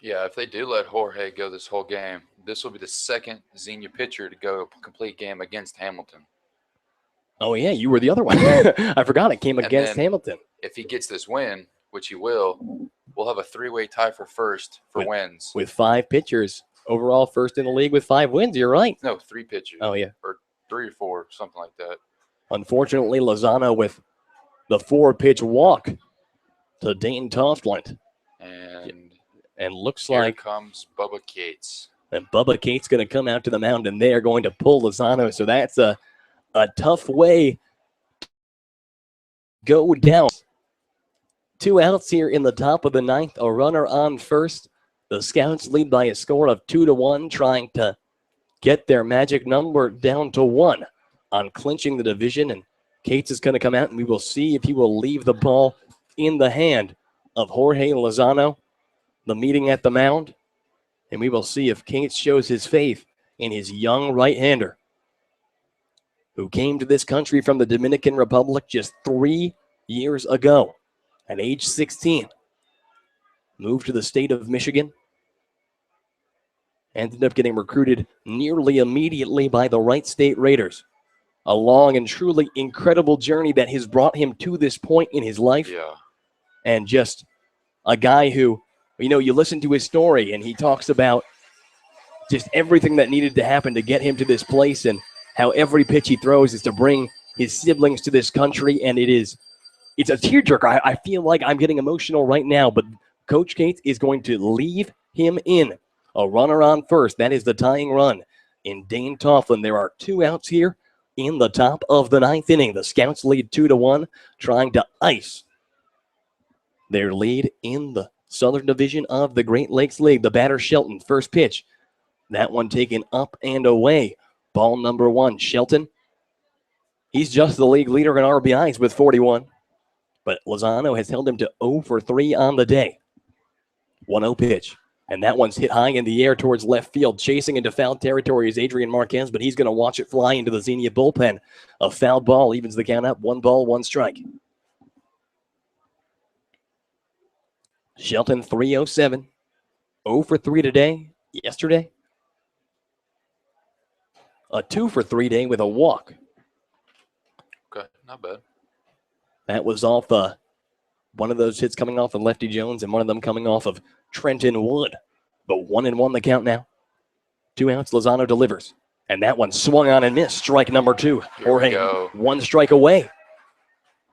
Yeah, if they do let Jorge go this whole game, this will be the second Xenia pitcher to go a complete game against Hamilton. Oh, yeah, you were the other one. I forgot it came against Hamilton. If he gets this win, which he will, we'll have a 3-way tie for first for wins. With 5 pitchers. Overall first in the league with 5 wins, you're right. No, 3 pitchers. Oh, yeah. Or 3 or 4, something like that. Unfortunately, Lozano with the 4-pitch walk to Dane Toftland. And looks here like comes Bubba Cates. And Bubba Cates going to come out to the mound, and they are going to pull Lozano. So that's a tough way to go down. 2 outs here in the top of the 9th. A runner on first. The Scouts lead by a score of 2-1, trying to get their magic number down to 1 on clinching the division. And Cates is going to come out, and we will see if he will leave the ball in the hand of Jorge Lozano. The meeting at the mound, and we will see if Cates shows his faith in his young right-hander who came to this country from the Dominican Republic just 3 years ago at age 16. Moved to the state of Michigan, ended up getting recruited nearly immediately by the Wright State Raiders. A long and truly incredible journey that has brought him to this point in his life. Yeah. And just a guy who, you know, you listen to his story and he talks about just everything that needed to happen to get him to this place and how every pitch he throws is to bring his siblings to this country. And it's a tearjerker. I feel like I'm getting emotional right now, but Coach Cates is going to leave him in. A runner on first. That is the tying run in Dane Toftland. There are 2 outs here in the top of the 9th inning. The Scouts lead 2-1, trying to ice their lead in the Southern Division of the Great Lakes League. The batter, Shelton. First pitch. That one taken up and away. Ball number 1. Shelton. He's just the league leader in RBIs with 41. But Lozano has held him to 0 for 3 on the day. 1-0 pitch. And that one's hit high in the air towards left field. Chasing into foul territory is Adrian Marquez, but he's going to watch it fly into the Xenia bullpen. A foul ball evens the count up. 1 ball, 1 strike. Shelton, 307. 0 for 3 today. Yesterday, a 2 for 3 day with a walk. Okay, not bad. That was off one of those hits coming off of Lefty Jones and one of them coming off of Trenton Wood. But 1-1 the count now. 2 outs, Lozano delivers. And that one swung on and missed. Strike number 2. Jorge, 1 strike away.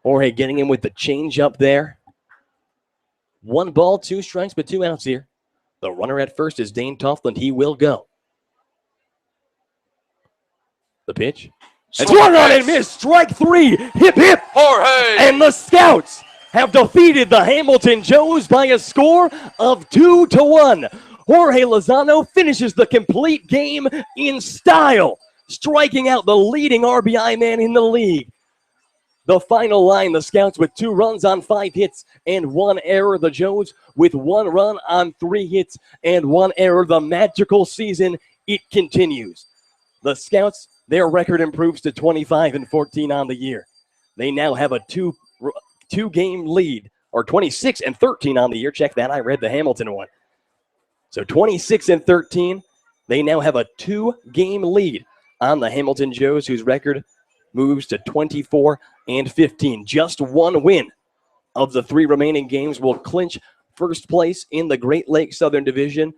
Jorge getting him with the changeup there. 1 ball, 2 strikes, but 2 outs here. The runner at first is Dane Toftland. He will go. The pitch. And swung on and missed. Strike 3. Hip, hip. Jorge! And the Scouts have defeated the Hamilton Joes by a score of 2-1. Jorge Lozano finishes the complete game in style, striking out the leading RBI man in the league. The final line, the Scouts with 2 runs on 5 hits and 1 error. The Joes with 1 run on 3 hits and 1 error. The magical season, it continues. The Scouts, their record improves to 25-14 on the year. They now have a two-game lead, or 26-13 on the year. Check that, I read the Hamilton one. So 26-13, they now have a 2-game lead on the Hamilton Joes, whose record moves to 24-15. Just 1 win of the 3 remaining games will clinch first place in the Great Lakes Southern Division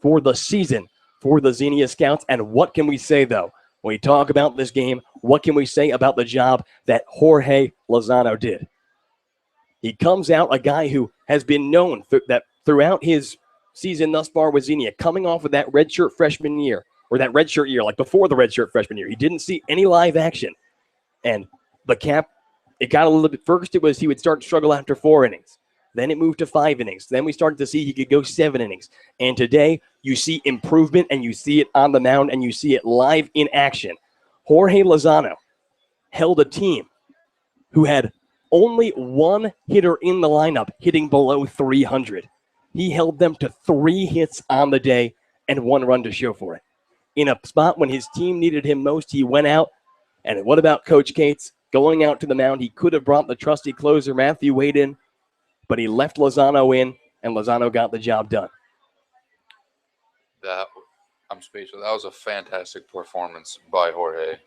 for the season for the Xenia Scouts. And what can we say, though? When we talk about this game, what can we say about the job that Jorge Lozano did? He comes out a guy who has been known that throughout his season thus far with Xenia, coming off of that redshirt freshman year, or that redshirt year, like before the redshirt freshman year, he didn't see any live action. And the cap, it got a little bit, first it was he would start to struggle after 4 innings. Then it moved to 5 innings. Then we started to see he could go 7 innings. And today, you see improvement, and you see it on the mound, and you see it live in action. Jorge Lozano held a team who had only 1 hitter in the lineup hitting below 300. He held them to 3 hits on the day and 1 run to show for it. In a spot when his team needed him most, he went out. And what about Coach Cates? Going out to the mound, he could have brought the trusty closer, Matthew Wade, in, but he left Lozano in, and Lozano got the job done. I'm speechless. That was a fantastic performance by Jorge.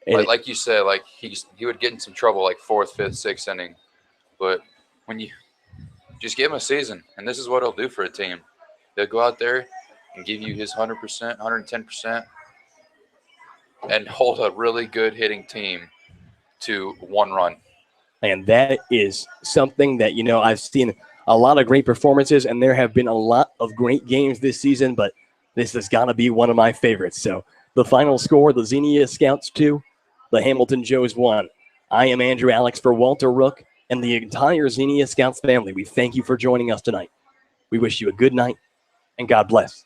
And Like you said, like he would get in some trouble like 4th, 5th, 6th inning, but when you just give him a season, and this is what he'll do for a team. They'll go out there and give you his 100%, 110%, and hold a really good hitting team to 1 run. And that is something that, I've seen a lot of great performances, and there have been a lot of great games this season, but this has got to be one of my favorites. So the final score, the Xenia Scouts 2, the Hamilton Joes 1. I am Andrew Alix for Walter Rook and the entire Xenia Scouts family. We thank you for joining us tonight. We wish you a good night, and God bless.